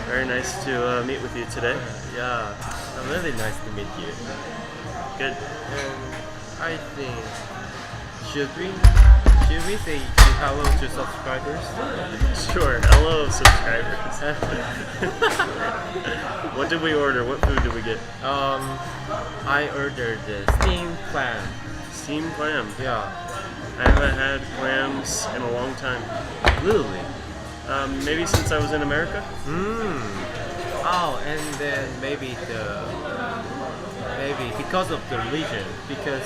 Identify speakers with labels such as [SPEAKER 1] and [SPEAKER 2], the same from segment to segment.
[SPEAKER 1] Very nice to meet with you today.
[SPEAKER 2] Yeah, really nice to meet you.
[SPEAKER 1] Good.
[SPEAKER 2] And I think should we say hello to subscribers?
[SPEAKER 1] Sure. Hello, subscribers. What did we order? What food did we get?
[SPEAKER 2] I ordered the steamed clam.
[SPEAKER 1] Steamed clam.
[SPEAKER 2] Yeah,
[SPEAKER 1] I haven't had clams in a long time.
[SPEAKER 2] really.
[SPEAKER 1] Maybe since I was in America.
[SPEAKER 2] Oh, and then maybe because of the region, because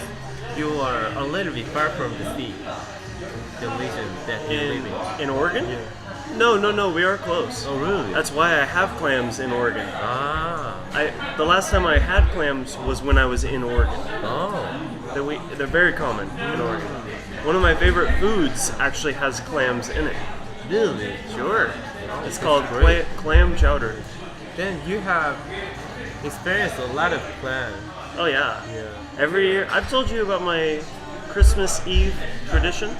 [SPEAKER 2] you are a little bit far from the sea, the region that you live in.
[SPEAKER 1] In Oregon?
[SPEAKER 2] Yeah.
[SPEAKER 1] No. We are close.
[SPEAKER 2] Oh, really?
[SPEAKER 1] That's why I have clams in Oregon.
[SPEAKER 2] Ah.
[SPEAKER 1] The last time I had clams was when I was in Oregon.
[SPEAKER 2] Oh.
[SPEAKER 1] They're very common in Oregon. One of my favorite foods actually has clams in it.
[SPEAKER 2] Really?
[SPEAKER 1] Sure.
[SPEAKER 2] Oh,
[SPEAKER 1] It's called
[SPEAKER 2] great.
[SPEAKER 1] clam chowder.
[SPEAKER 2] Then you have experienced a lot of clam.
[SPEAKER 1] Oh yeah.
[SPEAKER 2] Yeah.
[SPEAKER 1] Every year, I've told you about my Christmas Eve tradition.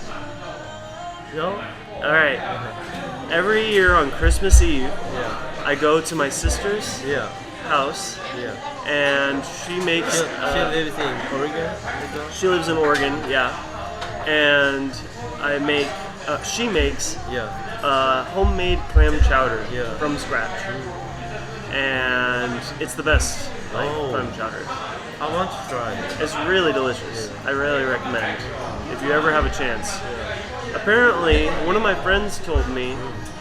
[SPEAKER 2] No?
[SPEAKER 1] All right. Every year on Christmas Eve,
[SPEAKER 2] Yeah.
[SPEAKER 1] I go to my sister's
[SPEAKER 2] Yeah.
[SPEAKER 1] house,
[SPEAKER 2] Yeah.
[SPEAKER 1] and she makes.
[SPEAKER 2] She lives in Oregon.
[SPEAKER 1] She lives in Oregon, yeah. And she makes
[SPEAKER 2] Yeah.
[SPEAKER 1] homemade clam chowder
[SPEAKER 2] Yeah.
[SPEAKER 1] from scratch, and it's the best
[SPEAKER 2] Oh.
[SPEAKER 1] clam chowder.
[SPEAKER 2] I want to try it.
[SPEAKER 1] It's really delicious. I really recommend if you ever have a chance. Apparently, one of my friends told me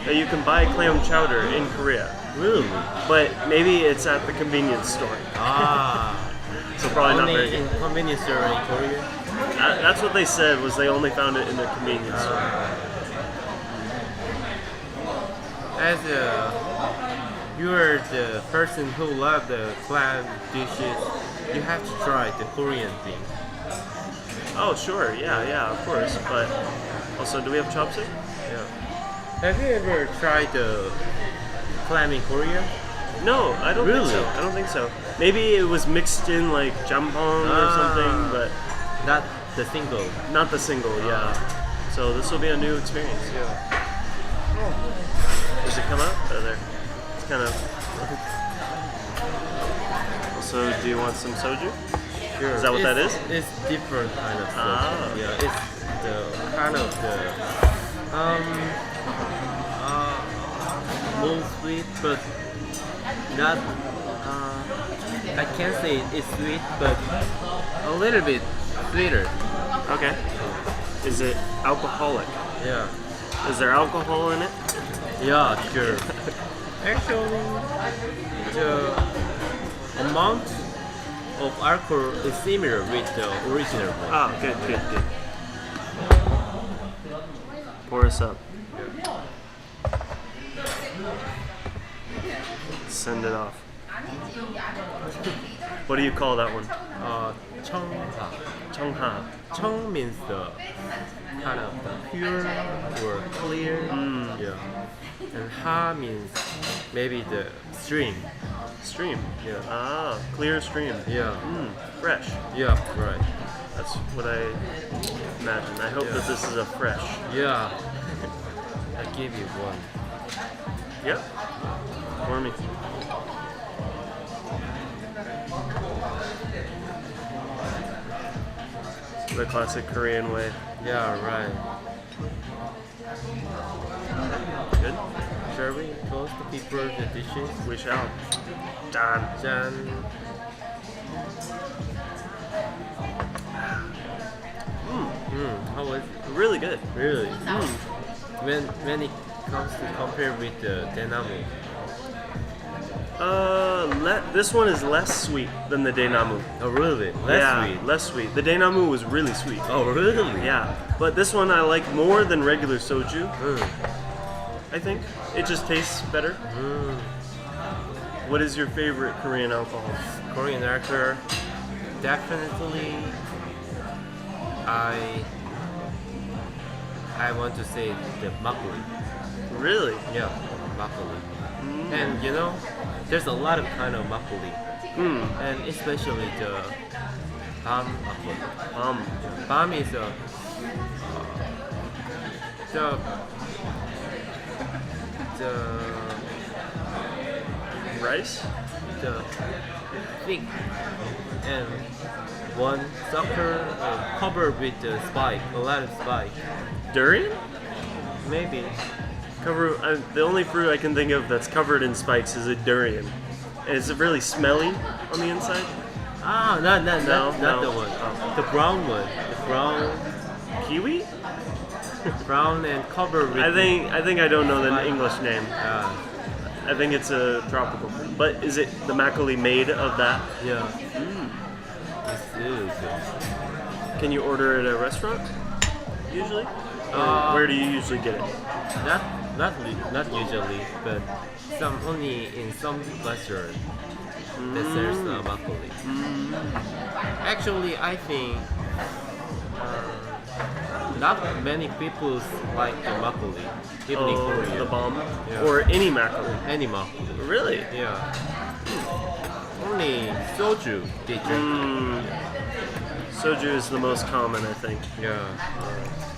[SPEAKER 1] that you can buy clam chowder in Korea,
[SPEAKER 2] Really?
[SPEAKER 1] but maybe it's at the convenience store,
[SPEAKER 2] Ah.
[SPEAKER 1] so probably not very
[SPEAKER 2] Only
[SPEAKER 1] good.
[SPEAKER 2] in convenience store in Korea?
[SPEAKER 1] That's what they said, was they only found it in the convenience store.
[SPEAKER 2] As you are the person who loves the clam dishes, you have to try the Korean thing.
[SPEAKER 1] Oh, sure, yeah, of course. But also, do we have chopstick?
[SPEAKER 2] Yeah. Have you ever tried the clam in Korea?
[SPEAKER 1] No, I don't
[SPEAKER 2] Really?
[SPEAKER 1] think so. I don't think so. Maybe it was mixed in like jjampong or something, but
[SPEAKER 2] Not the single.
[SPEAKER 1] not the single. Yeah. So this will be a new experience.
[SPEAKER 2] Yeah.
[SPEAKER 1] Does it come out? Oh, there. It's kind of. Also, do you want some soju?
[SPEAKER 2] Sure.
[SPEAKER 1] Is that what that is?
[SPEAKER 2] It's different kind of stuff.
[SPEAKER 1] Ah.
[SPEAKER 2] Yeah, it's the kind of the more sweet, but not. I can't say it's sweet, but a little bit sweeter.
[SPEAKER 1] Okay. Is it alcoholic?
[SPEAKER 2] Yeah.
[SPEAKER 1] Is there alcohol in it?
[SPEAKER 2] Yeah, sure. Actually, the amount of alcohol is similar with the original one.
[SPEAKER 1] Ah, good. Pour us up. Send it off. What do you call that one?
[SPEAKER 2] 청하.
[SPEAKER 1] Chongha.
[SPEAKER 2] 청 means the kind of the pure or clear. Yeah. And ha means maybe the stream.
[SPEAKER 1] Stream.
[SPEAKER 2] Yeah.
[SPEAKER 1] Ah, clear stream.
[SPEAKER 2] Yeah.
[SPEAKER 1] Fresh.
[SPEAKER 2] Yeah, right.
[SPEAKER 1] That's what I imagine. I hope that this is a fresh.
[SPEAKER 2] Yeah. I give you one.
[SPEAKER 1] Yep. For me. The classic Korean way.
[SPEAKER 2] Yeah, right.
[SPEAKER 1] Good.
[SPEAKER 2] Shall we toast the people the dishes?
[SPEAKER 1] We shall. Done.
[SPEAKER 2] 짠. How was it?
[SPEAKER 1] Really good.
[SPEAKER 2] Really? When it comes to compare with the denamu.
[SPEAKER 1] This one is less sweet than the Daenamu.
[SPEAKER 2] Oh really?
[SPEAKER 1] Less sweet. The Daenamu was really sweet.
[SPEAKER 2] Oh really?
[SPEAKER 1] Yeah, but this one I like more than regular soju.
[SPEAKER 2] Mm.
[SPEAKER 1] I think it just tastes better. What is your favorite Korean alcohol?
[SPEAKER 2] Korean actor. Definitely. I want to say the makgeolli.
[SPEAKER 1] Really?
[SPEAKER 2] Yeah, makgeolli. And you know, there's a lot of kind of makgeolli. And especially the bam makgeolli. Bam is the
[SPEAKER 1] rice?
[SPEAKER 2] the thick and one sucker covered with the spike, a lot of spike.
[SPEAKER 1] Durian?
[SPEAKER 2] Maybe.
[SPEAKER 1] The only fruit I can think of that's covered in spikes is a durian. And is it really smelly on the inside?
[SPEAKER 2] Ah, not
[SPEAKER 1] No.
[SPEAKER 2] the one.
[SPEAKER 1] Oh.
[SPEAKER 2] The brown one. The
[SPEAKER 1] Kiwi?
[SPEAKER 2] brown and covered with.
[SPEAKER 1] I think I don't know the English name.
[SPEAKER 2] Yeah.
[SPEAKER 1] I think it's a tropical fruit. But is it the makgeolli made of that?
[SPEAKER 2] Yeah. It's really good.
[SPEAKER 1] Can you order it at a restaurant? Usually? Or where do you usually get it?
[SPEAKER 2] Not usually, but only in some restaurant that serves makgeolli. Actually, I think not many people like the makgeolli, even in Korea.
[SPEAKER 1] The bomb?
[SPEAKER 2] Yeah.
[SPEAKER 1] Or any makgeolli?
[SPEAKER 2] Any makgeolli.
[SPEAKER 1] Really?
[SPEAKER 2] Yeah. Only soju they drink.
[SPEAKER 1] Soju is the most common, I think.
[SPEAKER 2] Yeah.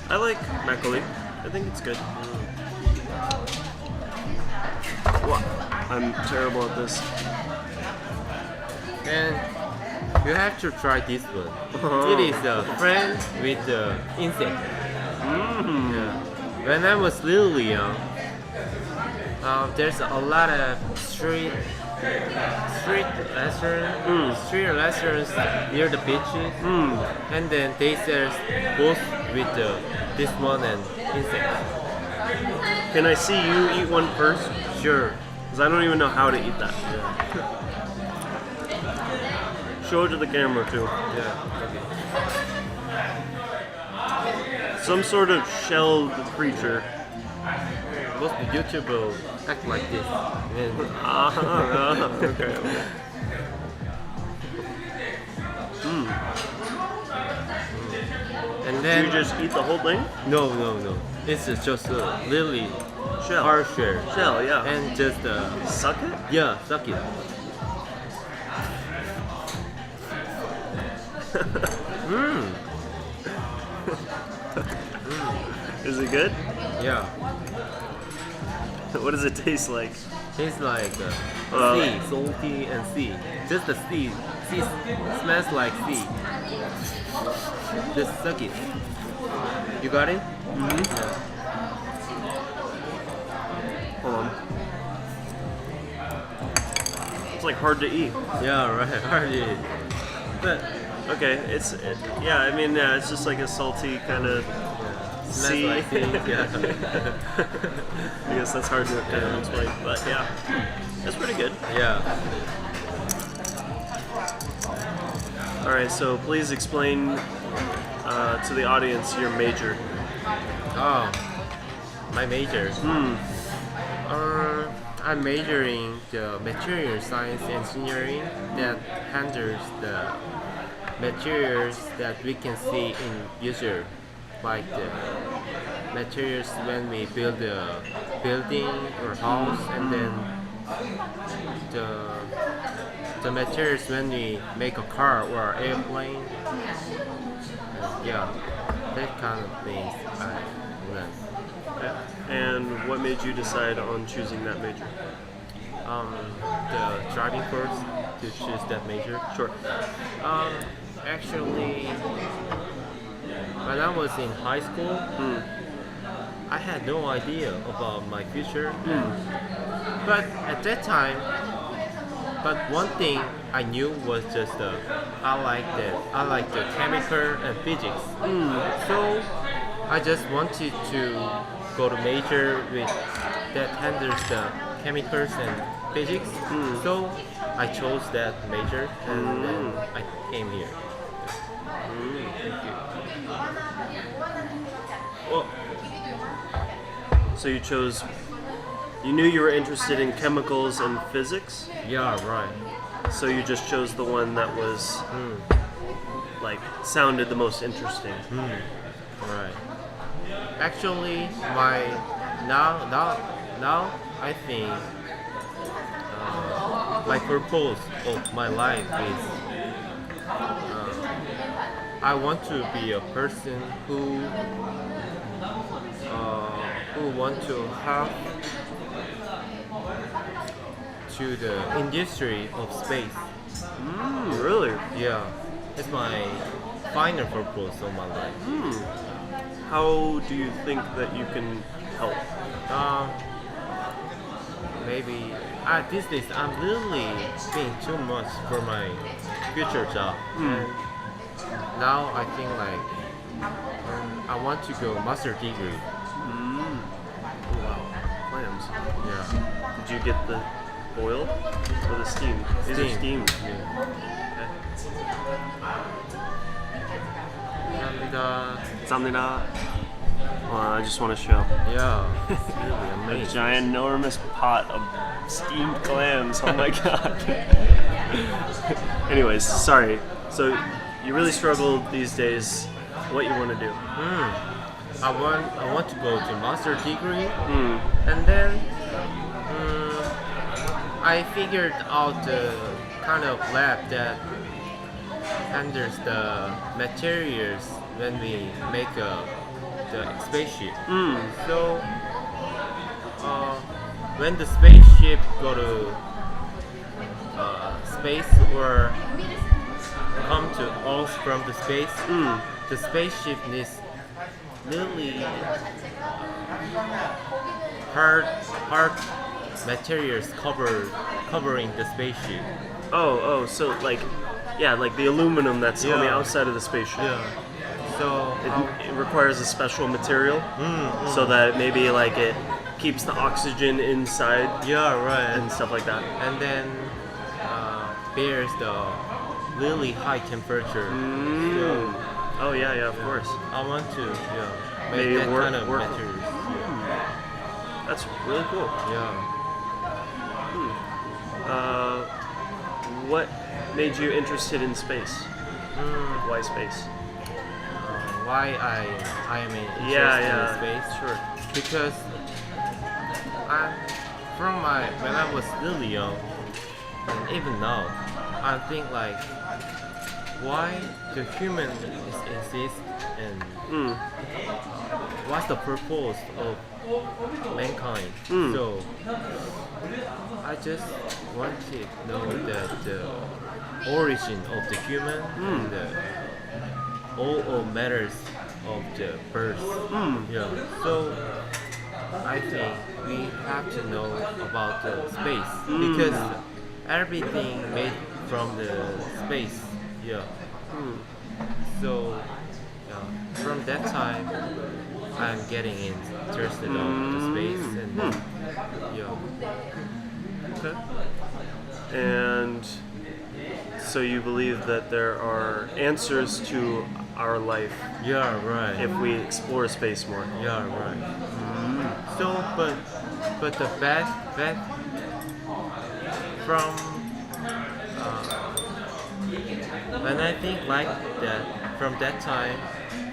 [SPEAKER 1] I like makgeolli. I think it's good. Wow. I'm terrible at this.
[SPEAKER 2] And you have to try this one. It is a friend with the insect. Yeah. When I was really young, there's a lot of street restaurants near the beaches, and then they sell both with this one and insect.
[SPEAKER 1] Can I see you eat one first?
[SPEAKER 2] Sure.
[SPEAKER 1] Because I don't even know how to eat that. Show it to the camera too.
[SPEAKER 2] Yeah. Okay.
[SPEAKER 1] Some sort of shelled creature.
[SPEAKER 2] Most YouTubers act like this. And
[SPEAKER 1] Okay.
[SPEAKER 2] and
[SPEAKER 1] Do
[SPEAKER 2] then
[SPEAKER 1] you just eat the whole thing?
[SPEAKER 2] no. It's just a really
[SPEAKER 1] Shell.
[SPEAKER 2] hard shell.
[SPEAKER 1] Shell, yeah.
[SPEAKER 2] And just
[SPEAKER 1] Suck it?
[SPEAKER 2] suck it.
[SPEAKER 1] Is it good?
[SPEAKER 2] Yeah.
[SPEAKER 1] What does it taste like?
[SPEAKER 2] Tastes like
[SPEAKER 1] Well-
[SPEAKER 2] sea, salty and sea. Just the sea. Sea smells like sea. Just suck it. You got it? Yeah.
[SPEAKER 1] Hold on. It's like hard to eat.
[SPEAKER 2] Yeah, right. Hard to eat. But
[SPEAKER 1] Okay, it's just like a salty kind of
[SPEAKER 2] smells
[SPEAKER 1] sea.
[SPEAKER 2] like sea. Yeah.
[SPEAKER 1] I guess that's hard to kind of explain, but yeah, that's pretty good.
[SPEAKER 2] Yeah.
[SPEAKER 1] All right, so please explain to the audience your major.
[SPEAKER 2] Oh, my major. I'm majoring the material science engineering that handles the materials that we can see in user, like the materials when we build a building or house, and then the materials when we make a car or airplane. Yeah, that kind of things I learned.
[SPEAKER 1] And what made you decide on choosing that major?
[SPEAKER 2] The driving course to choose that major.
[SPEAKER 1] Sure.
[SPEAKER 2] Actually, when I was in high school, I had no idea about my future. But at that time, one thing I knew was just I like the chemical and physics. So I just wanted to go to major with that handles the chemicals and physics. So I chose that major and then I came here. Thank you.
[SPEAKER 1] Well, so you knew you were interested in chemicals and physics,
[SPEAKER 2] Yeah, right.
[SPEAKER 1] so you just chose the one that was sounded the most interesting.
[SPEAKER 2] Right. Actually, now I think my purpose of my life is I want to be a person who want to to the industry of space.
[SPEAKER 1] Really?
[SPEAKER 2] Yeah, it's my final purpose of my life.
[SPEAKER 1] How do you think that you can help?
[SPEAKER 2] Um, Maybe these days I'm really being too much for my future job. And now I think like I want to go master degree.
[SPEAKER 1] Wow, clams.
[SPEAKER 2] Yeah.
[SPEAKER 1] Did you get the boiled or the steamed? These are steamed.
[SPEAKER 2] Yeah. And
[SPEAKER 1] 감사합니다. I just want to show
[SPEAKER 2] yeah, it's really
[SPEAKER 1] a
[SPEAKER 2] amazing.
[SPEAKER 1] giant, enormous pot of steamed clams. Oh my god. Anyways, sorry. So you really struggle these days. What you want to do?
[SPEAKER 2] I want to go to master degree, and then I figured out the kind of lab that handles the materials when we make the spaceship. So when the spaceship go to space or come to Earth from the space, the spaceship needs really hard materials covering the spaceship.
[SPEAKER 1] Oh, so like the aluminum that's on the
[SPEAKER 2] Yeah.
[SPEAKER 1] outside of the spaceship.
[SPEAKER 2] Yeah. So
[SPEAKER 1] It requires a special material so that maybe like it keeps the oxygen inside
[SPEAKER 2] yeah, right.
[SPEAKER 1] and stuff like that.
[SPEAKER 2] And then bears the really high temperature. So
[SPEAKER 1] Oh yeah, of course.
[SPEAKER 2] I want to make
[SPEAKER 1] Maybe
[SPEAKER 2] that
[SPEAKER 1] work-
[SPEAKER 2] kind of
[SPEAKER 1] work-
[SPEAKER 2] materials.
[SPEAKER 1] That's really cool.
[SPEAKER 2] Yeah.
[SPEAKER 1] What made you interested in space? Why space?
[SPEAKER 2] Why I am interested
[SPEAKER 1] Yeah,
[SPEAKER 2] in space?
[SPEAKER 1] sure.
[SPEAKER 2] Because when I was really young, and even now, I think like why the human exists and what's the purpose of mankind. So I just want to know that the origin of the human and all matters of the birth. Yeah. So I think we have to know about the space because everything made from the space. Yeah. So from that time, I'm getting interested of the space and
[SPEAKER 1] Okay. And so you believe that there are answers to our life
[SPEAKER 2] yeah, right.
[SPEAKER 1] if we explore space more.
[SPEAKER 2] Yeah, right. So, but the bad from when I think like that from that time,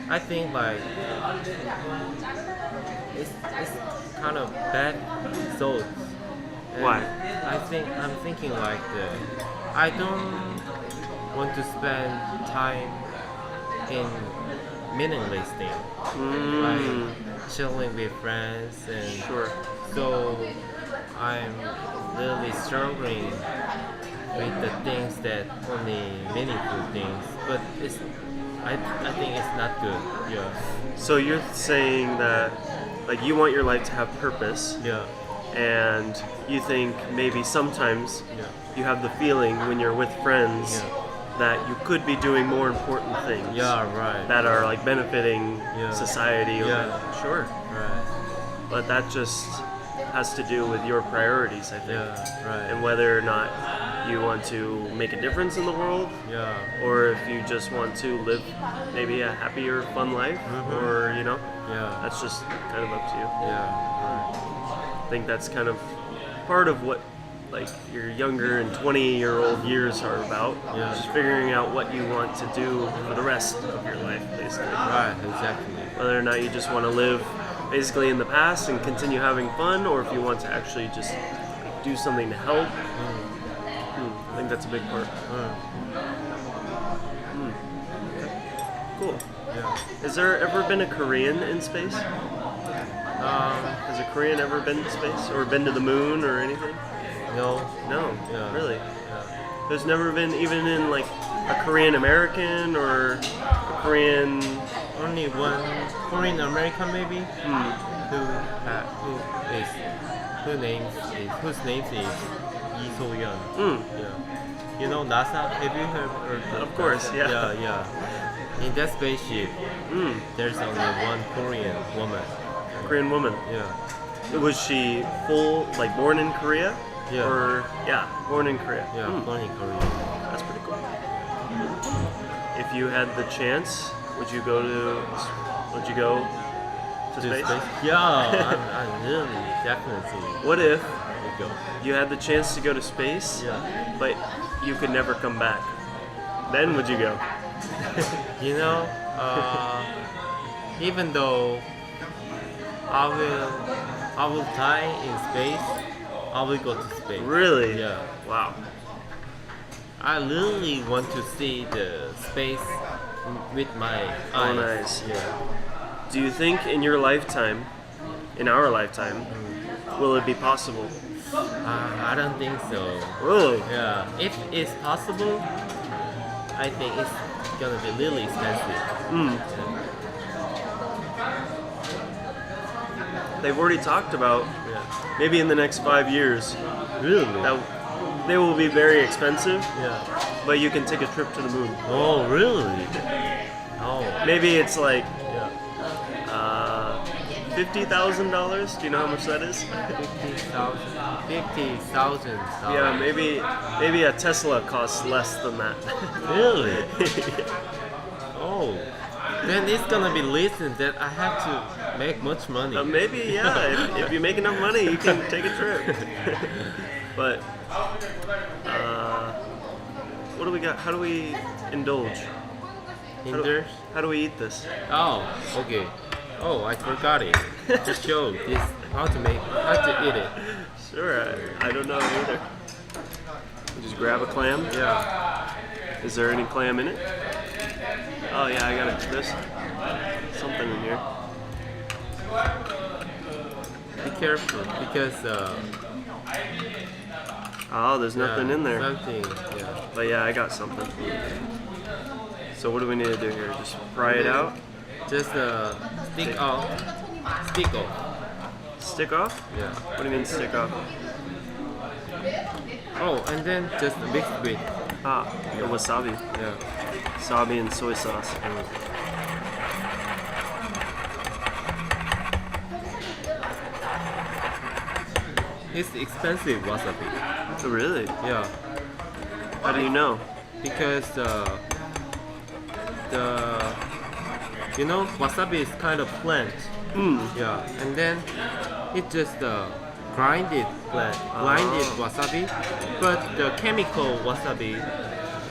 [SPEAKER 2] I think like it's kind of bad thoughts. And
[SPEAKER 1] Why?
[SPEAKER 2] I'm thinking like I don't want to spend time in meaningless things. Like chilling with friends and
[SPEAKER 1] Sure.
[SPEAKER 2] so I'm really struggling with the things that only meaningful things, but I think it's not good. Yeah.
[SPEAKER 1] So you're saying that like you want your life to have purpose,
[SPEAKER 2] Yeah.
[SPEAKER 1] and you think maybe sometimes
[SPEAKER 2] Yeah.
[SPEAKER 1] you have the feeling when you're with friends
[SPEAKER 2] Yeah.
[SPEAKER 1] that you could be doing more important things
[SPEAKER 2] Yeah, right.
[SPEAKER 1] that are like benefiting
[SPEAKER 2] Yeah.
[SPEAKER 1] society. Or
[SPEAKER 2] Yeah.
[SPEAKER 1] Sure.
[SPEAKER 2] Right.
[SPEAKER 1] But that just has to do with your priorities, I think.
[SPEAKER 2] Yeah, right.
[SPEAKER 1] And whether or not you want to make a difference in the world,
[SPEAKER 2] Yeah.
[SPEAKER 1] or if you just want to live maybe a happier, fun life, or
[SPEAKER 2] Yeah.
[SPEAKER 1] that's just kind of up to you.
[SPEAKER 2] Yeah.
[SPEAKER 1] I think that's kind of part of what like your younger and 20-year-old years are about.
[SPEAKER 2] Yeah.
[SPEAKER 1] Just figuring out what you want to do for the rest of your life, basically.
[SPEAKER 2] Right. Exactly.
[SPEAKER 1] Whether or not you just want to live basically in the past and continue having fun, or if you want to actually just do something to help. I think that's a big part. Cool.
[SPEAKER 2] Yeah.
[SPEAKER 1] Has there ever been a Korean in space? Has a Korean ever been to space or been to the moon or anything?
[SPEAKER 2] No.
[SPEAKER 1] No,
[SPEAKER 2] Yeah.
[SPEAKER 1] really.
[SPEAKER 2] Yeah.
[SPEAKER 1] There's never been even in like a Korean American or a Korean.
[SPEAKER 2] Only one Korean American maybe
[SPEAKER 1] Hmm.
[SPEAKER 2] whose name is Lee So-yeon.
[SPEAKER 1] Mm.
[SPEAKER 2] Yeah. You know NASA? Have you heard
[SPEAKER 1] Of course, yeah.
[SPEAKER 2] Yeah, yeah. In that spaceship,
[SPEAKER 1] Mm.
[SPEAKER 2] there's only one Korean woman.
[SPEAKER 1] Korean woman.
[SPEAKER 2] Yeah.
[SPEAKER 1] Was she like born in Korea?
[SPEAKER 2] Yeah.
[SPEAKER 1] Or born in Korea.
[SPEAKER 2] Yeah,
[SPEAKER 1] Mm.
[SPEAKER 2] born in Korea.
[SPEAKER 1] That's pretty cool. If you had the chance, would you go to space?
[SPEAKER 2] Yeah, I'm really definitely
[SPEAKER 1] What if
[SPEAKER 2] would go.
[SPEAKER 1] you had the chance to go to space,
[SPEAKER 2] Yeah.
[SPEAKER 1] but you could never come back? Then would you go?
[SPEAKER 2] You know, even though I will die in space, I will go to space.
[SPEAKER 1] Really?
[SPEAKER 2] Yeah.
[SPEAKER 1] Wow.
[SPEAKER 2] I really want to see the space with my eyes.
[SPEAKER 1] Oh, nice.
[SPEAKER 2] Yeah.
[SPEAKER 1] Do you think in your lifetime, in our lifetime, will it be possible?
[SPEAKER 2] I don't think so.
[SPEAKER 1] Really?
[SPEAKER 2] Yeah. If it's possible, I think it's gonna be really expensive.
[SPEAKER 1] Mm. They've already talked about
[SPEAKER 2] Yeah.
[SPEAKER 1] maybe in the next 5 years
[SPEAKER 2] Really?
[SPEAKER 1] that they will be very expensive,
[SPEAKER 2] Yeah.
[SPEAKER 1] but you can take a trip to the moon.
[SPEAKER 2] Oh, really? Oh.
[SPEAKER 1] Maybe it's like
[SPEAKER 2] Yeah.
[SPEAKER 1] $50,000. Do you know how much that is?
[SPEAKER 2] 50,000.
[SPEAKER 1] Yeah, maybe a Tesla costs less than that.
[SPEAKER 2] Really? Oh. Then it's gonna be listen that I have to make much money.
[SPEAKER 1] Maybe, yeah. If you make enough money, you can take a trip. But what do we got? How do we indulge?
[SPEAKER 2] Hinders?
[SPEAKER 1] How do we eat this?
[SPEAKER 2] Oh, okay. Oh, I forgot it. To show this how to eat it.
[SPEAKER 1] Sure, I don't know either. You just grab a clam.
[SPEAKER 2] Yeah.
[SPEAKER 1] Is there any clam in it? Oh yeah, I got it. There's something in here.
[SPEAKER 2] Be careful because
[SPEAKER 1] Oh, there's nothing in there.
[SPEAKER 2] Something. Yeah.
[SPEAKER 1] But yeah, I got something. So what do we need to do here? Just pry it out?
[SPEAKER 2] Just stick off. Stick off.
[SPEAKER 1] Stick off?
[SPEAKER 2] Yeah.
[SPEAKER 1] What do you mean stick off?
[SPEAKER 2] Oh, and then just mix with.
[SPEAKER 1] The wasabi.
[SPEAKER 2] Yeah.
[SPEAKER 1] Wasabi and soy sauce.
[SPEAKER 2] It's expensive wasabi.
[SPEAKER 1] Oh, really?
[SPEAKER 2] Yeah.
[SPEAKER 1] How do you know?
[SPEAKER 2] Because you know wasabi is kind of plant.
[SPEAKER 1] Mm.
[SPEAKER 2] Yeah. And then it just grinded wasabi, but the chemical wasabi,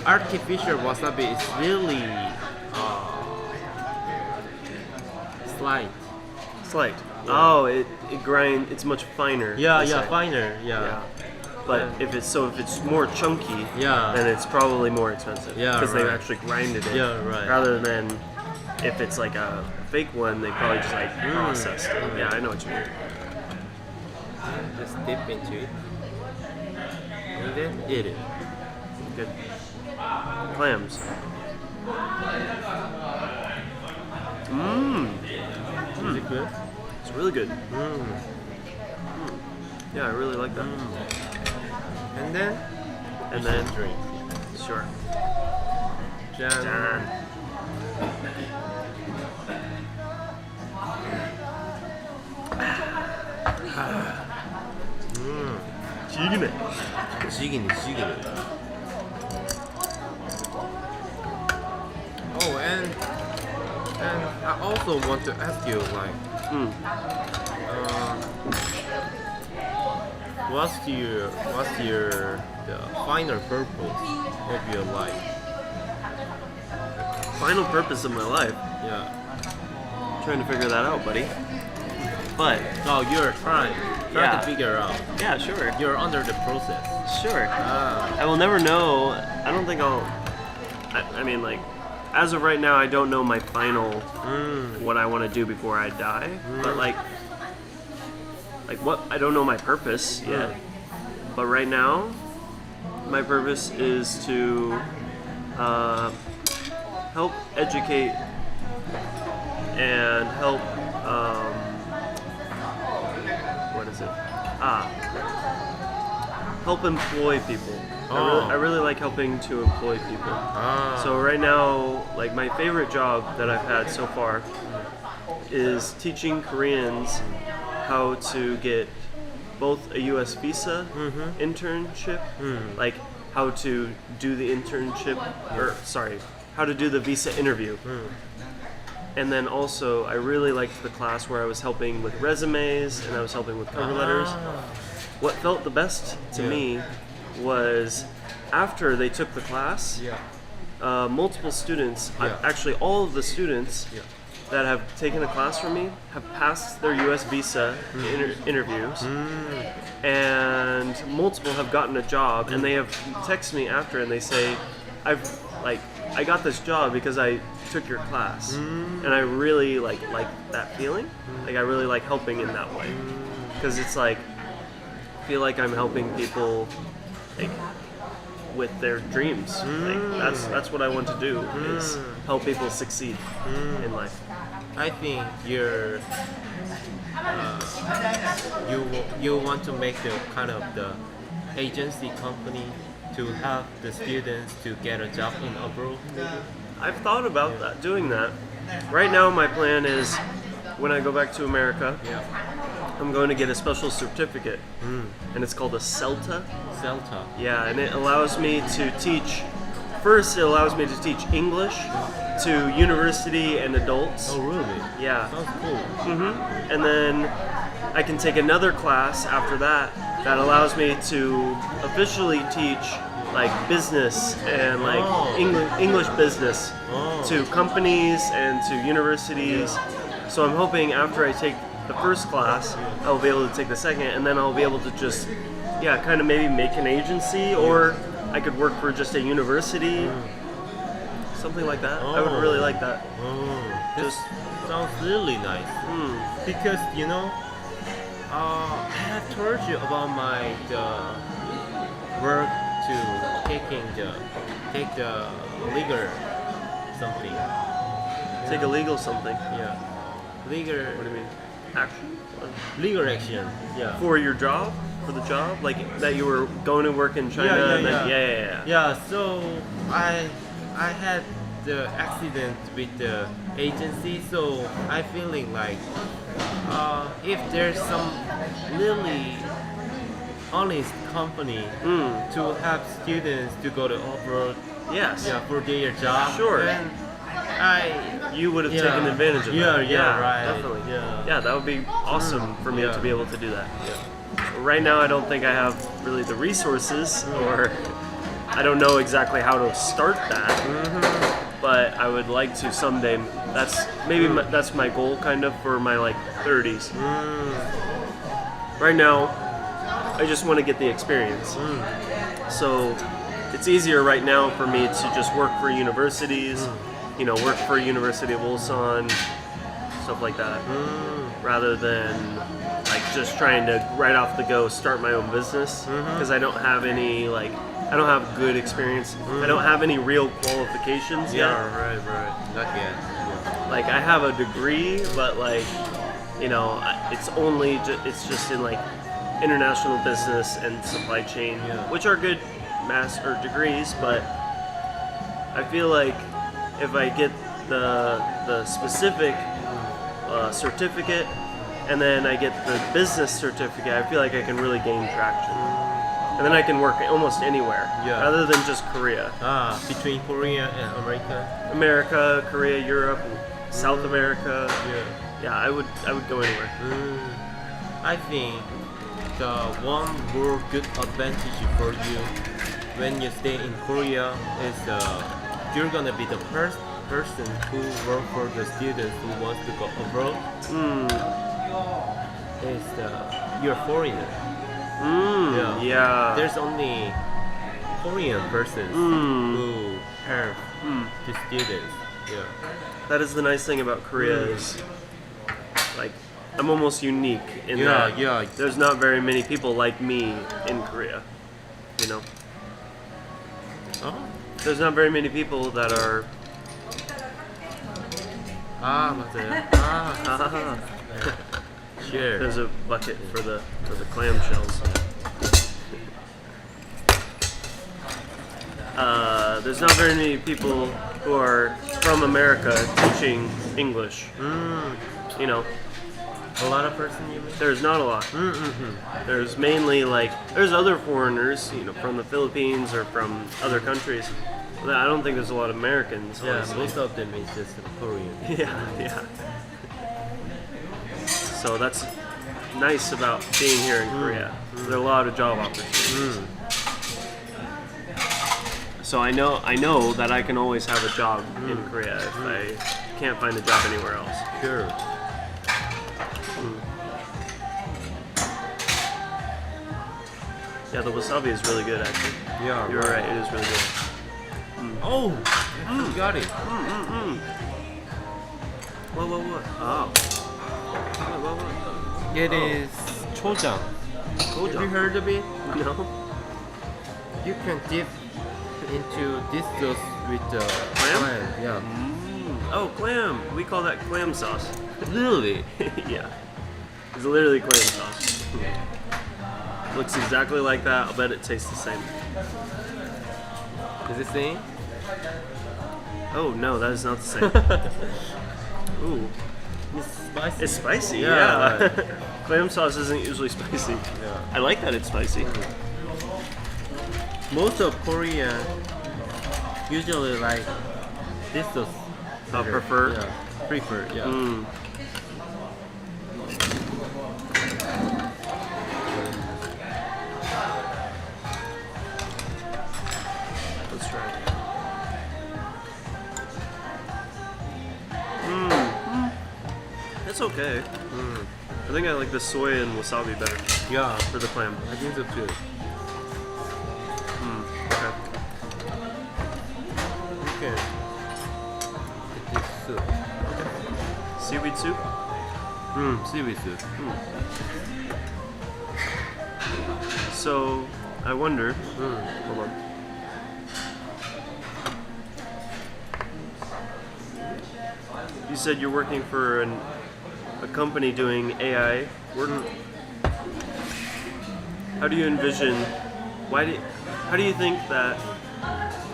[SPEAKER 2] artificial wasabi is really slight.
[SPEAKER 1] Slight. Oh, it grind. It's much finer.
[SPEAKER 2] Yeah,
[SPEAKER 1] you
[SPEAKER 2] yeah,
[SPEAKER 1] say.
[SPEAKER 2] finer.
[SPEAKER 1] Yeah.
[SPEAKER 2] Yeah.
[SPEAKER 1] But if it's more chunky,
[SPEAKER 2] Yeah.
[SPEAKER 1] then it's probably more expensive.
[SPEAKER 2] Yeah,
[SPEAKER 1] Because they
[SPEAKER 2] right.
[SPEAKER 1] actually grinded it.
[SPEAKER 2] Yeah, right.
[SPEAKER 1] Rather than if it's like a fake one, they probably just like processed it. Yeah, I know what you mean.
[SPEAKER 2] Just dip into it. And then eat it.
[SPEAKER 1] Good. Clams. Mmm.
[SPEAKER 2] Is it good?
[SPEAKER 1] It's really good.
[SPEAKER 2] Mm.
[SPEAKER 1] Yeah, I really like that.
[SPEAKER 2] And then drink.
[SPEAKER 1] Sure.
[SPEAKER 2] Jan.
[SPEAKER 1] Done. 지기네.
[SPEAKER 2] Jiggy. Oh, and I also want to ask you, like, what's your the final purpose of your life?
[SPEAKER 1] Final purpose of my life.
[SPEAKER 2] Yeah.
[SPEAKER 1] Trying to figure that out, buddy. But
[SPEAKER 2] Oh, you're trying
[SPEAKER 1] Yeah.
[SPEAKER 2] to figure out.
[SPEAKER 1] yeah, sure.
[SPEAKER 2] You're under the process.
[SPEAKER 1] Sure.
[SPEAKER 2] Ah.
[SPEAKER 1] I will never know. I don't think I'll. I mean, like, as of right now, I don't know my final what I want to do before I die. But like what? I don't know my purpose yet. But right now, my purpose is to help educate and help. What is it? Help employ people. I really like helping to employ people. So right now, like my favorite job that I've had so far is teaching Koreans how to get both a U.S. visa internship, like how to do the internship, how to do the visa interview. And then also, I really liked the class where I was helping with resumes and I was helping with cover letters. What felt the best to me was after they took the class, multiple students, actually all of the students that have taken a class from me have passed their U.S. visa interviews, and multiple have gotten a job, and they have texted me after and they say, I got this job because I took your class, and I really like that feeling. Like I really like helping in that way, because it's like I feel like I'm helping people like with their dreams. Like that's what I want to do, is help people succeed in life.
[SPEAKER 2] I think you want to make the kind of the agency company to help the students to get a job in abroad.
[SPEAKER 1] I've thought about doing that. Right now, my plan is when I go back to America, I'm going to get a special certificate, and it's called a CELTA.
[SPEAKER 2] CELTA.
[SPEAKER 1] Yeah, and it allows me to teach. First, it allows me to teach English to university and adults.
[SPEAKER 2] Oh, really?
[SPEAKER 1] Yeah.
[SPEAKER 2] Sounds cool.
[SPEAKER 1] And then I can take another class after that that allows me to officially teach like business and like English business to companies and to universities. So I'm hoping after I take the first class, I'll be able to take the second, and then I'll be able to just, kind of maybe make an agency, or I could work for just a university, something like that. I would really like that.
[SPEAKER 2] Just sounds really nice. Because I have told you about my work to take the legal something.
[SPEAKER 1] Take a legal something.
[SPEAKER 2] Yeah. Legal.
[SPEAKER 1] What do you mean? Action?
[SPEAKER 2] Legal action. Yeah.
[SPEAKER 1] For your job? For the job? Like that you were going to work in China?
[SPEAKER 2] Yeah. So I had the accident with the agency, so I feeling like if there's some really honest company to have students to go to abroad, for their job, then
[SPEAKER 1] you would have taken advantage of that.
[SPEAKER 2] Yeah, right.
[SPEAKER 1] Definitely. Yeah, that would be awesome for me to be able to do that. Right now, I don't think I have really the resources, or I don't know exactly how to start that. But I would like to someday. That's my goal, kind of, for my 30s. Right now, I just want to get the experience. So it's easier right now for me to just work for universities. Work for University of Ulsan, stuff like that, rather than just trying to right off the go start my own business, because I don't have any I don't have good experience. I don't have any real qualifications yet.
[SPEAKER 2] Right. Not yet.
[SPEAKER 1] I have a degree, but it's only it's just in international business and supply chain, which are good master degrees, but I feel like if I get the specific certificate and then I get the business certificate, I feel like I can really gain traction. And then I can work almost anywhere, rather than just Korea.
[SPEAKER 2] Between Korea and America?
[SPEAKER 1] America, Korea, Europe, South America. I would go anywhere.
[SPEAKER 2] I think the one more good advantage for you when you stay in Korea is you're gonna be the first person who work for the students who wants to go abroad. You're foreigner. There's only Korean persons who help the students.
[SPEAKER 1] That is the nice thing about Korea is I'm almost unique in that
[SPEAKER 2] yeah.
[SPEAKER 1] there's not very many people like me in Korea. You know,
[SPEAKER 2] Oh.
[SPEAKER 1] there's not very many people that are.
[SPEAKER 2] 아 맞아요. 아
[SPEAKER 1] Ah,
[SPEAKER 2] sure.
[SPEAKER 1] there's a bucket for the clam shells. There's not very many people who are from America teaching English. You know,
[SPEAKER 2] A lot of person you mean?
[SPEAKER 1] there's not a lot. There's mainly there's other foreigners, you know, from the Philippines or from other countries. But I don't think there's a lot of Americans.
[SPEAKER 2] Yeah,
[SPEAKER 1] honestly.
[SPEAKER 2] most of them is just Korean.
[SPEAKER 1] Yeah. So that's nice about being here in Korea. There are a lot of job opportunities. So I know that I can always have a job in Korea if I can't find a job anywhere else.
[SPEAKER 2] Sure.
[SPEAKER 1] Yeah, the wasabi is really good actually.
[SPEAKER 2] Yeah,
[SPEAKER 1] You're right, it is really good.
[SPEAKER 2] Oh, you got it.
[SPEAKER 1] What? Oh. What?
[SPEAKER 2] It is 초장. Have you heard of it?
[SPEAKER 1] No.
[SPEAKER 2] You can dip into this sauce with the
[SPEAKER 1] Clam?
[SPEAKER 2] Yeah.
[SPEAKER 1] Oh, clam. We call that clam sauce.
[SPEAKER 2] Really?
[SPEAKER 1] Yeah. It's literally clam sauce. Looks exactly like that. I'll bet it tastes the same.
[SPEAKER 2] Is it same?
[SPEAKER 1] Oh no, that is not the same. Ooh,
[SPEAKER 2] It's spicy.
[SPEAKER 1] it's spicy.
[SPEAKER 2] Yeah.
[SPEAKER 1] Yeah. Clam sauce isn't usually spicy.
[SPEAKER 2] Yeah.
[SPEAKER 1] I like that it's spicy.
[SPEAKER 2] Most of Korean usually like this sauce. better.
[SPEAKER 1] Prefer?
[SPEAKER 2] Yeah. Prefer. Yeah.
[SPEAKER 1] Mm. Let's try it. It's okay. I think I like the soy and wasabi better
[SPEAKER 2] Yeah.
[SPEAKER 1] for the clam.
[SPEAKER 2] I think so too.
[SPEAKER 1] Okay.
[SPEAKER 2] Okay. It is soup.
[SPEAKER 1] Seaweed soup?
[SPEAKER 2] Seaweed soup.
[SPEAKER 1] So, I wonder. Hold on. You said you're working for a company doing AI work. How do you envision? How do you think that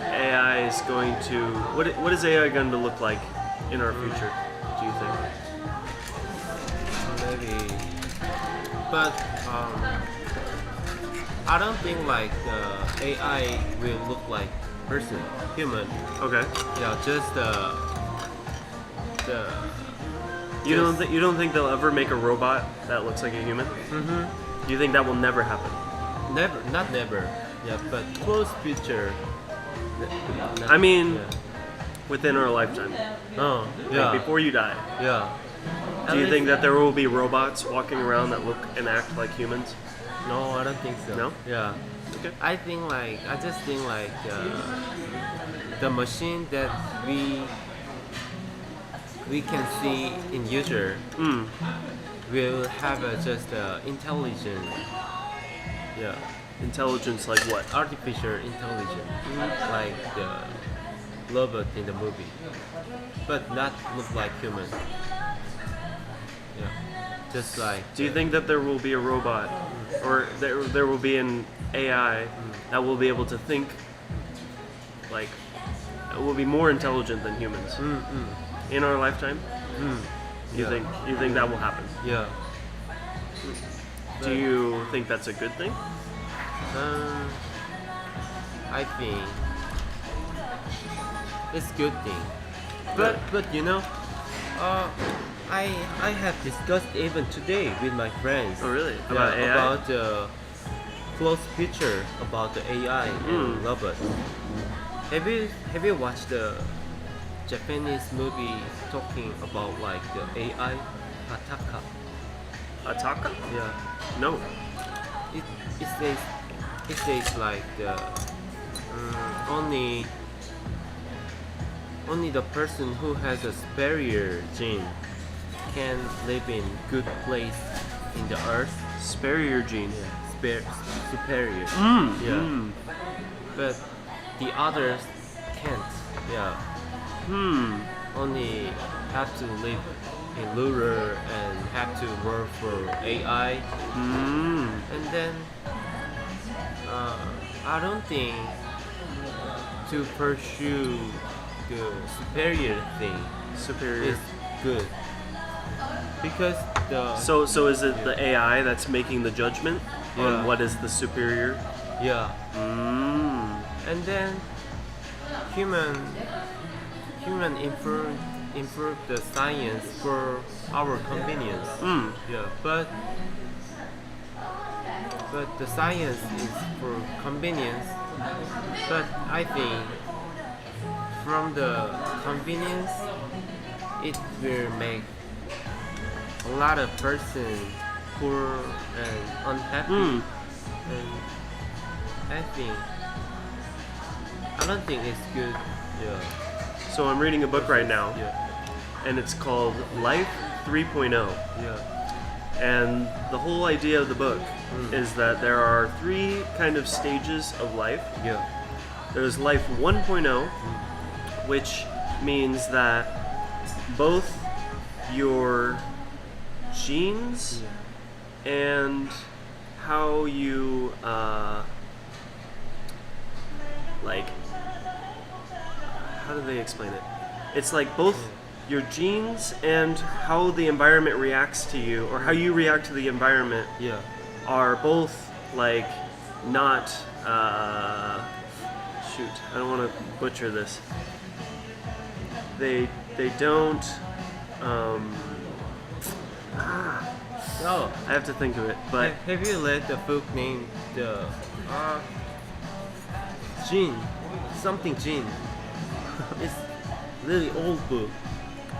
[SPEAKER 1] AI is going to? What is AI going to look like in our future? Do you think?
[SPEAKER 2] Maybe. But I don't think like AI will look like person, human.
[SPEAKER 1] Okay.
[SPEAKER 2] Yeah, just the
[SPEAKER 1] You don't think they'll ever make a robot that looks like a human? Do you think that will never happen?
[SPEAKER 2] never, not never. Yeah, but close future.
[SPEAKER 1] I mean,
[SPEAKER 2] yeah.
[SPEAKER 1] within our lifetime,
[SPEAKER 2] Oh,
[SPEAKER 1] like
[SPEAKER 2] yeah,
[SPEAKER 1] before you die.
[SPEAKER 2] yeah.
[SPEAKER 1] Do you think that there will be robots walking around that look and act like humans?
[SPEAKER 2] No, I don't think so.
[SPEAKER 1] No?
[SPEAKER 2] Yeah.
[SPEAKER 1] Okay.
[SPEAKER 2] I just think like the machine that we can see in future will have just intelligent, yeah,
[SPEAKER 1] Intelligence like what?
[SPEAKER 2] artificial intelligence, like the robot in the movie, but not look like human. Yeah, just like.
[SPEAKER 1] Do you think that there will be a robot, or there will be an AI that will be able to think, like, it will be more intelligent than humans in our lifetime? You
[SPEAKER 2] Yeah.
[SPEAKER 1] think that will happen?
[SPEAKER 2] Yeah.
[SPEAKER 1] Do you think that's a good thing?
[SPEAKER 2] I think it's good thing, but you know, I have discussed even today with my friends.
[SPEAKER 1] Oh, really? About AI?
[SPEAKER 2] About the close picture about the AI and robot. Have you watched the Japanese movie talking about like the AI Ataka?
[SPEAKER 1] Ataka?
[SPEAKER 2] Yeah.
[SPEAKER 1] No.
[SPEAKER 2] It says like the only the person who has a superior gene can live in good place in the earth.
[SPEAKER 1] Superior gene.
[SPEAKER 2] Superior. Yeah. But the others can't. Yeah. Only have to live in rural and have to work for AI. And then I don't think to pursue the superior thing is good because the
[SPEAKER 1] So is it the AI that's making the judgment on what is the superior?
[SPEAKER 2] And then human improve the science for our convenience. But the science is for convenience. But I think from the convenience, it will make a lot of person poor and unhappy. And I don't think it's good.
[SPEAKER 1] So I'm reading a book right now, and it's called Life 3.0. And the whole idea of the book is that there are 3 kind of stages of life. There's life 1.0, which means that both your genes and how you how do they explain it? It's like both your genes and how the environment reacts to you, or how you react to the environment, are both like not. Shoot, I don't want to butcher this. They don't. I have to think of it. But
[SPEAKER 2] have you read the book named Gene? Something Gene. It's really old book.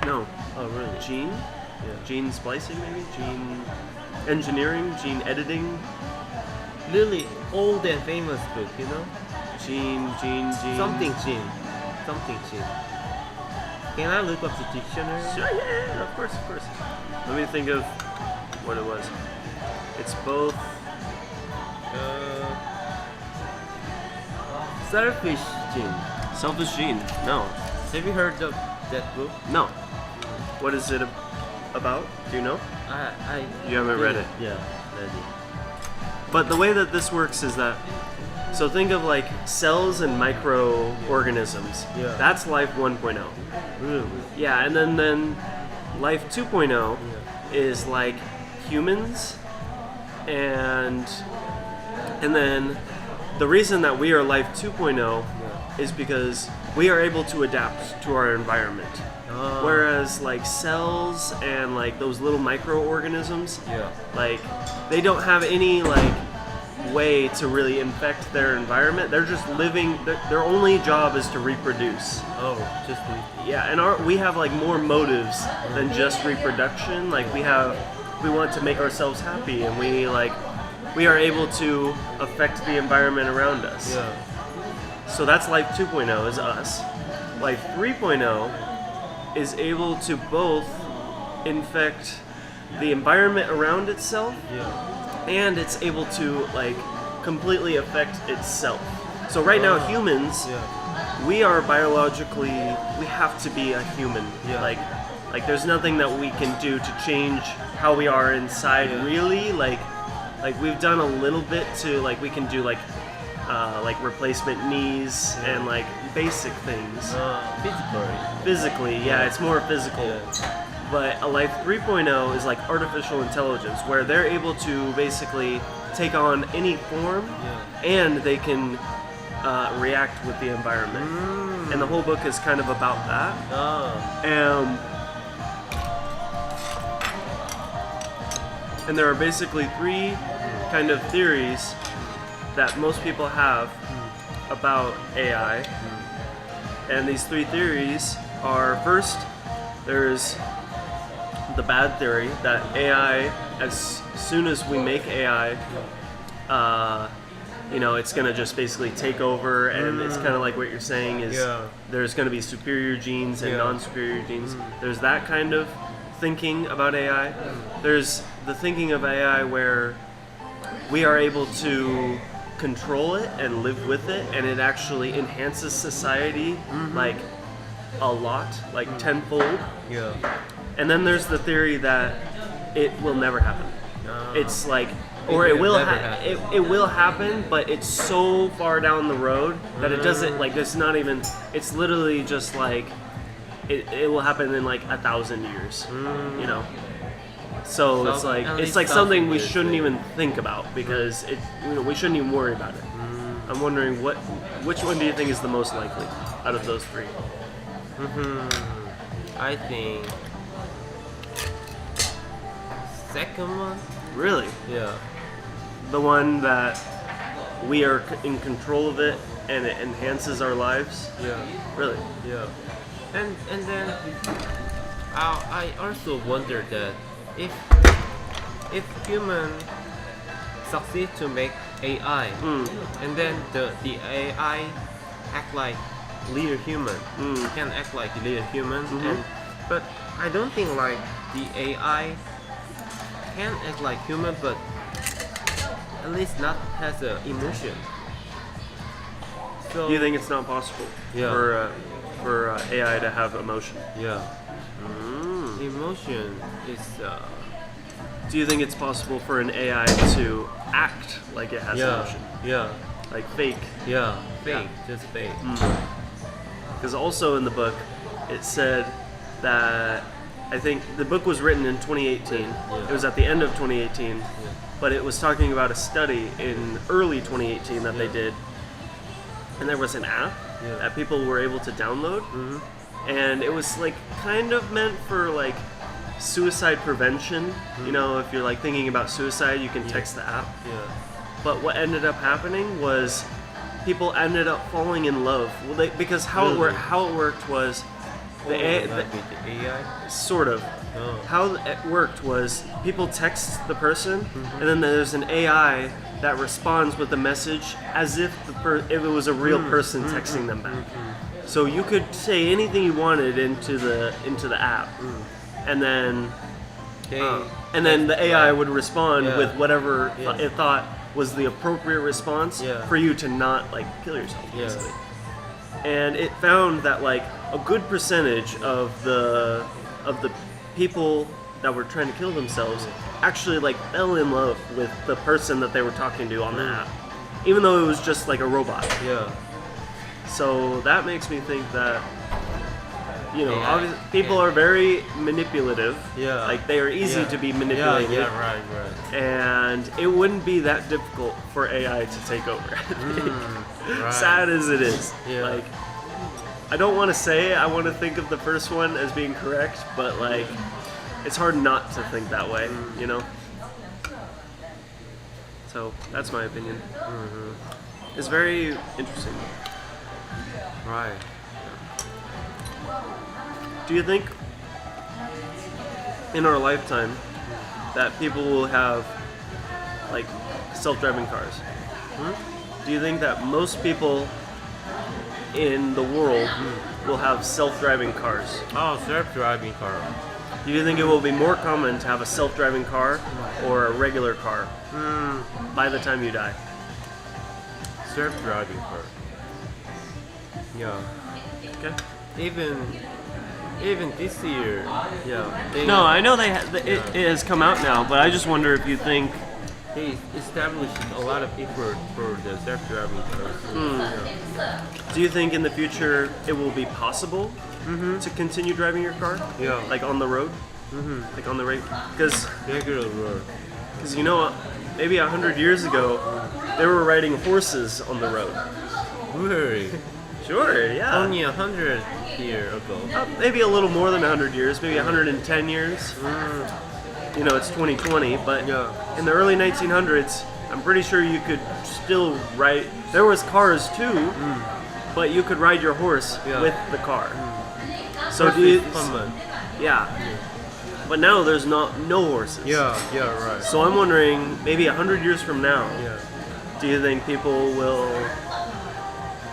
[SPEAKER 1] No.
[SPEAKER 2] Oh really?
[SPEAKER 1] Gene? Gene splicing maybe? Gene engineering? Gene editing?
[SPEAKER 2] Really old and famous book, you know?
[SPEAKER 1] Gene.
[SPEAKER 2] Something Gene. Can I look up the dictionary?
[SPEAKER 1] Sure, yeah, of course. Let me think of what it was. It's both
[SPEAKER 2] selfish Gene.
[SPEAKER 1] Selfish Gene. No.
[SPEAKER 2] Have you heard of that book?
[SPEAKER 1] No. What is it about? Do you know? You haven't read it?
[SPEAKER 2] Yeah, read it.
[SPEAKER 1] But the way that this works is that, so think of like cells and microorganisms. That's life 1.0.
[SPEAKER 2] Really?
[SPEAKER 1] Yeah, and then life 2.0 is like humans, and then the reason that we are life 2.0 is because we are able to adapt to our environment. Whereas like cells and like those little microorganisms, like they don't have any like way to really infect their environment. They're just living. Their only job is to reproduce. And we have like more motives than just reproduction. Like we want to make ourselves happy, and we are able to affect the environment around us. So that's life 2.0 is us. Life 3.0 is able to both infect the environment around itself, and it's able to like completely affect itself. So right now humans, we are biologically, we have to be a human. Like there's nothing that we can do to change how we are inside really. Like we've done a little bit to like we can do like replacement knees and like basic things. Physically, it's more physical. But a life 3.0 is like artificial intelligence, where they're able to basically take on any form, and they can react with the environment. And the whole book is kind of about that. And there are basically 3 kind of theories that most people have about AI. And these 3 theories are, first, there's the bad theory that AI, as soon as we make AI, it's going to just basically take over, and it's kind of like what you're saying is there's going to be superior genes and non-superior genes. There's that kind of thinking about AI. There's the thinking of AI where we are able to control it and live with it, and it actually enhances society like a lot, like tenfold.
[SPEAKER 2] Yeah.
[SPEAKER 1] And then there's the theory that it will never happen. It's like, or it will it will happen, but it's so far down the road that it doesn't, like, it's not even, it's literally just like it will happen in like 1,000 years, you know. So it's like something we shouldn't even think about, because it, you know, we shouldn't even worry about it. I'm wondering which one do you think is the most likely out of those three?
[SPEAKER 2] I think second one.
[SPEAKER 1] Really?
[SPEAKER 2] Yeah.
[SPEAKER 1] The one that we are in control of it and it enhances our lives?
[SPEAKER 2] Yeah.
[SPEAKER 1] Really?
[SPEAKER 2] Yeah. And then I also wonder that if humans succeed to make AI, and then the AI act like real human, can act like real human, but I don't think like the AI can act like human, but at least not has an emotion. So
[SPEAKER 1] Do you think it's not possible for AI to have emotion?
[SPEAKER 2] yeah, emotion is
[SPEAKER 1] Do you think it's possible for an AI to act like it has emotion?
[SPEAKER 2] Yeah.
[SPEAKER 1] Like fake?
[SPEAKER 2] Yeah. Fake. Just fake.
[SPEAKER 1] Because also in the book, it said that, I think the book was written in 2018. It was at the end of 2018, but it was talking about a study in early 2018 that they did, and there was an app that people were able to download, and it was like kind of meant for like suicide prevention. You know, if you're like thinking about suicide, you can text the app. But what ended up happening was people ended up falling in love. Well, because how it worked was the
[SPEAKER 2] AI.
[SPEAKER 1] Sort of. How it worked was people text the person, and then there's an AI that responds with a message as if if it was a real person texting them back. So you could say anything you wanted into the app, and then the AI would respond with whatever it thought was the appropriate response for you to not like kill yourself, basically. And it found that like a good percentage of the people that were trying to kill themselves actually like fell in love with the person that they were talking to on the app, even though it was just like a robot. So that makes me think that, you know, obviously people are very manipulative. Like they are easy to be manipulated.
[SPEAKER 2] Right.
[SPEAKER 1] And it wouldn't be that difficult for AI to take over. Sad as it is. Like, I don't want to say I want to think of the first one as being correct, but like, it's hard not to think that way, you know? So that's my opinion. It's very interesting.
[SPEAKER 2] Right.
[SPEAKER 1] Do you think in our lifetime that people will have like self-driving cars? Do you think that most people in the world will have self-driving cars?
[SPEAKER 2] Oh, self-driving car.
[SPEAKER 1] Do you think it will be more common to have a self-driving car or a regular car by the time you die?
[SPEAKER 2] Self-driving car. Yeah.
[SPEAKER 1] Okay.
[SPEAKER 2] Even this year.
[SPEAKER 1] No, I know it has come out now, but I just wonder if you think
[SPEAKER 2] they established a lot of effort for the self-driving cars.
[SPEAKER 1] Do you think in the future it will be possible to continue driving your car? Like on the road? Like on the
[SPEAKER 2] regular road.
[SPEAKER 1] Because you know, maybe 100 years ago, they were riding horses on the road.
[SPEAKER 2] Really?
[SPEAKER 1] Sure, yeah.
[SPEAKER 2] Only 100 years ago.
[SPEAKER 1] Maybe a little more than 100 years, maybe 110 years. You know, it's 2020, but in the early 1900s, I'm pretty sure you could still ride. There was cars too, but you could ride your horse with the car. So but now there's no horses.
[SPEAKER 2] Right.
[SPEAKER 1] So I'm wondering, maybe 100 years from now, do you think people will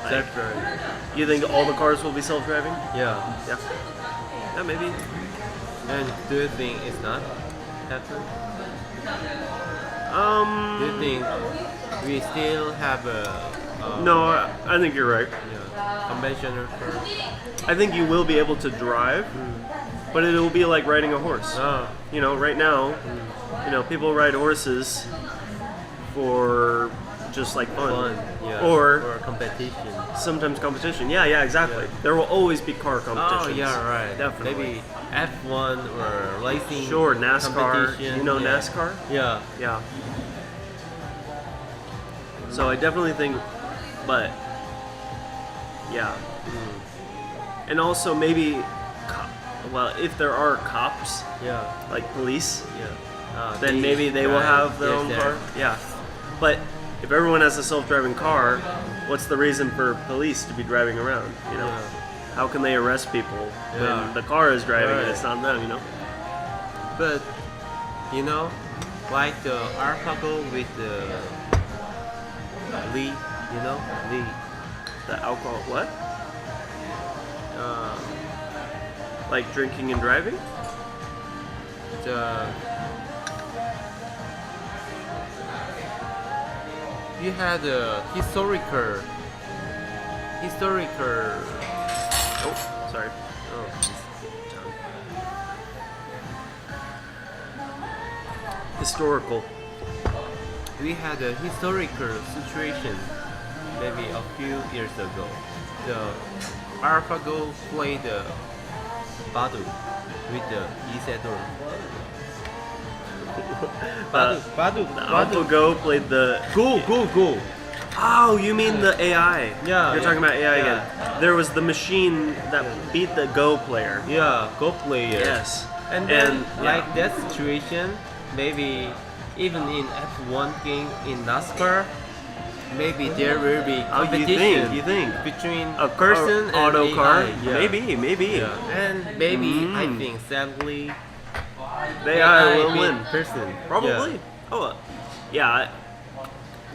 [SPEAKER 2] self-driving?
[SPEAKER 1] You think all the cars will be self-driving?
[SPEAKER 2] Yeah,
[SPEAKER 1] maybe.
[SPEAKER 2] And do you think it's not happen? Do you think we still have a
[SPEAKER 1] No, I think you're right.
[SPEAKER 2] conventional car?
[SPEAKER 1] I think you will be able to drive, but it will be like riding a horse. You know, right now, you know, people ride horses for just like fun, or
[SPEAKER 2] competition.
[SPEAKER 1] sometimes competition. Yeah, exactly. There will always be car competitions.
[SPEAKER 2] Oh yeah, right.
[SPEAKER 1] Definitely.
[SPEAKER 2] Maybe F1 or racing.
[SPEAKER 1] Sure, NASCAR.
[SPEAKER 2] competition.
[SPEAKER 1] You know
[SPEAKER 2] Yeah.
[SPEAKER 1] NASCAR?
[SPEAKER 2] Yeah.
[SPEAKER 1] Yeah. So I definitely think, but yeah, and also maybe, well, if there are cops
[SPEAKER 2] Yeah.
[SPEAKER 1] like police,
[SPEAKER 2] Yeah.
[SPEAKER 1] then maybe they will have their own car. Yeah, but if everyone has a self-driving car, what's the reason for police to be driving around? You know, how can they arrest people when the car is driving and it's not them? You know.
[SPEAKER 2] But you know, like the AlphaGo with the Lee, you know, Lee.
[SPEAKER 1] The alcohol, what? Like drinking and driving?
[SPEAKER 2] You had a historical.
[SPEAKER 1] Oh, sorry. Historical.
[SPEAKER 2] We had a historical situation maybe a few years ago. The AlphaGo played the Badu with the Isidore. Badu.
[SPEAKER 1] AlphaGo played the
[SPEAKER 2] Go.
[SPEAKER 1] Oh, you mean the AI?
[SPEAKER 2] Yeah,
[SPEAKER 1] You're talking about AI
[SPEAKER 2] yeah.
[SPEAKER 1] again. There was the machine that beat the Go player.
[SPEAKER 2] Yeah, Go player.
[SPEAKER 1] Yes.
[SPEAKER 2] And then, like that situation, maybe even in F1 game in NASCAR, maybe there will be competition
[SPEAKER 1] you think?
[SPEAKER 2] between
[SPEAKER 1] A
[SPEAKER 2] person and
[SPEAKER 1] auto
[SPEAKER 2] AI.
[SPEAKER 1] car?
[SPEAKER 2] Yeah.
[SPEAKER 1] Maybe.
[SPEAKER 2] Yeah. And maybe I think sadly
[SPEAKER 1] The AI will
[SPEAKER 2] beat
[SPEAKER 1] win.
[SPEAKER 2] person.
[SPEAKER 1] Probably. Oh, yeah.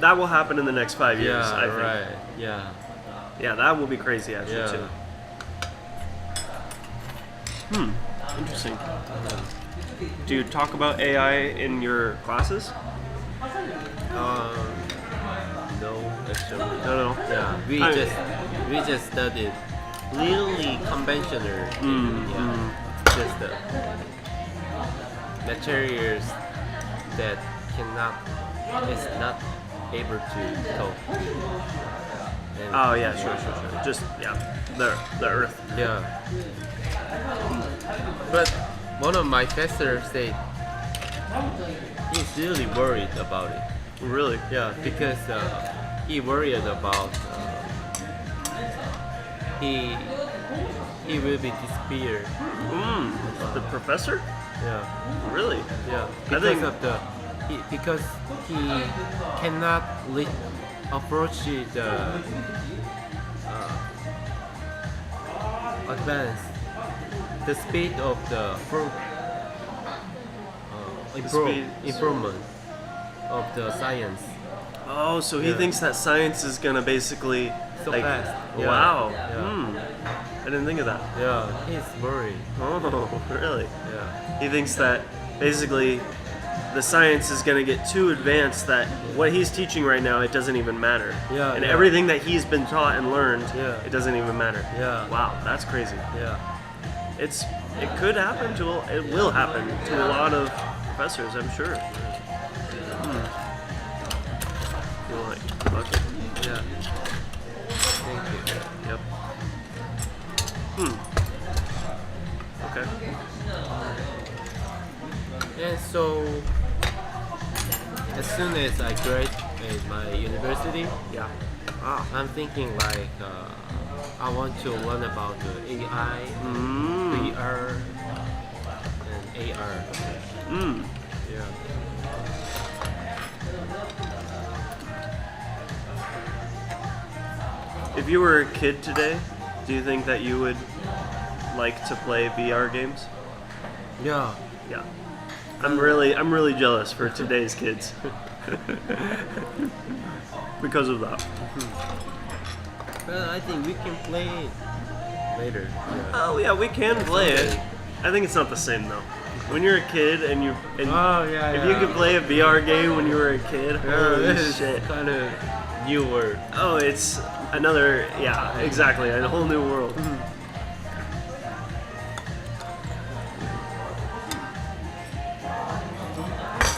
[SPEAKER 1] That will happen in the next 5
[SPEAKER 2] Yeah,
[SPEAKER 1] years, I think.
[SPEAKER 2] right. Yeah.
[SPEAKER 1] Yeah, that will be crazy actually
[SPEAKER 2] Yeah.
[SPEAKER 1] too. Interesting. Do you talk about AI in your classes?
[SPEAKER 2] No, actually.
[SPEAKER 1] No.
[SPEAKER 2] Yeah, we just studied really conventional. Just the materials that is not able to talk. And
[SPEAKER 1] Oh yeah, sure. Just the Earth.
[SPEAKER 2] Yeah. But one of my professors said he's really worried about it.
[SPEAKER 1] Really?
[SPEAKER 2] Yeah, because he worried about he will be disappeared.
[SPEAKER 1] The professor?
[SPEAKER 2] Yeah,
[SPEAKER 1] Really?
[SPEAKER 2] yeah.
[SPEAKER 1] I
[SPEAKER 2] Because
[SPEAKER 1] think-
[SPEAKER 2] of because he cannot approach the advance the speed of the
[SPEAKER 1] speed-
[SPEAKER 2] improvement of the science.
[SPEAKER 1] Oh, so he
[SPEAKER 2] Yeah.
[SPEAKER 1] thinks that science is gonna basically
[SPEAKER 2] So
[SPEAKER 1] like,
[SPEAKER 2] fast. Yeah.
[SPEAKER 1] Wow.
[SPEAKER 2] Yeah.
[SPEAKER 1] I didn't think of that.
[SPEAKER 2] Yeah, he's worried.
[SPEAKER 1] Oh, really?
[SPEAKER 2] Yeah.
[SPEAKER 1] He thinks that basically the science is going to get too advanced that what he's teaching right now, it doesn't even matter.
[SPEAKER 2] Yeah,
[SPEAKER 1] And
[SPEAKER 2] yeah.
[SPEAKER 1] everything that he's been taught and learned,
[SPEAKER 2] Yeah.
[SPEAKER 1] it doesn't even matter.
[SPEAKER 2] Yeah.
[SPEAKER 1] Wow, that's crazy.
[SPEAKER 2] Yeah.
[SPEAKER 1] It could happen it will happen to a lot of professors, I'm sure. You like bucket?
[SPEAKER 2] Yeah. Thank you.
[SPEAKER 1] Yep. Okay.
[SPEAKER 2] And so, as soon as I graduate my university,
[SPEAKER 1] Yeah.
[SPEAKER 2] I'm thinking like I want to learn about the AI, VR, and AR. Yeah.
[SPEAKER 1] If you were a kid today, do you think that you would like to play VR games?
[SPEAKER 2] Yeah.
[SPEAKER 1] Yeah. I'm really jealous for today's kids. Because of that.
[SPEAKER 2] But I think we can play it later. Yeah.
[SPEAKER 1] Oh yeah, we can play it. I think it's not the same though. When you're a kid and if you could play a VR game when you were a kid, holy shit.
[SPEAKER 2] Kind of new word.
[SPEAKER 1] Oh, it's another, yeah, exactly, a whole new world.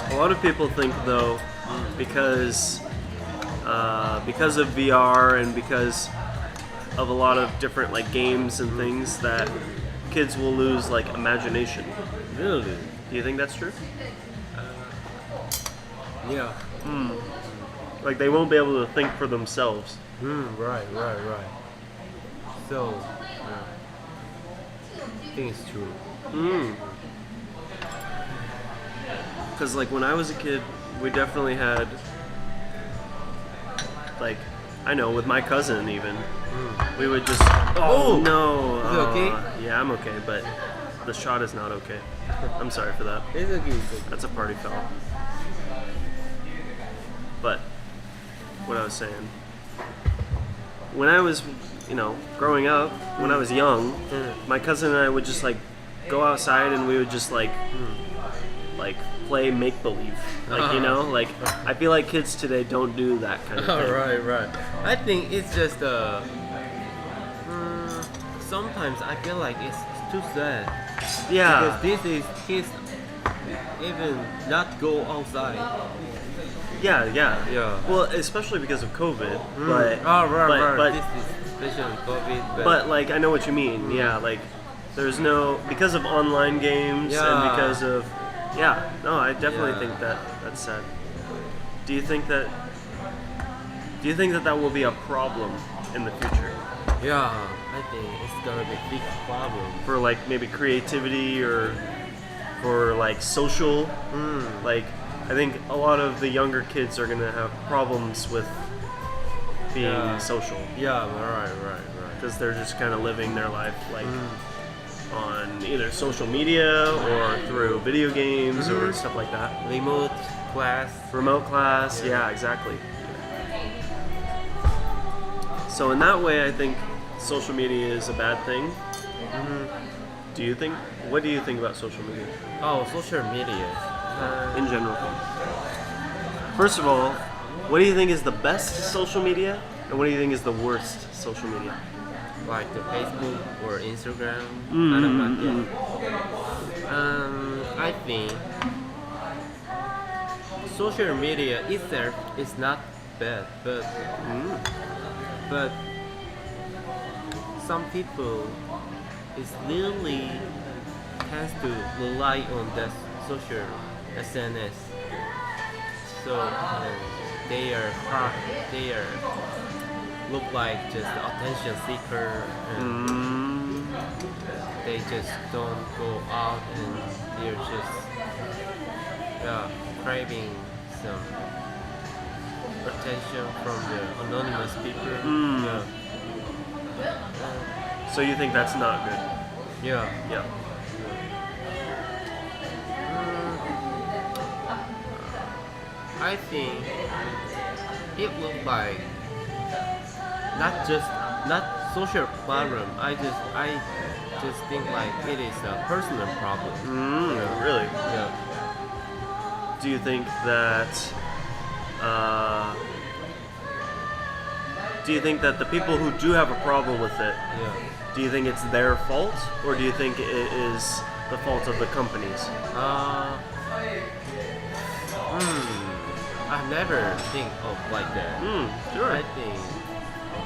[SPEAKER 1] A lot of people think though, because of VR and because of a lot of different like games and things, that kids will lose like imagination.
[SPEAKER 2] Really?
[SPEAKER 1] Do you think that's true?
[SPEAKER 2] Yeah.
[SPEAKER 1] Like they won't be able to think for themselves.
[SPEAKER 2] Right. So, I think it's true.
[SPEAKER 1] Because like when I was a kid, we definitely had, like, I know with my cousin even, we would just, oh no.
[SPEAKER 2] Is it okay?
[SPEAKER 1] Yeah, I'm okay, but the shot is not okay. I'm sorry for that.
[SPEAKER 2] It's okay.
[SPEAKER 1] That's a party foul. But what I was saying, when I was, growing up, when I was young, my cousin and I would just like go outside and we would just like play make believe, like I feel like kids today don't do that kind of thing.
[SPEAKER 2] Right. I think it's just sometimes I feel like it's too sad.
[SPEAKER 1] Yeah.
[SPEAKER 2] Because this is kids even not go outside.
[SPEAKER 1] Yeah. Well, especially because of COVID. But
[SPEAKER 2] But this is especially COVID.
[SPEAKER 1] But like I know what you mean. Yeah, like there's no, because of online games and because of I definitely think that's sad. Do you think that will be a problem in the future?
[SPEAKER 2] Yeah, I think it's gonna be a big problem.
[SPEAKER 1] For like maybe creativity or for like social. Like I think a lot of the younger kids are gonna have problems with being social.
[SPEAKER 2] Yeah, right.
[SPEAKER 1] Because they're just kind of living their life like on either social media or through video games or stuff like that.
[SPEAKER 2] Remote class.
[SPEAKER 1] Yeah, exactly. So in that way, I think social media is a bad thing. What do you think about social media?
[SPEAKER 2] Oh, social media.
[SPEAKER 1] In general. First of all, what do you think is the best social media, and what do you think is the worst social media?
[SPEAKER 2] Like the Facebook or Instagram. I don't know. I think social media itself is not bad, but some people is really has to rely on that social SNS. So they are look like just attention seeker, and they just don't go out, and they're just craving some attention from the anonymous people.
[SPEAKER 1] So you think that's not good?
[SPEAKER 2] Yeah. I think it looks like not social problem. I just think like it is a personal problem.
[SPEAKER 1] Really?
[SPEAKER 2] Yeah.
[SPEAKER 1] Do you think that the people who do have a problem with it, do you think it's their fault, or do you think it is the fault of the companies?
[SPEAKER 2] I never think of like that.
[SPEAKER 1] Sure.
[SPEAKER 2] I think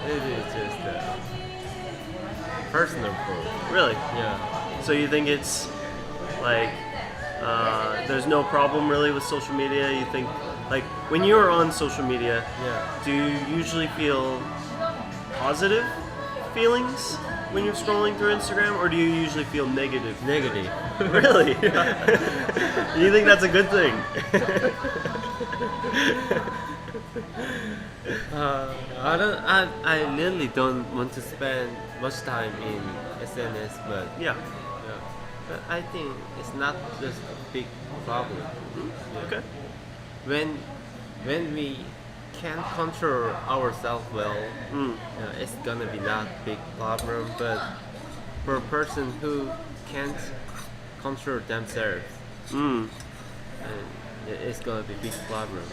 [SPEAKER 2] it is just a personal fault.
[SPEAKER 1] Really?
[SPEAKER 2] Yeah.
[SPEAKER 1] So you think it's like there's no problem really with social media? You think like when you're on social media, do you usually feel positive feelings when you're scrolling through Instagram, or do you usually feel negative?
[SPEAKER 2] Negative.
[SPEAKER 1] Really? You think that's a good thing?
[SPEAKER 2] I really don't want to spend much time in SNS, but but I think it's not just a big problem.
[SPEAKER 1] Okay.
[SPEAKER 2] When we can control ourselves well, it's gonna be not big problem. But for a person who can't control themselves.
[SPEAKER 1] Mm.
[SPEAKER 2] And it's gonna be a big problem.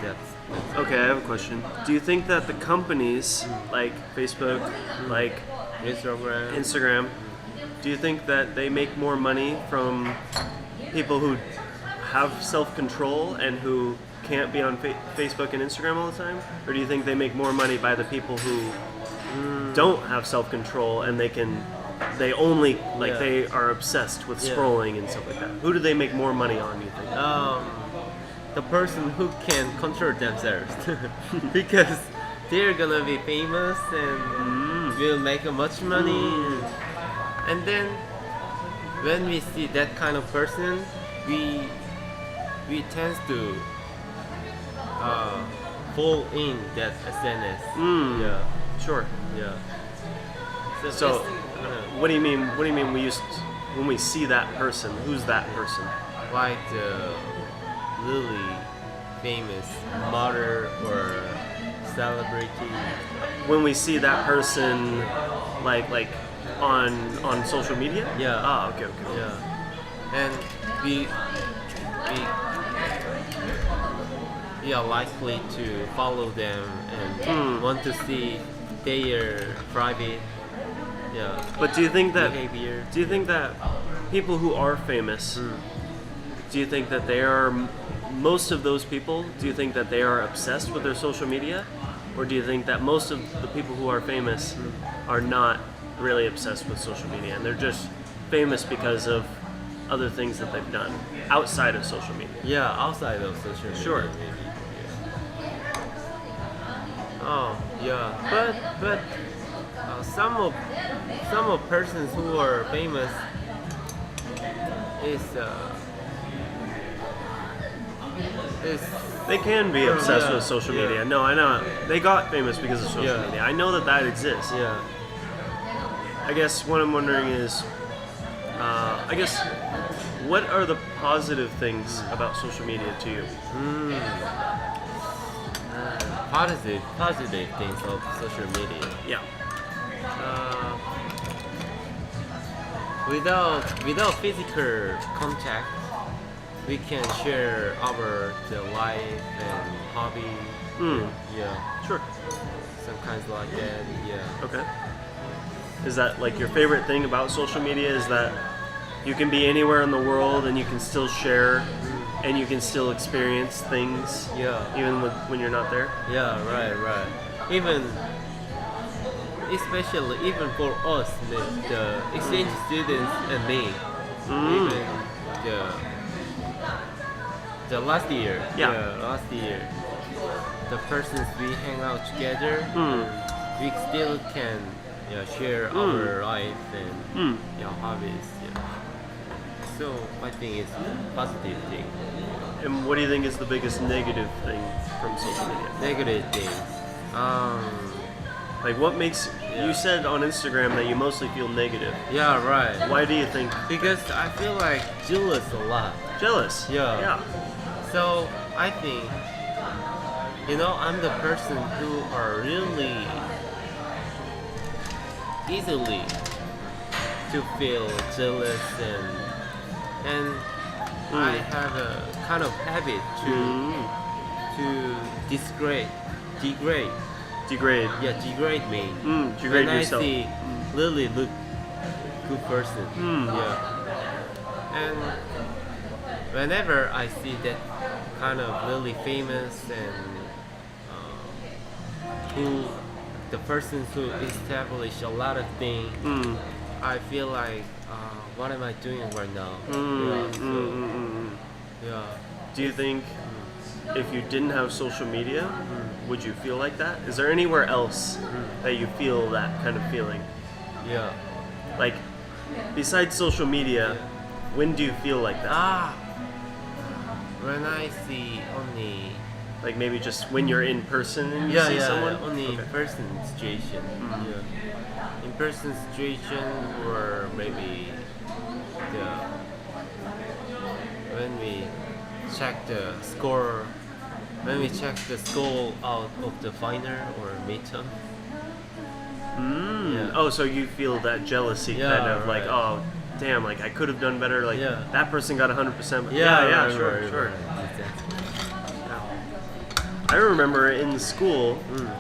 [SPEAKER 2] That's
[SPEAKER 1] Okay, I have a question. Do you think that the companies like Facebook, like Instagram, do you think that they make more money from people who have self-control and who can't be on Facebook and Instagram all the time? Or do you think they make more money by the people who don't have self-control and they only, like, they are obsessed with scrolling and stuff like that? Who do they make more money on, you think?
[SPEAKER 2] The person who can control themselves. Because they're gonna be famous and will make much money. And then when we see that kind of person, we tend to fall in that SNS. Yeah.
[SPEAKER 1] Sure.
[SPEAKER 2] Yeah.
[SPEAKER 1] So what do you mean? What do you mean when we see that person? Who's that person?
[SPEAKER 2] Like the really famous model or celebrity.
[SPEAKER 1] When we see that person, like on social media?
[SPEAKER 2] Yeah.
[SPEAKER 1] Ah, okay.
[SPEAKER 2] Yeah. And we are likely to follow them and want to see their private
[SPEAKER 1] But do you think that
[SPEAKER 2] behavior.
[SPEAKER 1] Do you think that people who are famous, do you think that they are most of those people? Do you think that they are obsessed with their social media, or do you think that most of the people who are famous are not really obsessed with social media and they're just famous because of other things that they've done outside of social media?
[SPEAKER 2] Yeah, outside of social media.
[SPEAKER 1] Sure.
[SPEAKER 2] Maybe. Yeah. Oh, yeah. But some of persons who are famous is
[SPEAKER 1] They can be obsessed
[SPEAKER 2] yeah,
[SPEAKER 1] with social
[SPEAKER 2] yeah.
[SPEAKER 1] media. No, I know. They got famous because of social
[SPEAKER 2] Yeah.
[SPEAKER 1] media. I know that exists.
[SPEAKER 2] yeah.
[SPEAKER 1] I guess what I'm wondering is, what are the positive things about social media to you?
[SPEAKER 2] Positive things of social media.
[SPEAKER 1] Yeah.
[SPEAKER 2] Without physical contact, we can share our life and hobby. Yeah,
[SPEAKER 1] Sure.
[SPEAKER 2] some kinds like that. Yeah.
[SPEAKER 1] Okay. Is that like your favorite thing about social media? Is that you can be anywhere in the world and you can still share and you can still experience things
[SPEAKER 2] Yeah.
[SPEAKER 1] even when you're not there?
[SPEAKER 2] Yeah. Right. Especially even for us, the exchange students and me. Even the last year.
[SPEAKER 1] Yeah.
[SPEAKER 2] Last year. The persons we hang out together, we still can share our life and hobbies. Yeah. So I think it's a positive thing.
[SPEAKER 1] And what do you think is the biggest negative thing from social media?
[SPEAKER 2] Negative things.
[SPEAKER 1] Like what makes you said on Instagram that you mostly feel negative.
[SPEAKER 2] Yeah, right.
[SPEAKER 1] Why do you think
[SPEAKER 2] Because I feel like jealous a lot.
[SPEAKER 1] jealous?
[SPEAKER 2] Yeah.
[SPEAKER 1] Yeah.
[SPEAKER 2] So I think, I'm the person who are really easily to feel jealous and I have a kind of habit to degrade
[SPEAKER 1] Degrade.
[SPEAKER 2] degrade me.
[SPEAKER 1] Degrade
[SPEAKER 2] when
[SPEAKER 1] yourself.
[SPEAKER 2] I see really look good person. Yeah. And whenever I see that kind of really famous and who the person who established a lot of things, I feel like what am I doing right now? Yeah.
[SPEAKER 1] Do you think if you didn't have social media, would you feel like that? Is there anywhere else that you feel that kind of feeling?
[SPEAKER 2] Yeah.
[SPEAKER 1] Like, besides social media, when do you feel like that?
[SPEAKER 2] When I see only
[SPEAKER 1] Like maybe just when you're in person and you see someone?
[SPEAKER 2] only in person situation. Yeah. In person situation or maybe when we check the score out of the final or midterm.
[SPEAKER 1] Oh, so you feel that jealousy kind of like,
[SPEAKER 2] right.
[SPEAKER 1] damn, like I could have done better. Like
[SPEAKER 2] Yeah.
[SPEAKER 1] that person got 100%.
[SPEAKER 2] Right,
[SPEAKER 1] Sure,
[SPEAKER 2] right,
[SPEAKER 1] sure.
[SPEAKER 2] right. Exactly.
[SPEAKER 1] I remember in school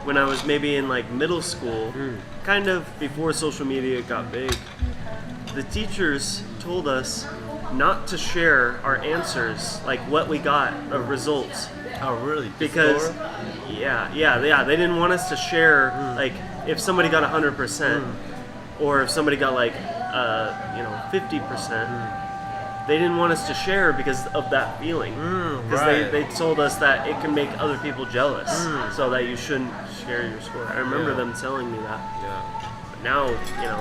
[SPEAKER 1] when I was maybe in like middle school, kind of before social media got big, the teachers told us not to share our answers, like what we got of results,
[SPEAKER 2] Oh, really? The
[SPEAKER 1] because
[SPEAKER 2] score?
[SPEAKER 1] they didn't want us to share like if somebody got 100% or if somebody got like 50%. They didn't want us to share because of that feeling. Because
[SPEAKER 2] right.
[SPEAKER 1] they told us that it can make other people jealous, so that you shouldn't share your score. I remember
[SPEAKER 2] Yeah.
[SPEAKER 1] them telling me that.
[SPEAKER 2] Yeah.
[SPEAKER 1] But now,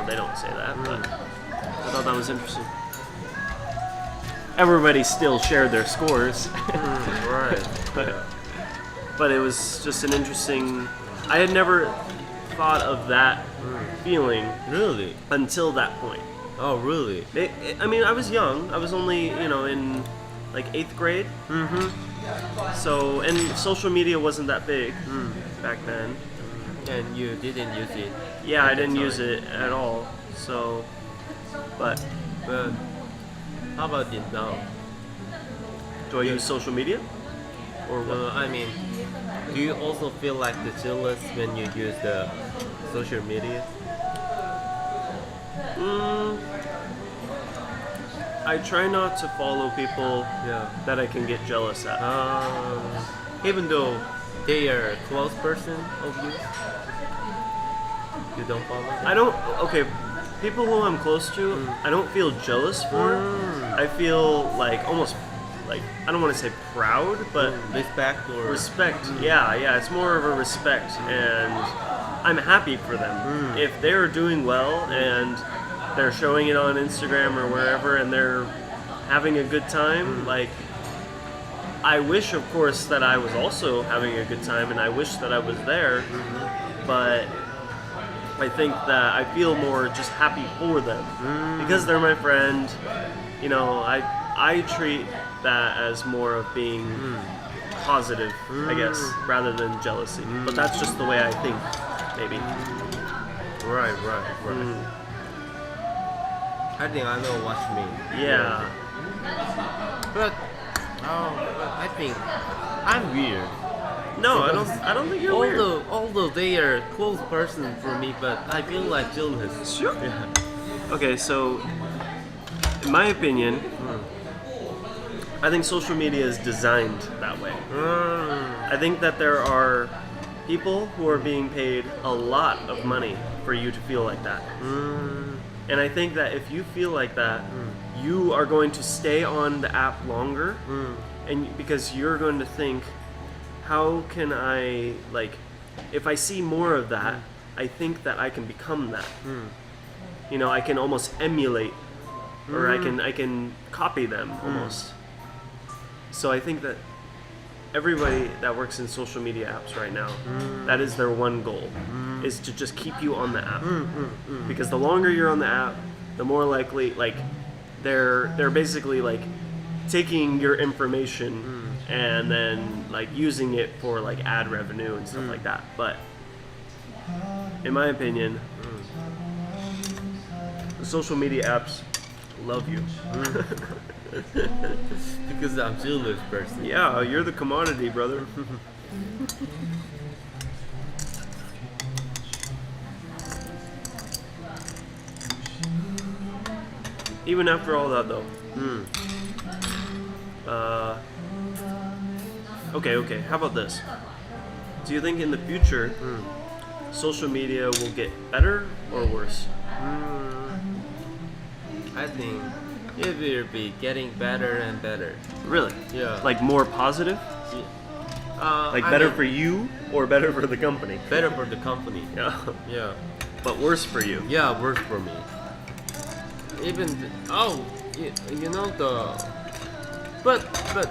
[SPEAKER 1] they don't say that, but I thought that was interesting. Everybody still shared their scores,
[SPEAKER 2] Right.
[SPEAKER 1] but it was just an interesting... I had never thought of that feeling
[SPEAKER 2] Really?
[SPEAKER 1] until that point.
[SPEAKER 2] Oh, really?
[SPEAKER 1] I mean, I was young. I was only, in like 8th grade. So, and social media wasn't that big back then.
[SPEAKER 2] And you didn't use it?
[SPEAKER 1] Yeah,
[SPEAKER 2] at
[SPEAKER 1] I
[SPEAKER 2] the
[SPEAKER 1] didn't
[SPEAKER 2] time.
[SPEAKER 1] use it at all. So, but
[SPEAKER 2] But how about it now?
[SPEAKER 1] do I use social media? Or what?
[SPEAKER 2] I mean, do you also feel like the jealous when you use the social media?
[SPEAKER 1] I try not to follow people
[SPEAKER 2] Yeah.
[SPEAKER 1] that I can get jealous at.
[SPEAKER 2] Even though they are a close person of you, you don't follow them?
[SPEAKER 1] I don't. Okay, people who I'm close to, I don't feel jealous for. I feel like almost like I don't want to say proud, but
[SPEAKER 2] Respect or
[SPEAKER 1] respect. Yeah. It's more of a respect, and I'm happy for them if they're doing well and they're showing it on Instagram or wherever, and they're having a good time. Like, I wish, of course, that I was also having a good time, and I wish that I was there. But I think that I feel more just happy for them because they're my friend. I treat that as more of being positive, I guess, rather than jealousy. But that's just the way I think, maybe.
[SPEAKER 2] Right. I think I know what you mean.
[SPEAKER 1] Yeah.
[SPEAKER 2] But I think I'm weird.
[SPEAKER 1] No,
[SPEAKER 2] Because
[SPEAKER 1] I don't think you're weird.
[SPEAKER 2] Although they are a close person for me, but I feel like jealous.
[SPEAKER 1] Sure.
[SPEAKER 2] Yeah.
[SPEAKER 1] Okay, so in my opinion, I think social media is designed that way. I think that there are people who are being paid a lot of money for you to feel like that. And I think that if you feel like that, you are going to stay on the app longer, and because you're going to think, how can I, like, if I see more of that, I think that I can become that. I can almost emulate, or I can copy them almost. So I think that everybody that works in social media apps right now, that is their one goal, is to just keep you on the app. Because the longer you're on the app, the more likely, like, they're basically like taking your information and then like using it for like ad revenue and stuff like that. But in my opinion, the social media apps love you.
[SPEAKER 2] Because I'm jealous person.
[SPEAKER 1] Yeah, you're the commodity, brother. Even after all that, though. Okay. How about this? Do you think in the future, social media will get better or worse?
[SPEAKER 2] I think it will be getting better and better.
[SPEAKER 1] Really?
[SPEAKER 2] Yeah.
[SPEAKER 1] Like more positive? Like
[SPEAKER 2] I
[SPEAKER 1] better
[SPEAKER 2] mean,
[SPEAKER 1] for you or better for the company?
[SPEAKER 2] better for the company.
[SPEAKER 1] Yeah.
[SPEAKER 2] Yeah.
[SPEAKER 1] But worse for you?
[SPEAKER 2] Yeah, worse for me. Even you know the but but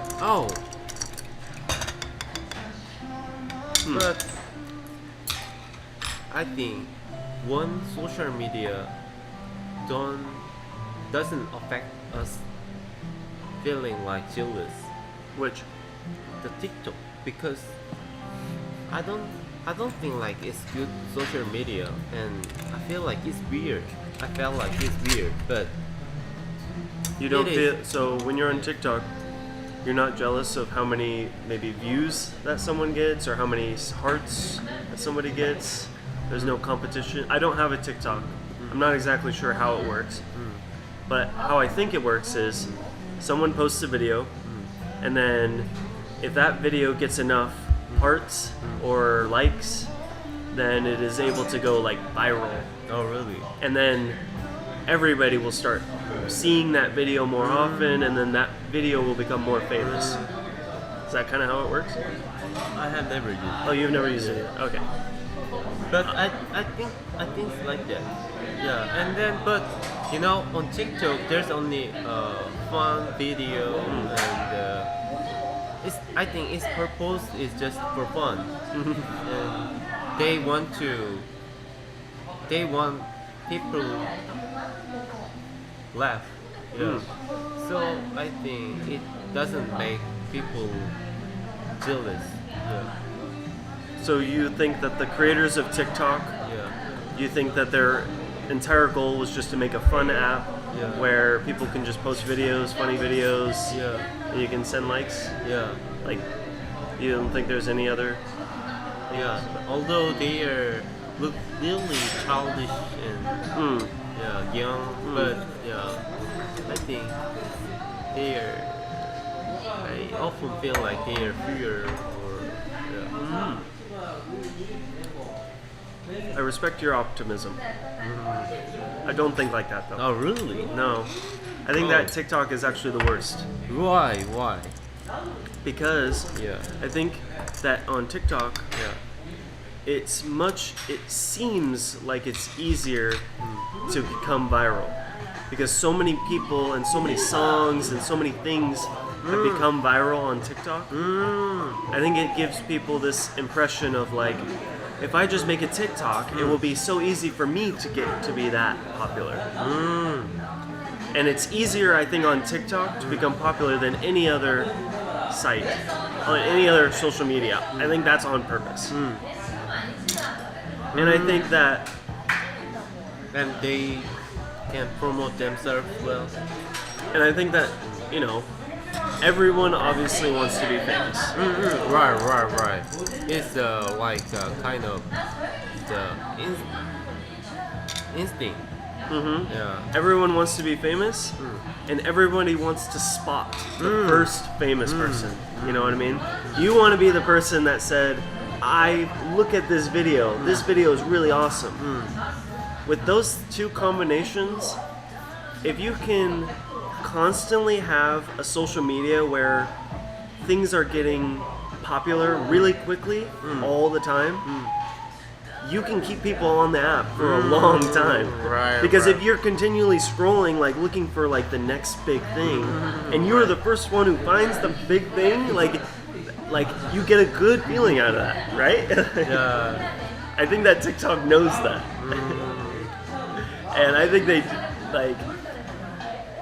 [SPEAKER 2] I think one social media doesn't affect us feeling like jealous.
[SPEAKER 1] Which?
[SPEAKER 2] The TikTok, because I don't think like it's good social media, and I feel like it's weird. I felt like it's weird, but
[SPEAKER 1] You don't feel so when you're on TikTok, you're not jealous of how many maybe views that someone gets or how many hearts that somebody gets. There's no competition. I don't have a TikTok. I'm not exactly sure how it works. But how I think it works is someone posts a video and then if that video gets enough hearts or likes, then it is able to go like viral.
[SPEAKER 2] Oh, really?
[SPEAKER 1] And then everybody will start seeing that video more often, and then that video will become more famous. Is that kind of how it works?
[SPEAKER 2] I have never used it.
[SPEAKER 1] Oh, you've never used it? Okay.
[SPEAKER 2] But I think it's like that. Yeah, and then but you know on TikTok there's only fun video and I think its purpose is just for fun. And they want people laugh. Yeah. So I think it doesn't make people jealous. Yeah.
[SPEAKER 1] So you think that the creators of TikTok, you think that their entire goal was just to make a fun app where people can just post videos, funny videos, and you can send likes?
[SPEAKER 2] Yeah.
[SPEAKER 1] Like, you don't think there's any other?
[SPEAKER 2] Yeah. Although they look really childish and young, but I think I often feel like they are fear or
[SPEAKER 1] I respect your optimism. I don't think like that though.
[SPEAKER 2] Oh, really?
[SPEAKER 1] No. I think that TikTok is actually the worst.
[SPEAKER 2] Why?
[SPEAKER 1] Because I think that on TikTok, it seems like it's easier to become viral. Because so many people and so many songs and so many things have become viral on TikTok. I think it gives people this impression of like, if I just make a TikTok, it will be so easy for me to get to be that popular. And it's easier, I think, on TikTok to become popular than any other site, on any other social media. I think that's on purpose. And I think that...
[SPEAKER 2] And they can promote themselves well.
[SPEAKER 1] And I think that, you know, everyone obviously wants to be famous.
[SPEAKER 2] Right. It's kind of the instinct. Yeah.
[SPEAKER 1] Everyone wants to be famous, and everybody wants to spot the first famous person. You know what I mean? You want to be the person that said, "I look at this video. This video is really awesome." With those two combinations, if you can constantly have a social media where things are getting popular really quickly all the time, you can keep people on the app for a long time. Because if you're continually scrolling, like looking for like the next big thing, and you're the first one who finds the big thing, like you get a good feeling out of that, right? I think that TikTok knows that. And I think they like.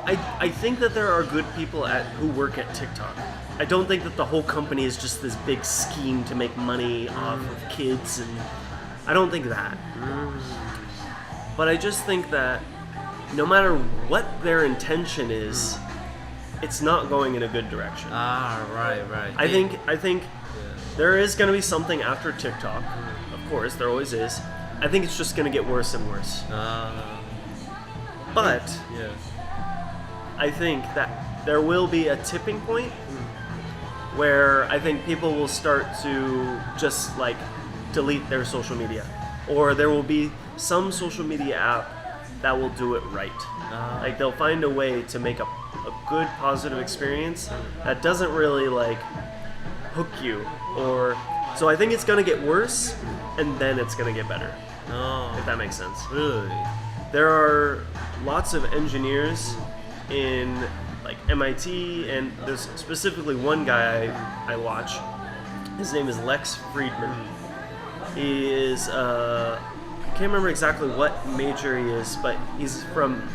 [SPEAKER 1] I think that there are good people who work at TikTok. I don't think that the whole company is just this big scheme to make money off of kids, and I don't think that. But I just think that no matter what their intention is, it's not going in a good direction.
[SPEAKER 2] Right.
[SPEAKER 1] I think there is going to be something after TikTok. Of course, there always is. I think it's just going to get worse and worse. But I think that there will be a tipping point where I think people will start to just like delete their social media, or there will be some social media app that will do it right. Like they'll find a way to make a good positive experience that doesn't really like hook you, or so I think it's gonna get worse and then it's gonna get better. If that makes sense.
[SPEAKER 2] Really?
[SPEAKER 1] There are lots of engineers in like MIT, and there's specifically one guy I watch. His name is Lex Friedman. He is I can't remember exactly what major he is, but he's from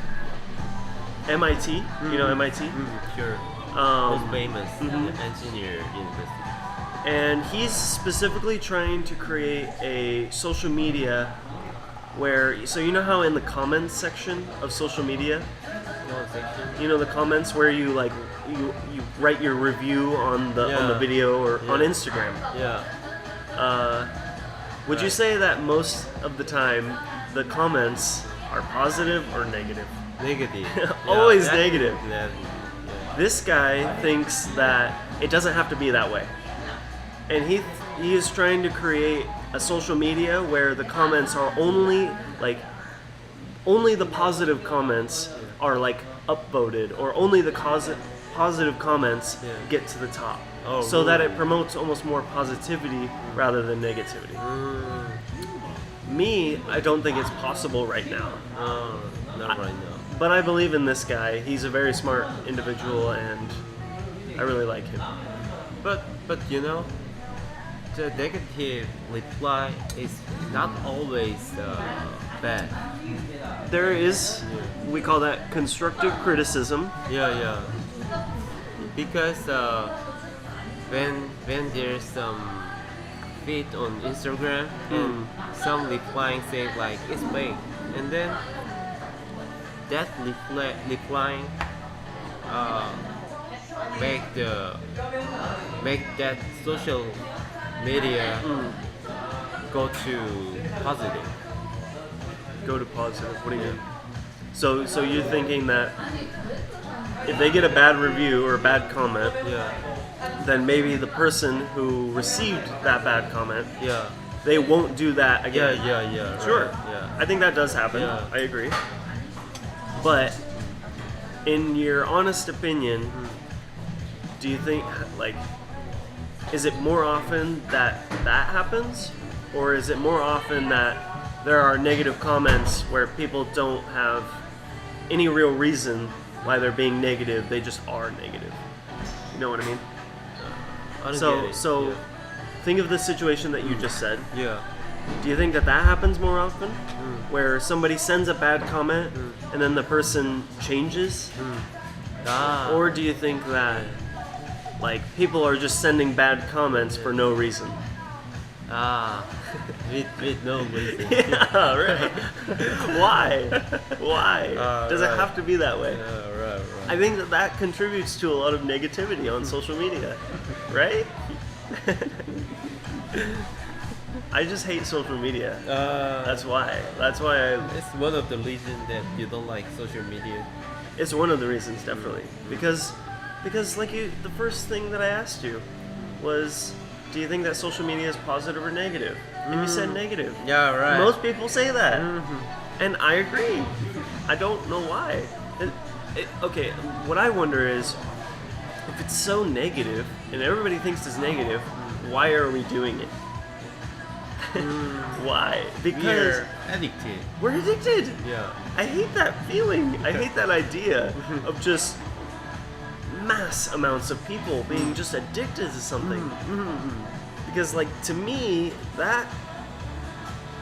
[SPEAKER 1] MIT. You know MIT?
[SPEAKER 2] Sure. Most famous engineer university.
[SPEAKER 1] And he's specifically trying to create a social media where, so you know how in the comments section of social media,
[SPEAKER 2] Comment section.
[SPEAKER 1] You know the comments where you like you write your review on the video or on Instagram.
[SPEAKER 2] Yeah.
[SPEAKER 1] Would you say that most of the time the comments are positive or negative?
[SPEAKER 2] Negative.
[SPEAKER 1] Always negative.
[SPEAKER 2] Yeah.
[SPEAKER 1] This guy thinks that it doesn't have to be that way, and he is trying to create a social media where the comments are only the positive comments are like upvoted, or only the positive comments get to the top, so that it promotes almost more positivity rather than negativity. Me, I don't think it's possible right now.
[SPEAKER 2] Not right now.
[SPEAKER 1] But I believe in this guy. He's a very smart individual, and I really like him.
[SPEAKER 2] But you know, the negative reply is not always bad.
[SPEAKER 1] There is, we call that constructive criticism.
[SPEAKER 2] Yeah. Because when there's some feed on Instagram and some replying saying like it's fake, and then that replying make that social media go to positive.
[SPEAKER 1] Go to positive. What do you mean? So you're thinking that if they get a bad review or a bad comment, then maybe the person who received that bad comment, they won't do that again.
[SPEAKER 2] Yeah.
[SPEAKER 1] Sure.
[SPEAKER 2] Right, yeah.
[SPEAKER 1] I think that does happen.
[SPEAKER 2] Yeah.
[SPEAKER 1] I agree. But in your honest opinion, do you think, like, is it more often that happens, or is it more often that there are negative comments where people don't have any real reason why they're being negative? They just are negative. You know what I mean? So think of the situation that you just said.
[SPEAKER 2] Yeah.
[SPEAKER 1] Do you think that happens more often? Where somebody sends a bad comment and then the person changes? Or do you think that like people are just sending bad comments for no reason?
[SPEAKER 2] With no reason.
[SPEAKER 1] Yeah, right. Why? Does it have to be that way?
[SPEAKER 2] Right.
[SPEAKER 1] I think that contributes to a lot of negativity on social media, right? I just hate social media. That's why.
[SPEAKER 2] It's one of the reasons that you don't like social media.
[SPEAKER 1] It's one of the reasons, definitely. Because like the first thing that I asked you was, do you think that social media is positive or negative? And you said negative.
[SPEAKER 2] Yeah, right.
[SPEAKER 1] Most people say that. And I agree. I don't know why. Okay, what I wonder is, if it's so negative, and everybody thinks it's negative, why are we doing it? Why? Because
[SPEAKER 2] we're addicted.
[SPEAKER 1] We're addicted.
[SPEAKER 2] Yeah.
[SPEAKER 1] I hate that feeling. I hate that idea of just mass amounts of people being just addicted to something. Because, like, to me, that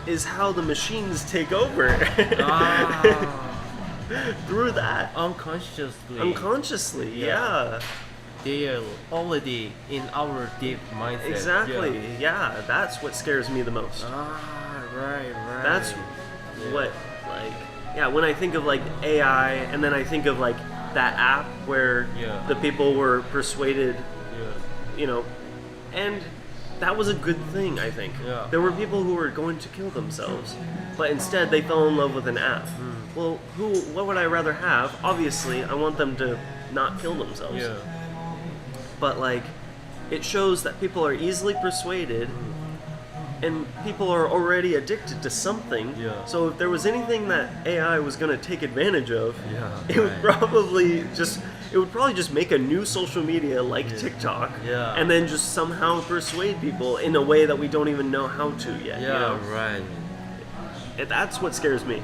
[SPEAKER 1] is how the machines take over. Through that. Unconsciously, yeah.
[SPEAKER 2] They are already in our deep mindset.
[SPEAKER 1] Exactly, yeah. That's what scares me the most.
[SPEAKER 2] Right.
[SPEAKER 1] That's what, like, yeah, when I think of, like, AI, and then I think of, like, that app where the people were persuaded, you know, and that was a good thing, I think.
[SPEAKER 2] Yeah.
[SPEAKER 1] There were people who were going to kill themselves, but instead they fell in love with an app. Well, what would I rather have? Obviously, I want them to not kill themselves.
[SPEAKER 2] Yeah.
[SPEAKER 1] But, like, it shows that people are easily persuaded, and people are already addicted to something.
[SPEAKER 2] Yeah.
[SPEAKER 1] So if there was anything that AI was going to take advantage of, it would
[SPEAKER 2] right.
[SPEAKER 1] probably just make a new social media like TikTok, and then just somehow persuade people in a way that we don't even know how to yet.
[SPEAKER 2] Yeah,
[SPEAKER 1] you know?
[SPEAKER 2] right.
[SPEAKER 1] And that's what scares me.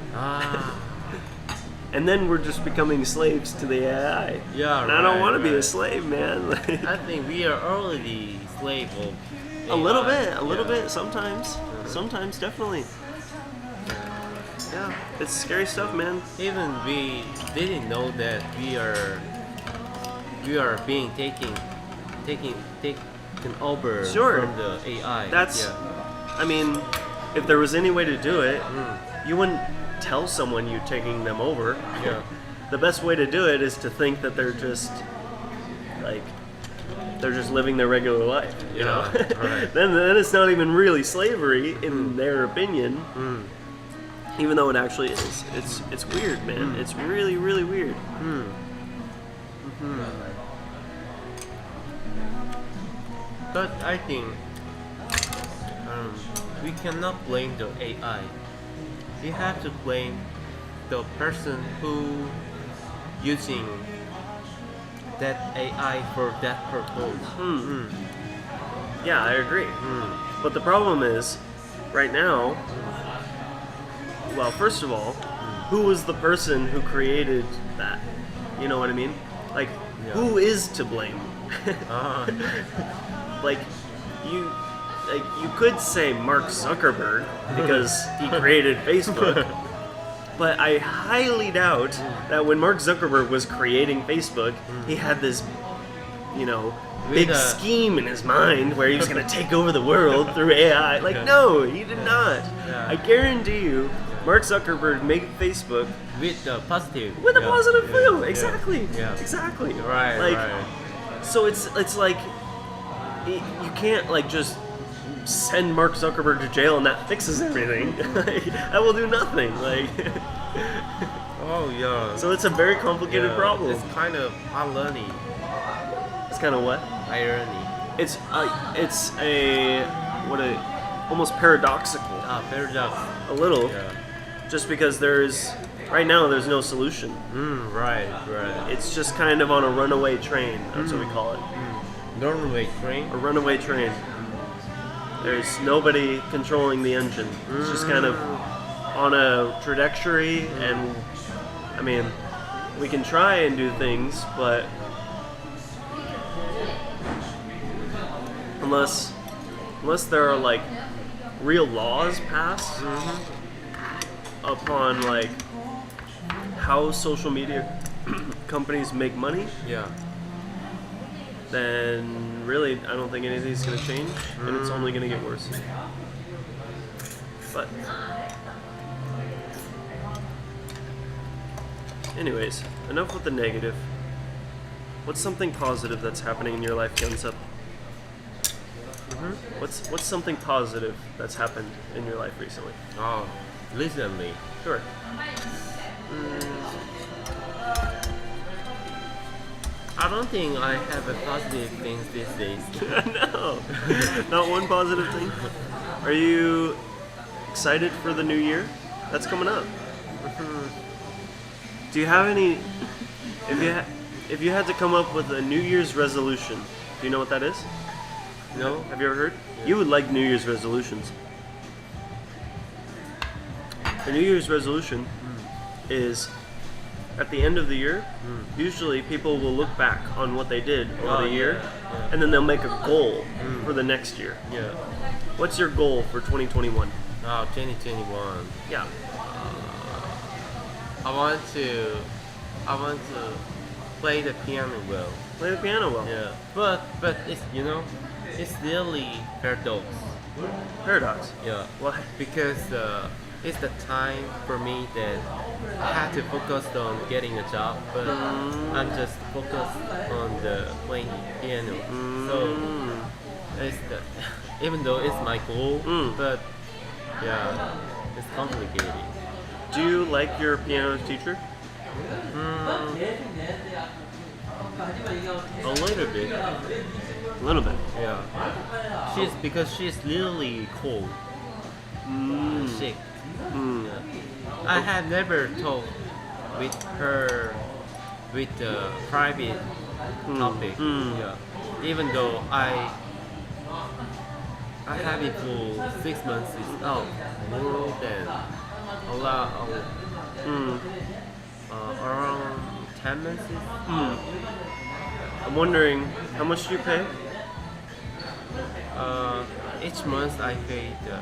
[SPEAKER 1] And then we're just becoming slaves to the AI.
[SPEAKER 2] Yeah,
[SPEAKER 1] and I don't want to be a slave, man.
[SPEAKER 2] I think we are already slave of AI.
[SPEAKER 1] A little bit, sometimes. Sometimes, definitely. Yeah, it's scary stuff, man.
[SPEAKER 2] Even we didn't know that we are being taken over from the AI.
[SPEAKER 1] I mean, if there was any way to do it, you wouldn't tell someone you're taking them over.
[SPEAKER 2] Yeah.
[SPEAKER 1] the best way to do it is to think that they're just living their regular life, you know.
[SPEAKER 2] Right.
[SPEAKER 1] then it's not even really slavery in their opinion, even though it actually is. It's weird, man. It's really, really weird.
[SPEAKER 2] But I think we cannot blame the AI. We have to blame the person who using that AI for that purpose.
[SPEAKER 1] Yeah, I agree. But the problem is, right now, well, first of all, who was the person who created that? You know what I mean? Like, who is to blame? Like, you could say Mark Zuckerberg because he created Facebook. But I highly doubt that when Mark Zuckerberg was creating Facebook, he had this, big scheme in his mind where he was going to take over the world through AI. Like, no, he did not. I guarantee you, Mark Zuckerberg made Facebook
[SPEAKER 2] with a positive
[SPEAKER 1] feel. Exactly. Exactly.
[SPEAKER 2] Right.
[SPEAKER 1] So it's like you can't just send Mark Zuckerberg to jail and that fixes everything. That will do nothing.
[SPEAKER 2] Oh yeah.
[SPEAKER 1] So it's a very complicated problem.
[SPEAKER 2] It's kind of irony.
[SPEAKER 1] It's kind of what?
[SPEAKER 2] Irony.
[SPEAKER 1] It's almost paradoxical.
[SPEAKER 2] Paradox.
[SPEAKER 1] A little.
[SPEAKER 2] Yeah.
[SPEAKER 1] Just because right now there's no solution.
[SPEAKER 2] Right.
[SPEAKER 1] It's just kind of on a runaway train. That's what we call it.
[SPEAKER 2] Runaway train.
[SPEAKER 1] A runaway train. There's nobody controlling the engine. It's just kind of on a trajectory, and I mean, we can try and do things, but unless there are real laws passed upon how social media companies make money, then really I don't think anything's going to change, and it's only going to get worse. But anyways, enough with the negative. What's something positive that's happening in your life, Hyunseop? What's something positive that's happened in your life recently?
[SPEAKER 2] Oh, recently.
[SPEAKER 1] Sure.
[SPEAKER 2] I don't think I have a positive things these days.
[SPEAKER 1] No, not one positive thing. Are you excited for the new year that's coming up? Do you have any? If you had to come up with a New Year's resolution, do you know what that is? No? Have you ever heard?
[SPEAKER 2] Yeah.
[SPEAKER 1] You would like New Year's resolutions. The New Year's resolution is at the end of the year. Usually people will look back on what they did over the year, and then they'll make a goal for the next year.
[SPEAKER 2] Yeah.
[SPEAKER 1] What's your goal for 2021?
[SPEAKER 2] 2021.
[SPEAKER 1] Yeah.
[SPEAKER 2] I want to play the piano well.
[SPEAKER 1] Play the piano well.
[SPEAKER 2] Yeah. But it's it's really paradox.
[SPEAKER 1] Paradox.
[SPEAKER 2] Yeah.
[SPEAKER 1] Why?
[SPEAKER 2] Because it's the time for me that I have to focus on getting a job, but I'm just focused on the playing piano. So it's even though it's my goal, but yeah, it's complicated.
[SPEAKER 1] Do you like your piano teacher?
[SPEAKER 2] A little bit.
[SPEAKER 1] A little bit.
[SPEAKER 2] Yeah. Because she's literally cold. Sick. Yeah. I have never talked with her with the private topic. Yeah. Even though I have it for 6 months. It's more than a lot of around 10 months.
[SPEAKER 1] I'm wondering, how much do you pay?
[SPEAKER 2] Each month I pay the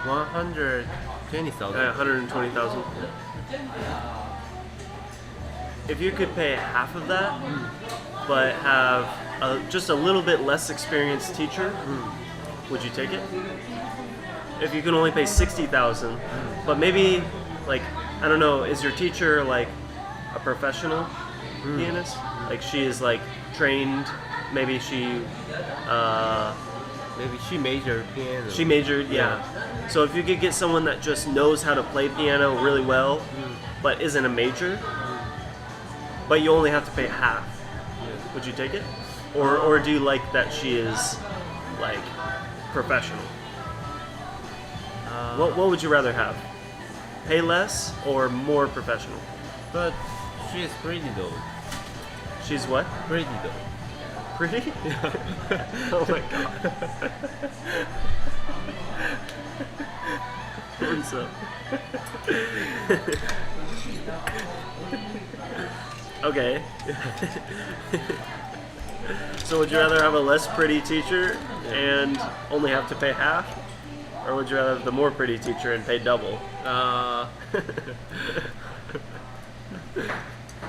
[SPEAKER 2] 120,000.
[SPEAKER 1] 120,000. If you could pay half of that, but have just a little bit less experienced teacher, would you take it? If you can only pay 60,000, but maybe like, I don't know, is your teacher like a professional pianist? Like she is like trained, maybe she
[SPEAKER 2] Maybe she majored piano.
[SPEAKER 1] she majored, yeah. So if you could get someone that just knows how to play piano really well, but isn't a major, but you only have to pay half, would you take it? Or do you like that she is like professional? What would you rather have? Pay less or more professional?
[SPEAKER 2] But she is pretty though.
[SPEAKER 1] She's what?
[SPEAKER 2] Pretty though.
[SPEAKER 1] Pretty? Oh my god. Hyunseop. Okay. So would you rather have a less pretty teacher and only have to pay half? Or would you rather have the more pretty teacher and pay double?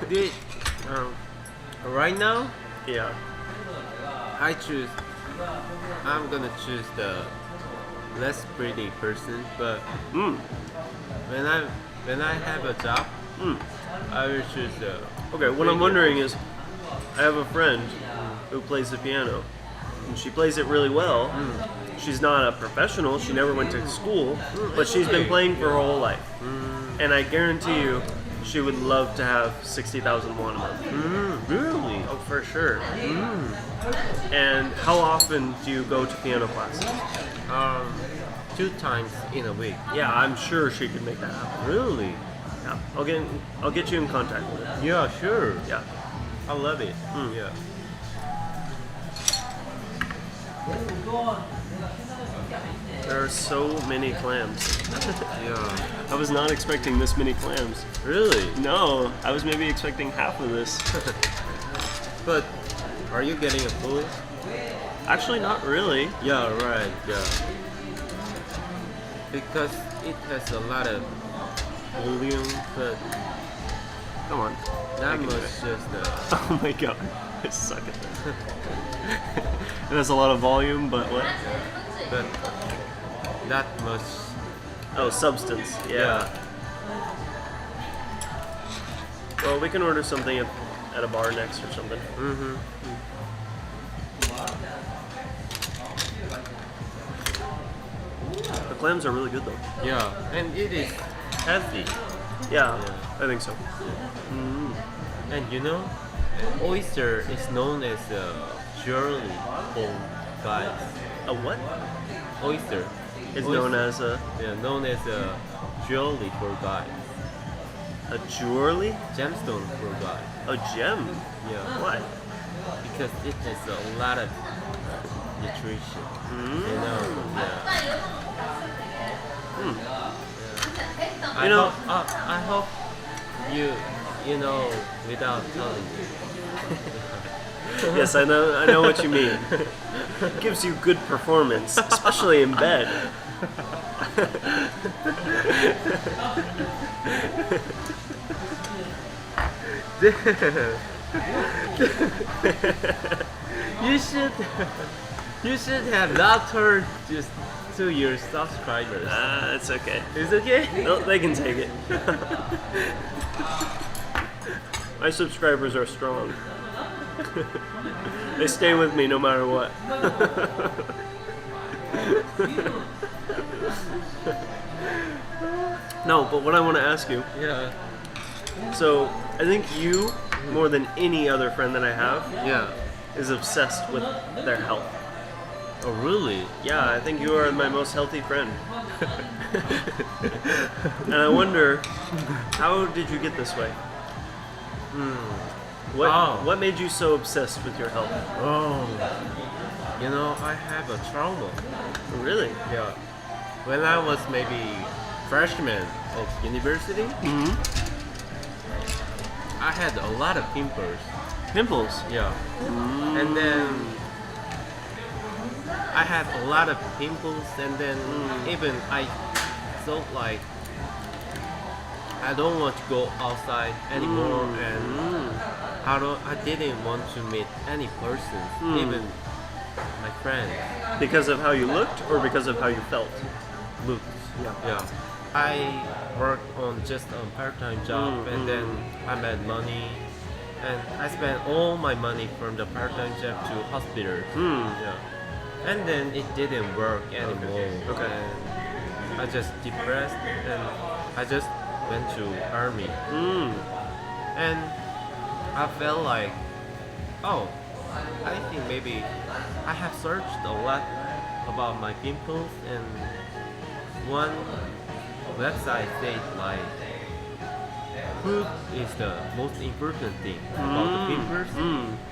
[SPEAKER 2] Did, right now,
[SPEAKER 1] Yeah.
[SPEAKER 2] I'm gonna choose the less pretty person, but when I have a job, I will choose the
[SPEAKER 1] Okay, what I'm wondering is, I have a friend who plays the piano, and she plays it really well. She's not a professional, she never went to school, but she's been playing for her whole life. And I guarantee you, she would love to have 60,000 won a month.
[SPEAKER 2] Really?
[SPEAKER 1] Oh, for sure. And how often do you go to piano classes?
[SPEAKER 2] 2 times in a week.
[SPEAKER 1] Yeah, I'm sure she could make that happen.
[SPEAKER 2] Really?
[SPEAKER 1] Yeah, I'll get you in contact with her.
[SPEAKER 2] Yeah, sure.
[SPEAKER 1] Yeah.
[SPEAKER 2] I love it. Yeah.
[SPEAKER 1] There are so many clams.
[SPEAKER 2] Yeah.
[SPEAKER 1] I was not expecting this many clams.
[SPEAKER 2] Really?
[SPEAKER 1] No, I was maybe expecting half of this.
[SPEAKER 2] But are you getting a full?
[SPEAKER 1] Actually, not really.
[SPEAKER 2] Yeah, right. Yeah. Because it has a lot of volume, but
[SPEAKER 1] Come on.
[SPEAKER 2] that
[SPEAKER 1] can do
[SPEAKER 2] much
[SPEAKER 1] it.
[SPEAKER 2] just
[SPEAKER 1] Oh my god, I suck at that. It has a lot of volume, but what?
[SPEAKER 2] but that much.
[SPEAKER 1] Oh, substance. Yeah. Well, we can order something at a bar next or something. The clams are really good though.
[SPEAKER 2] Yeah, and it is healthy.
[SPEAKER 1] Yeah, I think so.
[SPEAKER 2] And you know, oyster is known as a jewelry for guys.
[SPEAKER 1] A what?
[SPEAKER 2] Oyster
[SPEAKER 1] Is
[SPEAKER 2] Oyster-
[SPEAKER 1] known as a
[SPEAKER 2] known as a jewelry for guys.
[SPEAKER 1] jewelry?
[SPEAKER 2] Gemstone for guys.
[SPEAKER 1] A gem?
[SPEAKER 2] Yeah.
[SPEAKER 1] Why?
[SPEAKER 2] Because it has a lot of nutrition. You know,
[SPEAKER 1] You know-
[SPEAKER 2] I hope you know without telling me.
[SPEAKER 1] Yes, I know what you mean. Gives you good performance, especially in bed.
[SPEAKER 2] You should have not turned just to your subscribers.
[SPEAKER 1] It's okay.
[SPEAKER 2] It's okay?
[SPEAKER 1] No, they can take it. My subscribers are strong. They stay with me no matter what. No, but what I want to ask you,
[SPEAKER 2] Yeah.
[SPEAKER 1] so I think you, more than any other friend that I have,
[SPEAKER 2] Yeah.
[SPEAKER 1] is obsessed with their health.
[SPEAKER 2] Oh, really?
[SPEAKER 1] Yeah, I think you are my most healthy friend. And I wonder, how did you get this way? What made you so obsessed with your health?
[SPEAKER 2] Oh. You know, I have a trauma.
[SPEAKER 1] Really?
[SPEAKER 2] Yeah. When I was maybe freshman of university, I had a lot of pimples.
[SPEAKER 1] Pimples?
[SPEAKER 2] Yeah. And then I had a lot of pimples, and then even I felt like I don't want to go outside anymore, and I didn't want to meet any person, even my friends.
[SPEAKER 1] Because of how you looked or because of how you felt?
[SPEAKER 2] Looked.
[SPEAKER 1] Yeah.
[SPEAKER 2] Yeah. I worked on just a part-time job, and then I made money, and I spent all my money from the part-time job to hospital. Yeah. And then it didn't work anymore.
[SPEAKER 1] Okay.
[SPEAKER 2] And I just depressed, and I just went to army. And I felt like, oh, I think maybe I have searched a lot about my pimples, and one website said like food is the most important thing about the pimples,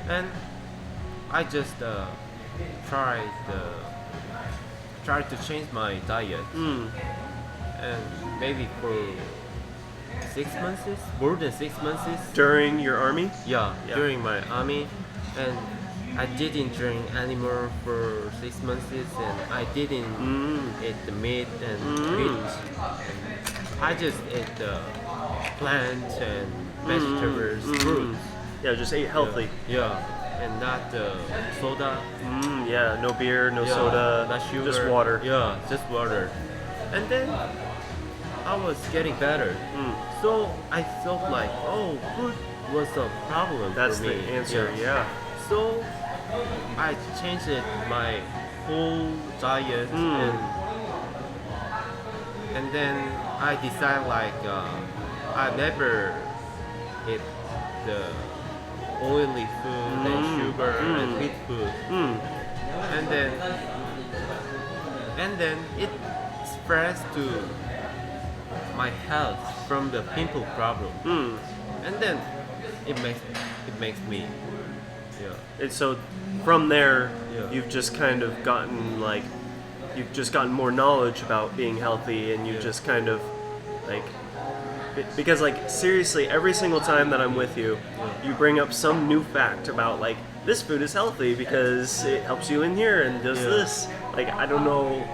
[SPEAKER 2] and I just tried to change my diet, and maybe for 6 months, more than 6 months.
[SPEAKER 1] During your army?
[SPEAKER 2] Yeah,
[SPEAKER 1] Yeah.
[SPEAKER 2] during my army, and I didn't drink anymore for 6 months, and I didn't eat the meat and fish. I just ate the plants and vegetables, fruits.
[SPEAKER 1] Yeah, just ate healthy.
[SPEAKER 2] Yeah, and not soda.
[SPEAKER 1] Yeah, no beer, no
[SPEAKER 2] Yeah,
[SPEAKER 1] soda,
[SPEAKER 2] not sugar.
[SPEAKER 1] just water.
[SPEAKER 2] Yeah, just water. And then I was getting better. So I felt like, oh, food was a problem
[SPEAKER 1] That's
[SPEAKER 2] for me.
[SPEAKER 1] the answer, yeah.
[SPEAKER 2] So I changed my whole diet, and then I decided like I never eat the oily food and sugar and wheat food, and then it spreads to my health from the pimple problem, and then it makes me, yeah.
[SPEAKER 1] And so from there,
[SPEAKER 2] Yeah.
[SPEAKER 1] you've just kind of you've just gotten more knowledge about being healthy, and you've
[SPEAKER 2] Yeah.
[SPEAKER 1] just kind of like, because like seriously, every single time that I'm with you, you bring up some new fact about like this food is healthy because it helps you in here and does
[SPEAKER 2] Yeah.
[SPEAKER 1] this. Like I don't know,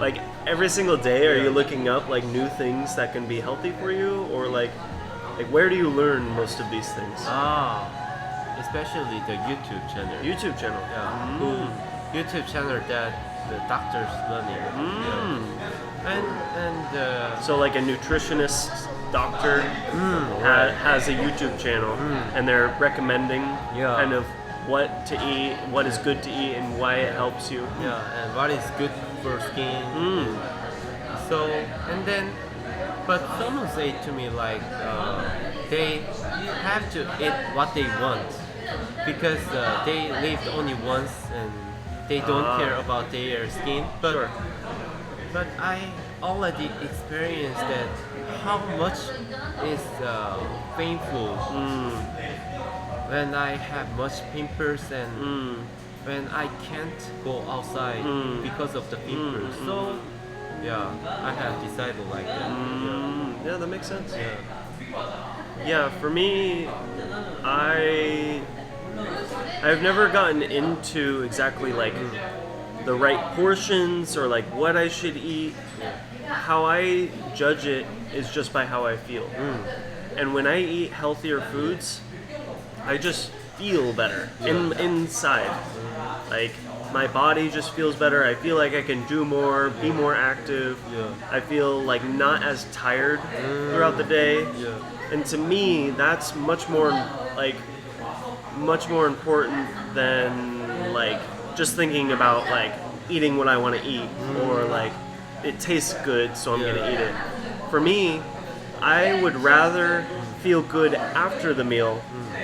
[SPEAKER 1] like every single day, are you looking up like new things that can be healthy for you, or like where do you learn most of these things?
[SPEAKER 2] Especially the YouTube channel.
[SPEAKER 1] YouTube channel.
[SPEAKER 2] Yeah. YouTube channel that the doctors learning. Yeah. And
[SPEAKER 1] So like a nutritionist doctor has a YouTube channel, and they're recommending
[SPEAKER 2] Yeah.
[SPEAKER 1] kind of what to eat, what is good to eat, and why it helps you.
[SPEAKER 2] yeah, and what is good for skin. So and then, but someone say to me like they have to eat what they want because they lived only once and they don't care about their skin. But
[SPEAKER 1] Sure.
[SPEAKER 2] but I already experienced that how much is painful when I have much pimples and when I can't go outside because of the pimples. So yeah, I have decided like that.
[SPEAKER 1] Yeah, that makes sense.
[SPEAKER 2] Yeah.
[SPEAKER 1] Yeah, for me, I've never gotten into exactly like the right portions or like what I should eat. How I judge it is just by how I feel. And when I eat healthier foods, I just feel better inside. Like my body just feels better. I feel like I can do more, be more active.
[SPEAKER 2] Yeah.
[SPEAKER 1] I feel like not as tired throughout the day.
[SPEAKER 2] Yeah.
[SPEAKER 1] And to me, that's much more important than like just thinking about like eating what I want to eat or like it tastes good, so I'm gonna eat it. For me, I would rather feel good after the meal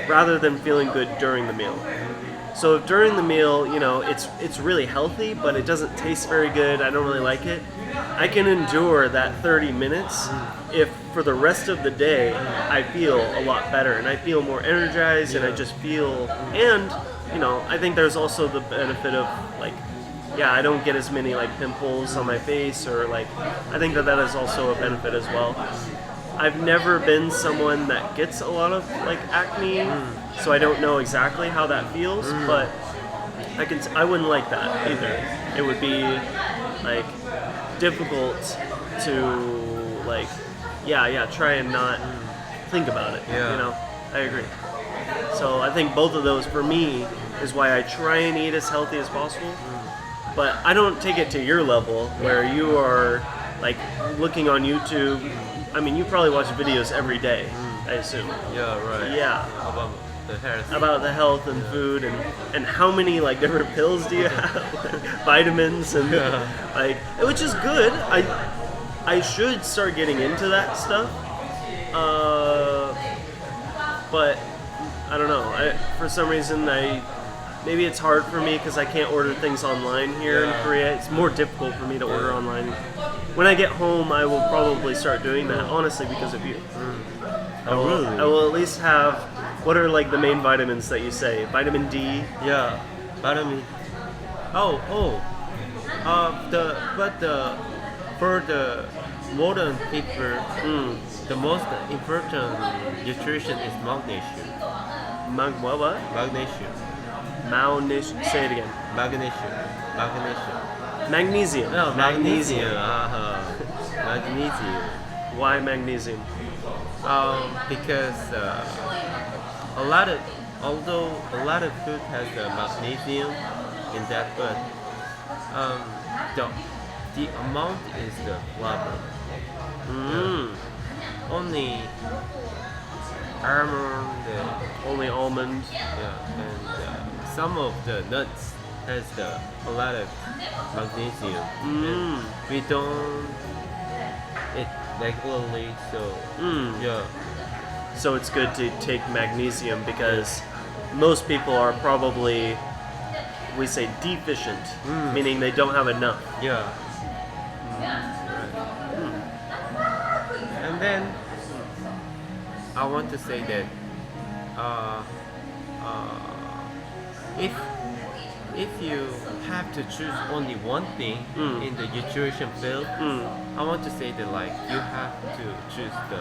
[SPEAKER 1] rather than feeling good during the meal. So if during the meal, you know, it's really healthy, but it doesn't taste very good, I don't really like it, I can endure that 30 minutes if for the rest of the day I feel a lot better and I feel more energized and I just feel, and you know, I think there's also the benefit of like, yeah, I don't get as many like pimples on my face, or like, I think that is also a benefit as well. I've never been someone that gets a lot of like acne, so I don't know exactly how that feels, but I wouldn't like that either. It would be like difficult to like, try and not think about it.
[SPEAKER 2] Yeah.
[SPEAKER 1] You know, I agree. So I think both of those for me is why I try and eat as healthy as possible. But I don't take it to your level where you are like looking on YouTube. I mean, you probably watch videos every day, I assume.
[SPEAKER 2] Yeah, right.
[SPEAKER 1] Yeah.
[SPEAKER 2] About the health.
[SPEAKER 1] About the health and food and how many like different pills do you have, vitamins and like, which is good. I should start getting into that stuff, but I don't know. For some reason, maybe it's hard for me because I can't order things online here in Korea. It's more difficult for me to order online. When I get home, I will probably start doing that, honestly, because of you.
[SPEAKER 2] Really?
[SPEAKER 1] I will at least have. What are like the main vitamins that you say? Vitamin D.
[SPEAKER 2] Yeah, vitamin. For the modern people, the most important nutrition is magnesium.
[SPEAKER 1] What?
[SPEAKER 2] Magnesium.
[SPEAKER 1] Say it again.
[SPEAKER 2] Magnesium.
[SPEAKER 1] Magnesium.
[SPEAKER 2] No, magnesium. Magnesium.
[SPEAKER 1] Why magnesium?
[SPEAKER 2] Because although a lot of food has magnesium in that, but the amount is the problem. Only
[SPEAKER 1] almond.
[SPEAKER 2] Yeah, and some of the nuts has a lot of magnesium. And we don't eat regularly, so yeah.
[SPEAKER 1] So it's good to take magnesium because most people are probably, we say, deficient, meaning they don't have enough.
[SPEAKER 2] Yeah. And then I want to say that if you have to choose only one thing in the nutrition field, I want to say that like you have to choose the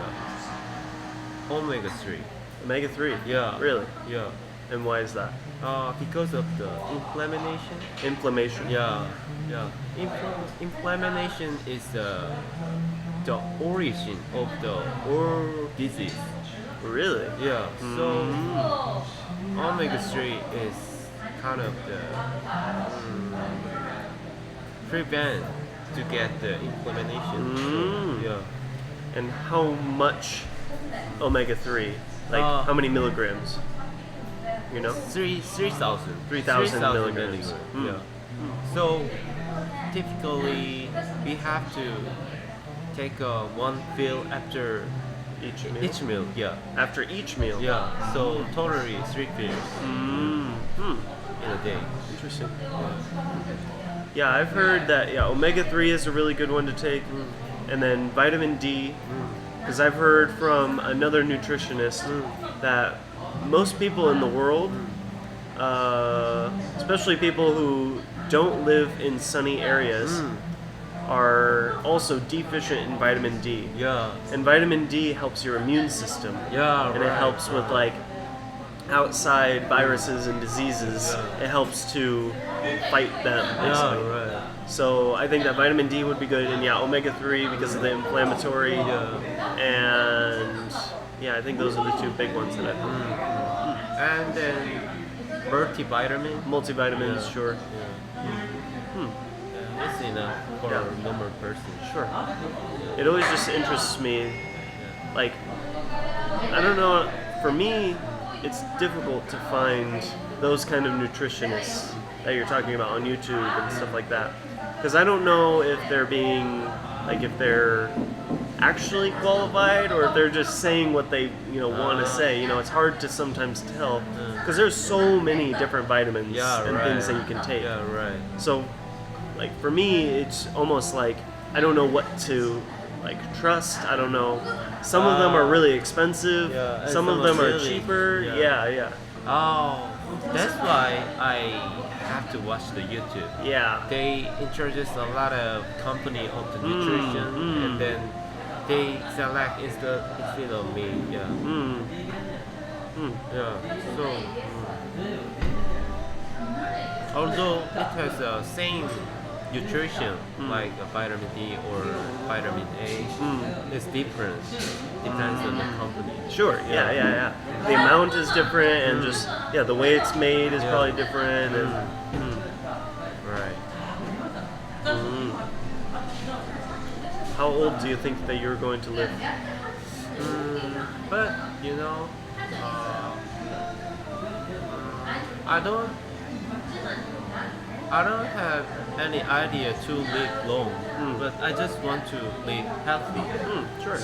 [SPEAKER 2] omega-3.
[SPEAKER 1] Omega-3?
[SPEAKER 2] Yeah.
[SPEAKER 1] Really?
[SPEAKER 2] Yeah.
[SPEAKER 1] And why is that?
[SPEAKER 2] Because of the inflammation.
[SPEAKER 1] Inflammation?
[SPEAKER 2] Yeah. Inflammation is the origin of all disease.
[SPEAKER 1] Really?
[SPEAKER 2] Yeah. So omega-3 is kind of the prevent to get the inflammation. So, yeah.
[SPEAKER 1] And how much omega-3? Like how many milligrams? You know?
[SPEAKER 2] 3,000
[SPEAKER 1] milligrams.
[SPEAKER 2] Yeah. So typically we have to take one pill after each meal. Yeah.
[SPEAKER 1] After each meal?
[SPEAKER 2] Yeah. So totally 3 pills in a day.
[SPEAKER 1] Interesting. Yeah, I've heard that omega-3 is a really good one to take, and then vitamin D. Because I've heard from another nutritionist that most people in the world, especially people who don't live in sunny areas, are also deficient in vitamin D.
[SPEAKER 2] Yeah.
[SPEAKER 1] And vitamin D helps your immune system.
[SPEAKER 2] Yeah.
[SPEAKER 1] And it helps with like outside viruses and diseases.
[SPEAKER 2] Yeah.
[SPEAKER 1] It helps to fight them, basically.
[SPEAKER 2] Yeah, right.
[SPEAKER 1] So I think that vitamin D would be good, and omega-3 because of the inflammatory. And I think those are the two big ones that I've heard.
[SPEAKER 2] And then
[SPEAKER 1] multivitamins, sure.
[SPEAKER 2] It's enough for a normal person.
[SPEAKER 1] Sure. It always just interests me. Like, I don't know, for me, it's difficult to find those kind of nutritionists that you're talking about on YouTube and stuff like that. Because I don't know if they're if they're actually qualified or if they're just saying what they want to say. It's hard to sometimes tell because there's so many different vitamins and things that you can take.
[SPEAKER 2] Yeah, right.
[SPEAKER 1] So, like for me, it's almost like I don't know what to trust. I don't know. Some of them are really expensive. Some of them are cheaper. Yeah.
[SPEAKER 2] Oh, that's why I have to watch the YouTube.
[SPEAKER 1] Yeah.
[SPEAKER 2] They introduce a lot of company of the nutrition, and then they select instead of me. Yeah. Yeah. So, although it has the same nutrition like vitamin D or vitamin A, it's different. Depends on the company.
[SPEAKER 1] Sure. Yeah. The amount is different, and just the way it's made is probably different. And
[SPEAKER 2] right.
[SPEAKER 1] How old do you think that you're going to live?
[SPEAKER 2] But you know, I don't have any idea to live long, but I just want to live healthy.
[SPEAKER 1] Sure.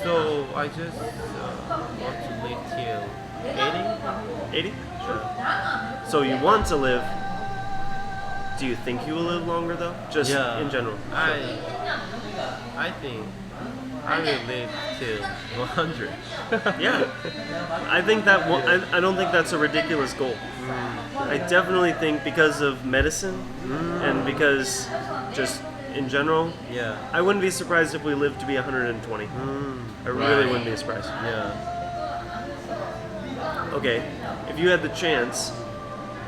[SPEAKER 2] So I just want to live till 80.
[SPEAKER 1] 80? Sure. So you want to live. Do you think you will live longer though? Just in general.
[SPEAKER 2] I think I will live till 100.
[SPEAKER 1] Yeah. I think that I don't think that's a ridiculous goal. I definitely think because of medicine and because just in general,
[SPEAKER 2] Yeah.
[SPEAKER 1] I wouldn't be surprised if we lived to be 120. I really wouldn't be surprised.
[SPEAKER 2] Yeah.
[SPEAKER 1] Okay, if you had the chance,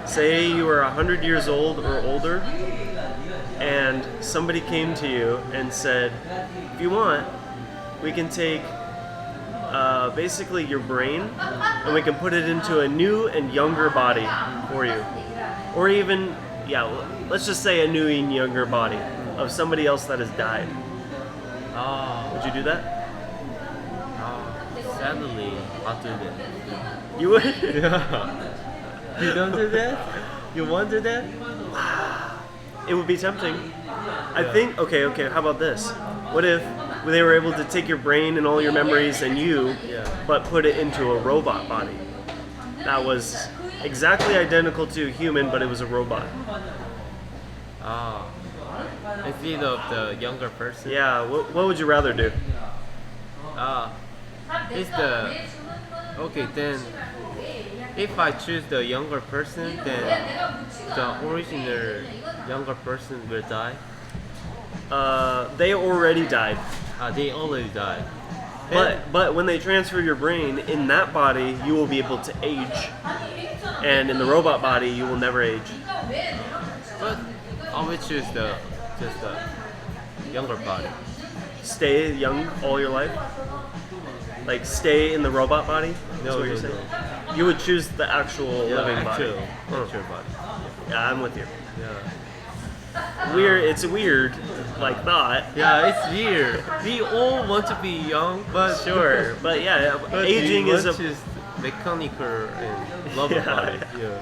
[SPEAKER 1] say you were 100 years old or older, and somebody came to you and said, if you want, we can take basically your brain and we can put it into a new and younger body for you. Or even, let's just say a new and younger body of somebody else that has died. Would you do that?
[SPEAKER 2] Sadly, I'll do that.
[SPEAKER 1] You would?
[SPEAKER 2] Yeah. You don't do that? You won't do that?
[SPEAKER 1] It would be tempting. I think, okay, how about this? What if they were able to take your brain and all your memories and you, but put it into a robot body? That was exactly identical to a human, but it was a robot.
[SPEAKER 2] Instead of the younger person?
[SPEAKER 1] Yeah, what would you rather do?
[SPEAKER 2] Okay, then if I choose the younger person, then the original younger person will die.
[SPEAKER 1] They already died.
[SPEAKER 2] They already died.
[SPEAKER 1] But when they transfer your brain, in that body, you will be able to age. And in the robot body, you will never age.
[SPEAKER 2] But I will choose the younger body.
[SPEAKER 1] Stay young all your life? Like stay in the robot body? That's what you're saying?
[SPEAKER 2] No.
[SPEAKER 1] You would choose the actual living body.
[SPEAKER 2] Actual body.
[SPEAKER 1] Yeah, I'm with you.
[SPEAKER 2] Yeah.
[SPEAKER 1] Weird. It's a weird, thought.
[SPEAKER 2] Yeah, it's weird. We all want to be young, but
[SPEAKER 1] Sure, but aging is a.
[SPEAKER 2] mechanical and rubber body. Yeah.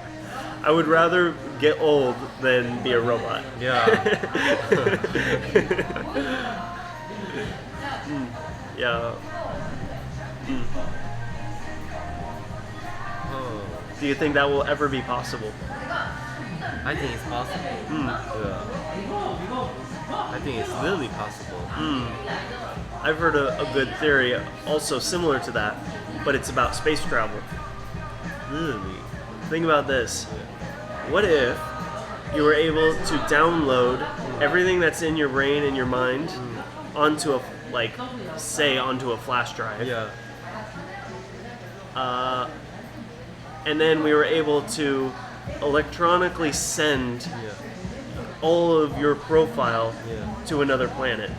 [SPEAKER 1] I would rather get old than be a robot.
[SPEAKER 2] Yeah.
[SPEAKER 1] Yeah. Do you think that will ever be possible?
[SPEAKER 2] I think it's possible. Yeah. I think it's really possible.
[SPEAKER 1] I've heard a good theory, also similar to that, but it's about space travel.
[SPEAKER 2] Really?
[SPEAKER 1] Think about this. What if you were able to download everything that's in your brain and your mind onto a flash drive?
[SPEAKER 2] Yeah.
[SPEAKER 1] And then we were able to electronically send all of your profile to another planet.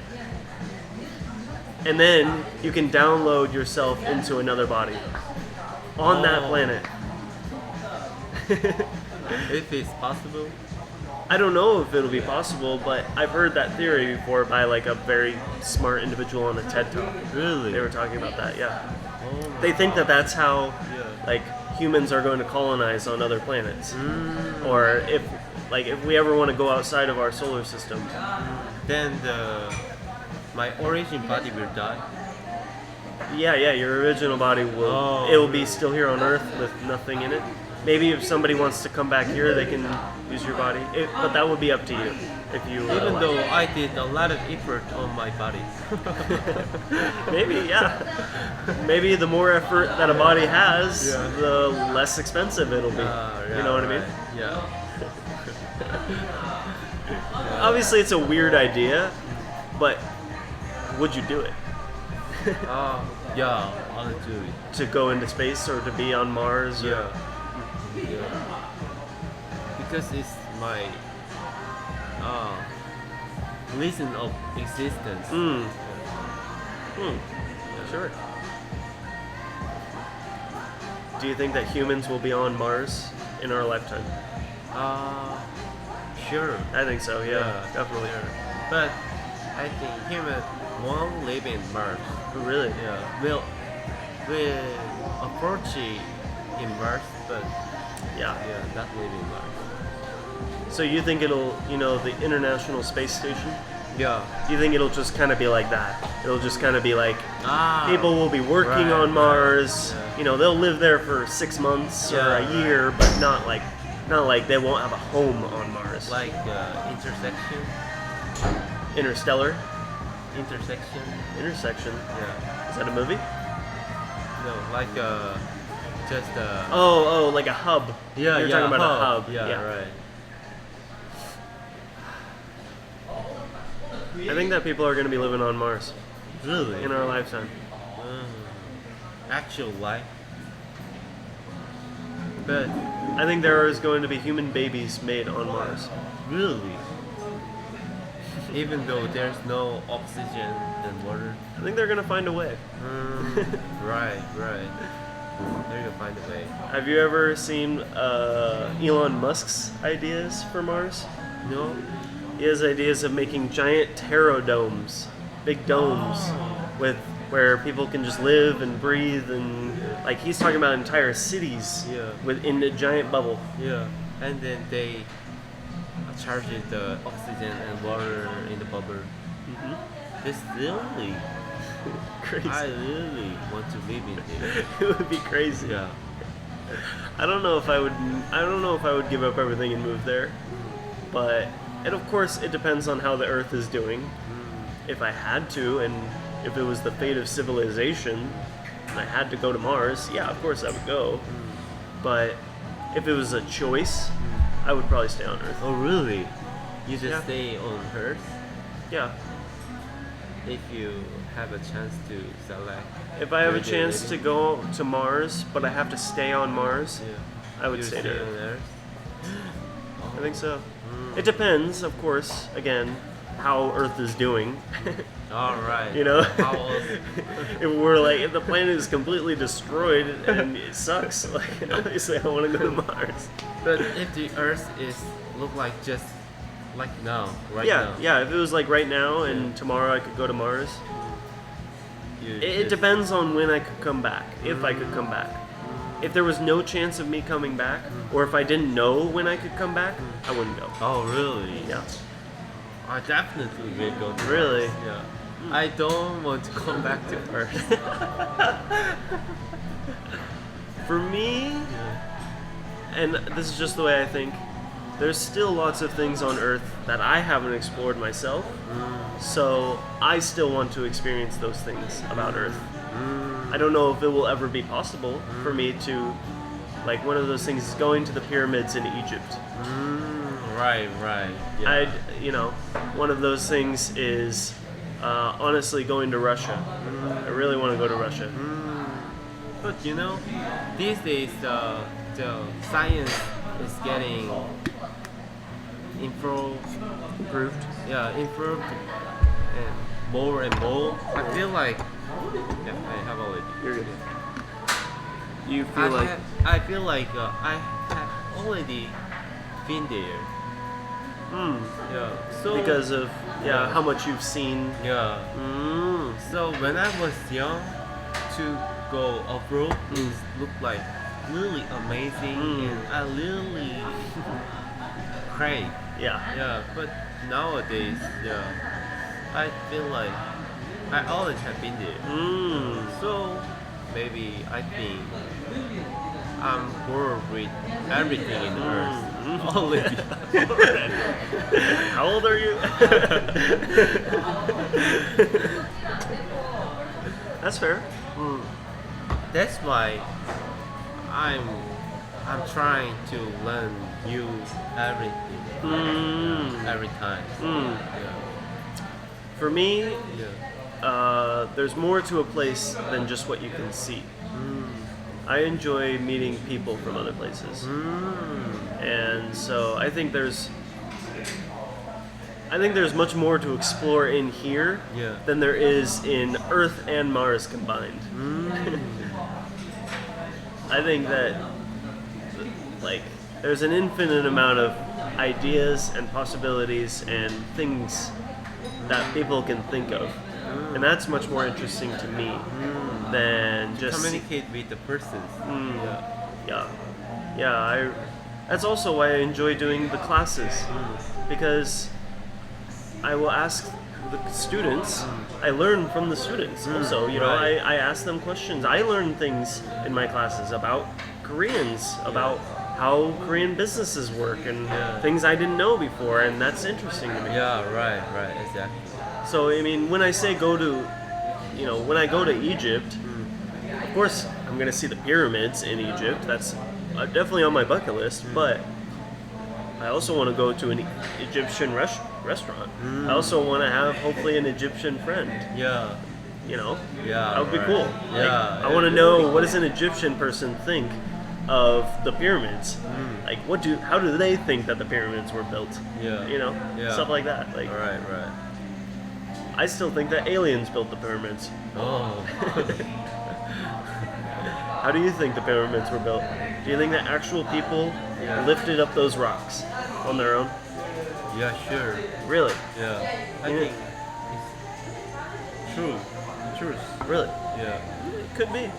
[SPEAKER 1] And then you can download yourself into another body on that planet.
[SPEAKER 2] If it's possible?
[SPEAKER 1] I don't know if it'll be possible, but I've heard that theory before by a very smart individual on a TED Talk.
[SPEAKER 2] Really?
[SPEAKER 1] They were talking about that, yeah.
[SPEAKER 2] Oh,
[SPEAKER 1] They think that that's how humans are going to colonize on other planets. Or if we ever want to go outside of our solar system.
[SPEAKER 2] Then my origin body will die.
[SPEAKER 1] Yeah, your original body will it will be still here on Earth with nothing in it. Maybe if somebody wants to come back here, they can use your body. But that would be up to you. If you
[SPEAKER 2] Even though I did a lot of effort on my body.
[SPEAKER 1] Maybe, yeah. Maybe the more effort that a body has, the less expensive it'll be. You know what I mean?
[SPEAKER 2] Yeah.
[SPEAKER 1] Obviously, it's a weird idea, but would you do it?
[SPEAKER 2] Yeah, I'll do it.
[SPEAKER 1] To go into space or to be on Mars?
[SPEAKER 2] Yeah. Because it's my reason of existence.
[SPEAKER 1] Sure. Do you think that humans will be on Mars in our lifetime?
[SPEAKER 2] Sure.
[SPEAKER 1] I think so, yeah. Definitely.
[SPEAKER 2] Sure. But I think human won't live in Mars.
[SPEAKER 1] Really?
[SPEAKER 2] Yeah, will approach in Mars, but
[SPEAKER 1] Yeah.
[SPEAKER 2] not live in Mars.
[SPEAKER 1] So you think it'll, the International Space Station?
[SPEAKER 2] Yeah.
[SPEAKER 1] Do you think it'll just kind of be like that? It'll just kind of be like people will be working
[SPEAKER 2] right,
[SPEAKER 1] on Mars.
[SPEAKER 2] right,
[SPEAKER 1] They'll live there for 6 months or a year, but not like they won't have a home on Mars.
[SPEAKER 2] Like intersection.
[SPEAKER 1] Interstellar.
[SPEAKER 2] Intersection.
[SPEAKER 1] Intersection.
[SPEAKER 2] Yeah.
[SPEAKER 1] Is that a movie?
[SPEAKER 2] No, like just
[SPEAKER 1] Oh, like a hub.
[SPEAKER 2] Yeah,
[SPEAKER 1] You're
[SPEAKER 2] yeah,
[SPEAKER 1] talking about a hub.
[SPEAKER 2] Yeah, right.
[SPEAKER 1] I think that people are going to be living on Mars
[SPEAKER 2] Really?
[SPEAKER 1] in our lifetime.
[SPEAKER 2] Actual life. But
[SPEAKER 1] I think there is going to be human babies made on Mars.
[SPEAKER 2] really, even though there's no oxygen and water.
[SPEAKER 1] I think they're going to find a way.
[SPEAKER 2] Right. They're gonna find a way.
[SPEAKER 1] Have you ever seen Elon Musk's ideas for Mars?
[SPEAKER 2] No.
[SPEAKER 1] He has ideas of making giant pterodomes, big domes, with where people can just live and breathe, and like he's talking about entire cities within a giant bubble.
[SPEAKER 2] Yeah. And then they charge the oxygen and water in the bubble. This really
[SPEAKER 1] Crazy.
[SPEAKER 2] I really want to live in there.
[SPEAKER 1] It would be crazy.
[SPEAKER 2] Yeah.
[SPEAKER 1] I don't know if I would give up everything and move there, but of course it depends on how the Earth is doing. If I had to, and if it was the fate of civilization, and I had to go to Mars, yeah, of course I would go. But if it was a choice, I would probably stay on Earth.
[SPEAKER 2] Oh really? You just stay on Earth?
[SPEAKER 1] Yeah.
[SPEAKER 2] If you have a chance to select.
[SPEAKER 1] If I have a chance to go to Mars, but I have to stay on Mars, I would stay there.
[SPEAKER 2] on Earth?
[SPEAKER 1] I think so. It depends, of course, again, how Earth is doing.
[SPEAKER 2] Alright.
[SPEAKER 1] How
[SPEAKER 2] else?
[SPEAKER 1] if the planet is completely destroyed and it sucks, like obviously I want to go to Mars.
[SPEAKER 2] But if the Earth look like just like now, right now.
[SPEAKER 1] Yeah, if it was like right now and tomorrow I could go to Mars. It depends on when I could come back, if I could come back. If there was no chance of me coming back, or if I didn't know when I could come back, I wouldn't go.
[SPEAKER 2] Oh really?
[SPEAKER 1] Yeah.
[SPEAKER 2] I definitely will go to
[SPEAKER 1] Really?
[SPEAKER 2] Mars. Yeah. I don't want to come back to Earth.
[SPEAKER 1] For me, and this is just the way I think, there's still lots of things on Earth that I haven't explored myself, so I still want to experience those things about Earth. I don't know if it will ever be possible for me to, like one of those things is going to the pyramids in Egypt.
[SPEAKER 2] Right. Yeah.
[SPEAKER 1] One of those things is honestly going to Russia. I really want to go to Russia.
[SPEAKER 2] But these days the science is getting improved. Yeah, improved and more. I feel like I have already.
[SPEAKER 1] You're good. You feel
[SPEAKER 2] I feel like I have already been there. Yeah. So
[SPEAKER 1] because of how much you've seen.
[SPEAKER 2] Yeah. So when I was young, to go abroad, it looked like really amazing, and I really crave. Yeah. But nowadays, I feel like I always have been there. So maybe I think I'm bored with everything in Earth already.
[SPEAKER 1] How old are you? That's fair.
[SPEAKER 2] That's why I'm trying to learn new everything every time. Yeah.
[SPEAKER 1] For me, there's more to a place than just what you can see. I enjoy meeting people from other places, and so I think there's much more to explore in here than there is in Earth and Mars combined. I think that there's an infinite amount of ideas and possibilities and things that people can think of, and that's much more interesting to me than just
[SPEAKER 2] communicate with the person.
[SPEAKER 1] Yeah. That's also why I enjoy doing the classes, because I will ask the students. I learn from the students also. You know, I ask them questions. I learn things in my classes about Koreans, about how Korean businesses work, and things I didn't know before, and that's interesting to me.
[SPEAKER 2] Yeah, right, exactly.
[SPEAKER 1] So I mean, when I say when I go to Egypt, of course I'm gonna see the pyramids in Egypt. That's definitely on my bucket list. But I also want to go to an Egyptian restaurant. I also want to have hopefully an Egyptian friend.
[SPEAKER 2] Yeah.
[SPEAKER 1] You know.
[SPEAKER 2] Yeah.
[SPEAKER 1] That would be cool.
[SPEAKER 2] Yeah.
[SPEAKER 1] I want to know, what does an Egyptian person think of the pyramids? Like, how do they think that the pyramids were built?
[SPEAKER 2] Yeah.
[SPEAKER 1] You know, stuff like that. Like,
[SPEAKER 2] right.
[SPEAKER 1] I still think that aliens built the pyramids.
[SPEAKER 2] Oh.
[SPEAKER 1] How do you think the pyramids were built? Do you think that actual people lifted up those rocks on their own?
[SPEAKER 2] Yeah, sure.
[SPEAKER 1] Really?
[SPEAKER 2] Yeah. I think it's true. Truth.
[SPEAKER 1] Really?
[SPEAKER 2] Yeah.
[SPEAKER 1] It could be.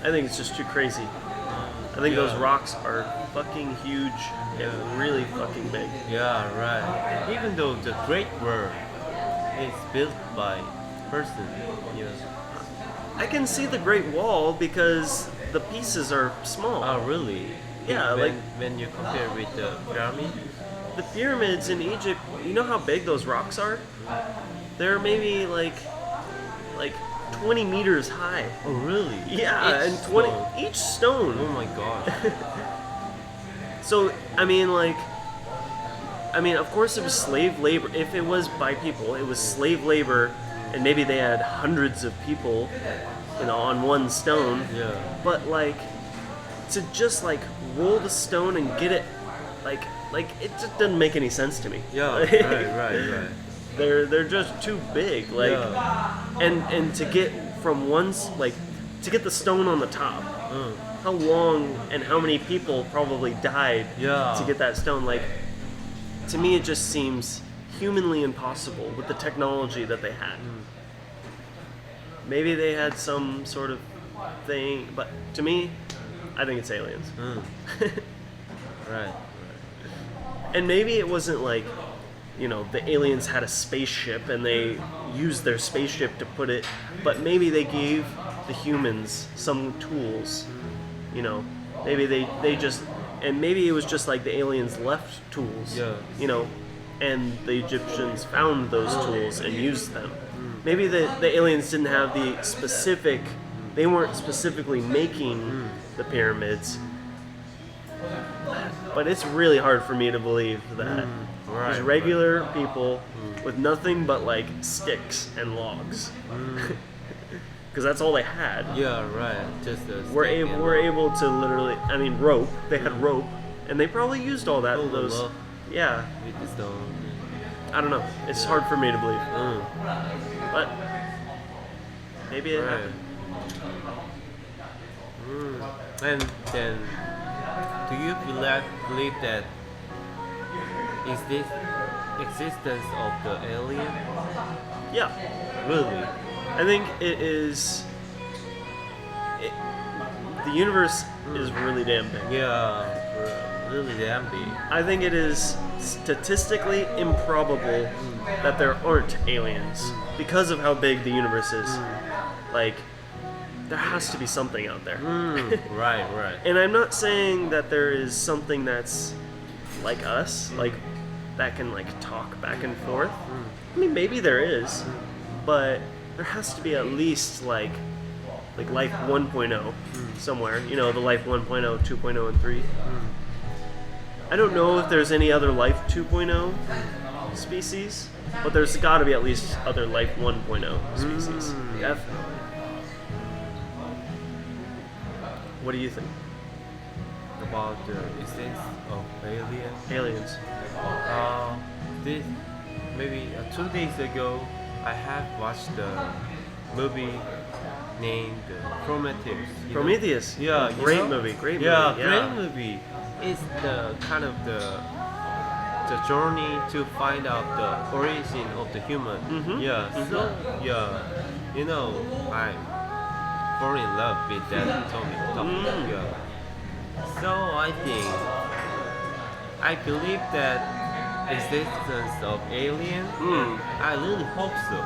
[SPEAKER 1] I think it's just too crazy. I think those rocks are fucking huge and really fucking big.
[SPEAKER 2] Yeah, right. Even though the Great Wall is built by person,
[SPEAKER 1] I can see the Great Wall because the pieces are small.
[SPEAKER 2] Oh, really?
[SPEAKER 1] Yeah,
[SPEAKER 2] when you compare with the pyramid.
[SPEAKER 1] The pyramids in Egypt, you know how big those rocks are? They're maybe like 20 meters high.
[SPEAKER 2] Oh, really?
[SPEAKER 1] Yeah,
[SPEAKER 2] Each
[SPEAKER 1] and 20
[SPEAKER 2] stone.
[SPEAKER 1] each stone.
[SPEAKER 2] Oh my gosh.
[SPEAKER 1] So of course it was slave labor. If it was by people, it was slave labor, and maybe they had hundreds of people, on one stone.
[SPEAKER 2] Yeah.
[SPEAKER 1] But to just roll the stone and get it, it just doesn't make any sense to me.
[SPEAKER 2] Yeah. Right.
[SPEAKER 1] They're just too big. And to get from to get the stone on the top. How long and how many people probably died to get that stone? To me, it just seems humanly impossible with the technology that they had. Maybe they had some sort of thing, but to me, I think it's aliens.
[SPEAKER 2] Right.
[SPEAKER 1] And maybe it wasn't the aliens had a spaceship and they used their spaceship to put it, but maybe they gave the humans some tools. Maybe they just, and maybe it was just the aliens left tools.
[SPEAKER 2] Yeah.
[SPEAKER 1] And the Egyptians found those tools and used them. Maybe the aliens didn't have the specific, they weren't specifically making the pyramids. But it's really hard for me to believe that there's regular people with nothing but sticks and logs. Because that's all they had.
[SPEAKER 2] Yeah, right. Just
[SPEAKER 1] We're able to literally, rope. They had rope, and they probably used all that.
[SPEAKER 2] With the stone.
[SPEAKER 1] I don't know. It's hard for me to believe. But maybe it happened.
[SPEAKER 2] And then, do you believe that is this existence of the alien?
[SPEAKER 1] Yeah.
[SPEAKER 2] Really?
[SPEAKER 1] I think it is. The universe is really damn big.
[SPEAKER 2] Yeah, really damn big.
[SPEAKER 1] I think it is statistically improbable that there aren't aliens because of how big the universe is. There has to be something out there.
[SPEAKER 2] Right.
[SPEAKER 1] And I'm not saying that there is something that's like us, that can talk back and forth. Maybe there is, but there has to be at least like Life 1.0 somewhere. The Life 1.0, 2.0, and 3. I don't know if there's any other Life 2.0 species, but there's got to be at least other Life 1.0 species. Definitely. What do you think
[SPEAKER 2] About the existence of
[SPEAKER 1] aliens?
[SPEAKER 2] This maybe 2 days ago, I have watched the movie named Prometheus.
[SPEAKER 1] Prometheus.
[SPEAKER 2] Yeah,
[SPEAKER 1] Great movie.
[SPEAKER 2] Yeah, great movie. It's the kind of the the journey to find out the origin of the human. Yeah. So you know, I fall in love with that topic. Yeah. So I think I believe that existence of alien. I really hope so.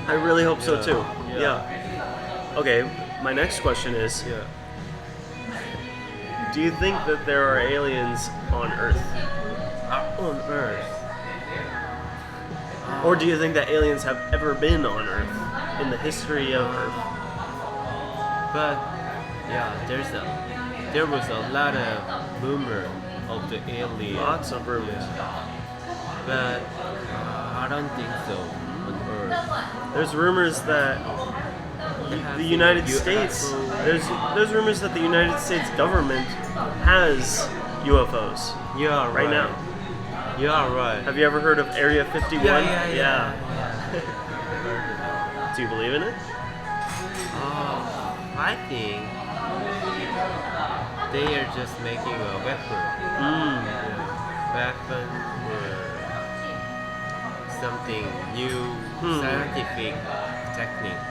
[SPEAKER 1] I really hope so too.
[SPEAKER 2] Yeah.
[SPEAKER 1] Yeah. Okay, my next question is,
[SPEAKER 2] Yeah.
[SPEAKER 1] do you think that there are aliens on Earth?
[SPEAKER 2] On Earth.
[SPEAKER 1] Or do you think that aliens have ever been on Earth in the history of Earth?
[SPEAKER 2] But yeah, there was a lot of rumor of the alien.
[SPEAKER 1] Lots of rumors.
[SPEAKER 2] Yeah. But I don't think so on Earth.
[SPEAKER 1] There's rumors that the United States. There's rumors that the United States government has UFOs
[SPEAKER 2] Yeah,
[SPEAKER 1] right now.
[SPEAKER 2] Yeah, right.
[SPEAKER 1] Have you ever heard of Area 51?
[SPEAKER 2] Yeah.
[SPEAKER 1] Do you believe in it?
[SPEAKER 2] I think they are just making a weapon. Weapon or something new, scientific technique.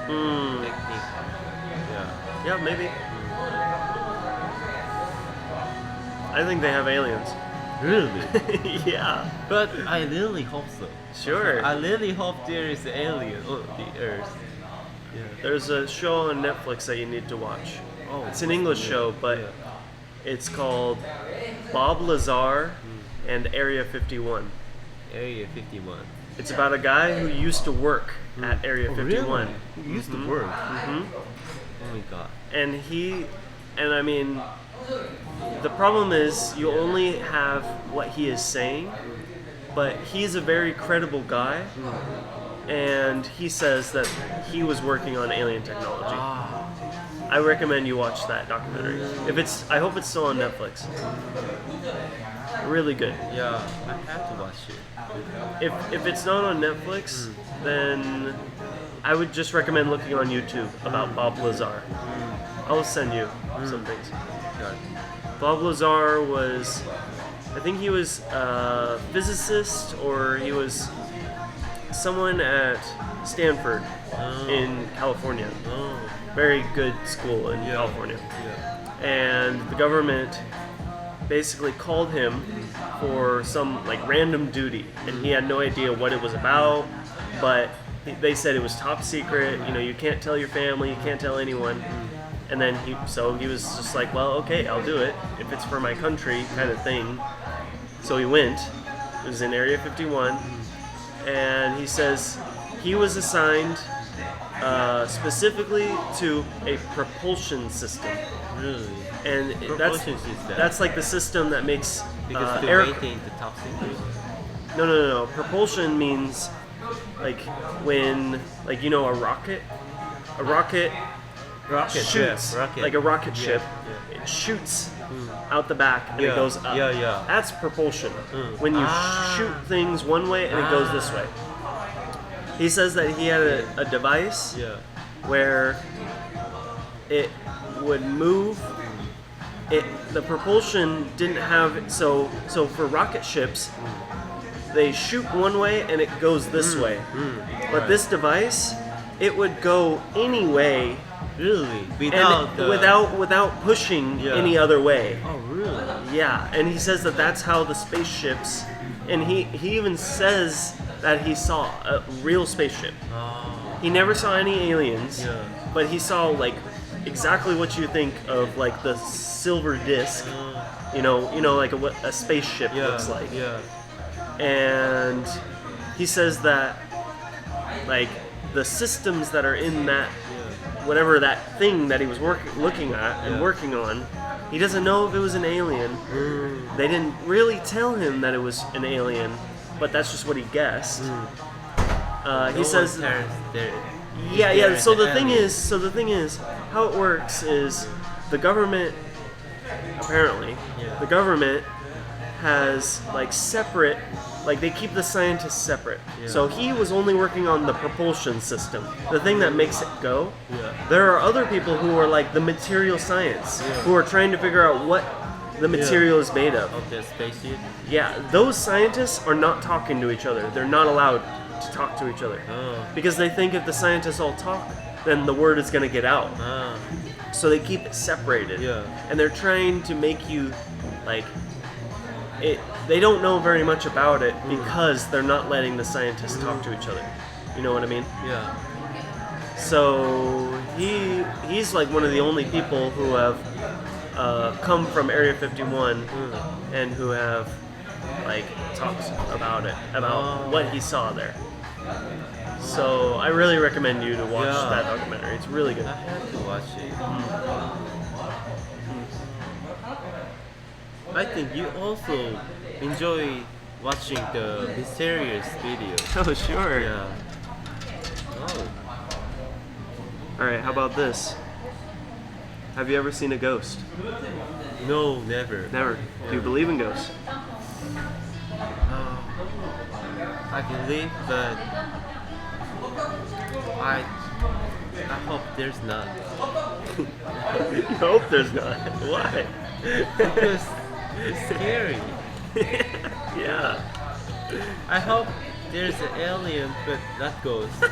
[SPEAKER 2] Yeah.
[SPEAKER 1] Yeah, maybe. I think they have aliens.
[SPEAKER 2] Really?
[SPEAKER 1] Yeah.
[SPEAKER 2] But I really hope so.
[SPEAKER 1] Sure.
[SPEAKER 2] I really hope there is an alien on the Earth. Yeah.
[SPEAKER 1] There's a show on Netflix that you need to watch.
[SPEAKER 2] Oh,
[SPEAKER 1] It's an English show, but it's called Bob Lazar and Area 51.
[SPEAKER 2] Area 51.
[SPEAKER 1] It's about a guy who used to work at Area 51.
[SPEAKER 2] Really? He used to work. Oh my god.
[SPEAKER 1] And I mean, the problem is you only have what he is saying, but he's a very credible guy, and he says that he was working on alien technology. I recommend you watch that documentary. I hope it's still on Netflix. Really good.
[SPEAKER 2] Yeah, I have to watch it.
[SPEAKER 1] If it's not on Netflix, then I would just recommend looking on YouTube about Bob Lazar. I'll send you some things. Bob Lazar I think he was a physicist, or he was someone at Stanford in California. Very good school in California. And the government basically called him for some like random duty, and he had no idea what it was about, but they said it was top secret. You know, you can't tell your family, you can't tell anyone. And then he was just like, well, okay, I'll do it if it's for my country, kind of thing. So he went. It was in Area 51, and he says he was assigned specifically to a propulsion system.
[SPEAKER 2] Really?
[SPEAKER 1] And
[SPEAKER 2] Propulsion system.
[SPEAKER 1] that's like the system that makes
[SPEAKER 2] Because to
[SPEAKER 1] air.
[SPEAKER 2] maintain the top secret.
[SPEAKER 1] No. Propulsion means like when, like, you know, a rocket shoots, like a rocket ship. It shoots out the back and it goes up.
[SPEAKER 2] Yeah.
[SPEAKER 1] That's propulsion. When you shoot things one way and it goes this way. He says that he had a device where it would move. The propulsion didn't have so for rocket ships, they shoot one way and it goes this way. But this device, it would go any way.
[SPEAKER 2] Really?
[SPEAKER 1] Without pushing any other way.
[SPEAKER 2] Oh, really?
[SPEAKER 1] Yeah, and he says that that's how the spaceships, and he even says that he saw a real spaceship. He never saw any aliens, but he saw like exactly what you think of like the silver disc, you know like what a spaceship looks like. And he says that like the systems that are in that whatever that thing that he was looking at and working on, he doesn't know if it was an alien. They didn't really tell him that it was an alien, but that's just what he guessed. He says, So the thing is, how it works is the government, apparently, the government has like separate, like they keep the scientists separate. So he was only working on the propulsion system, the thing that makes it go. There are other people who are like the material science, who are trying to figure out the material is made of.
[SPEAKER 2] Of the spaceship.
[SPEAKER 1] Yeah, those scientists are not talking to each other. They're not allowed to talk to each other. Because they think if the scientists all talk, then the word is going to get out. So they keep it separated.
[SPEAKER 2] Yeah.
[SPEAKER 1] And they're trying to make you, like, they don't know very much about it because they're not letting the scientists talk to each other. You know what I mean?
[SPEAKER 2] Yeah.
[SPEAKER 1] So he's like one of the only people who have come from Area 51 and who have like talked about it, about what he saw there. So I really recommend you to watch that documentary. It's really good.
[SPEAKER 2] I have to watch it. I think you also enjoy watching the mysterious videos.
[SPEAKER 1] Oh, sure.
[SPEAKER 2] Yeah. Oh.
[SPEAKER 1] Alright, how about this? Have you ever seen a ghost?
[SPEAKER 2] No, never.
[SPEAKER 1] Never. Do you believe in ghosts?
[SPEAKER 2] I believe that I hope there's none.
[SPEAKER 1] You hope there's none. Why?
[SPEAKER 2] Because it's scary.
[SPEAKER 1] Yeah.
[SPEAKER 2] I hope there's an alien, but not ghost.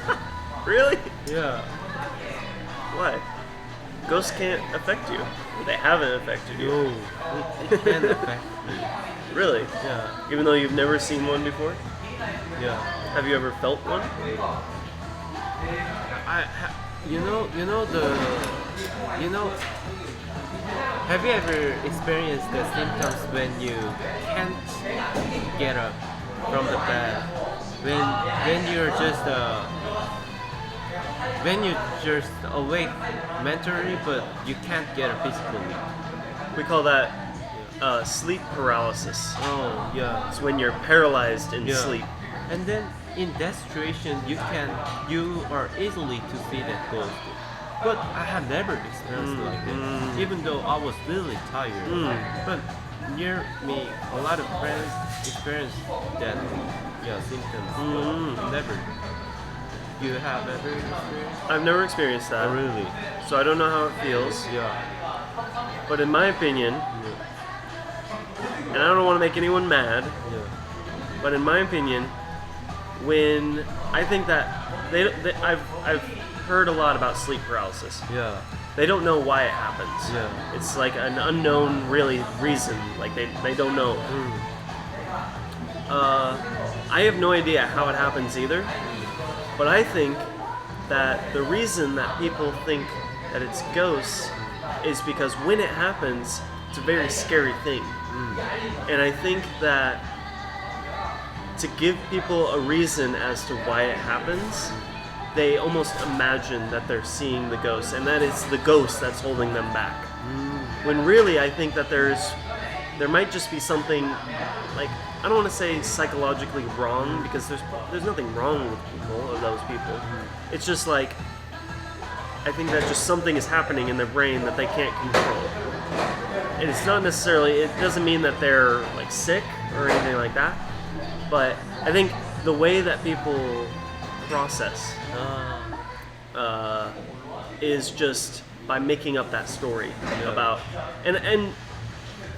[SPEAKER 1] Really?
[SPEAKER 2] Yeah.
[SPEAKER 1] Why? Ghosts can't affect you. They haven't affected you.
[SPEAKER 2] No, it can affect me.
[SPEAKER 1] Really?
[SPEAKER 2] Yeah.
[SPEAKER 1] Even though you've never seen one before?
[SPEAKER 2] Yeah.
[SPEAKER 1] Have you ever felt one?
[SPEAKER 2] Have you ever experienced the symptoms when you can't get up from the bed? When you're just awake mentally, but you can't get up physically.
[SPEAKER 1] We call that sleep paralysis.
[SPEAKER 2] Oh, yeah.
[SPEAKER 1] It's when you're paralyzed in sleep.
[SPEAKER 2] And then in that situation, you are easily to see that ghost. But I have never experienced like that, even though I was really tired. But near me, a lot of friends experienced that symptoms. But never. You have ever experienced?
[SPEAKER 1] I've never experienced that.
[SPEAKER 2] Oh, really?
[SPEAKER 1] So I don't know how it feels.
[SPEAKER 2] Yeah.
[SPEAKER 1] But in my opinion, and I don't want to make anyone mad, but in my opinion, when I think that I've heard a lot about sleep paralysis.
[SPEAKER 2] Yeah.
[SPEAKER 1] They don't know why it happens.
[SPEAKER 2] Yeah.
[SPEAKER 1] It's like an unknown really reason. Like they don't know. I have no idea how it happens either. But I think that the reason that people think that it's ghosts is because when it happens, it's a very scary thing. And I think that to give people a reason as to why it happens, they almost imagine that they're seeing the ghost, and that it's the ghost that's holding them back. When really, I think that there might just be something, like, I don't want to say psychologically wrong, because there's nothing wrong with those people. It's just like, I think that just something is happening in their brain that they can't control. And it's not necessarily, it doesn't mean that they're like sick or anything like that, but I think the way that people process is just by making up that story about, and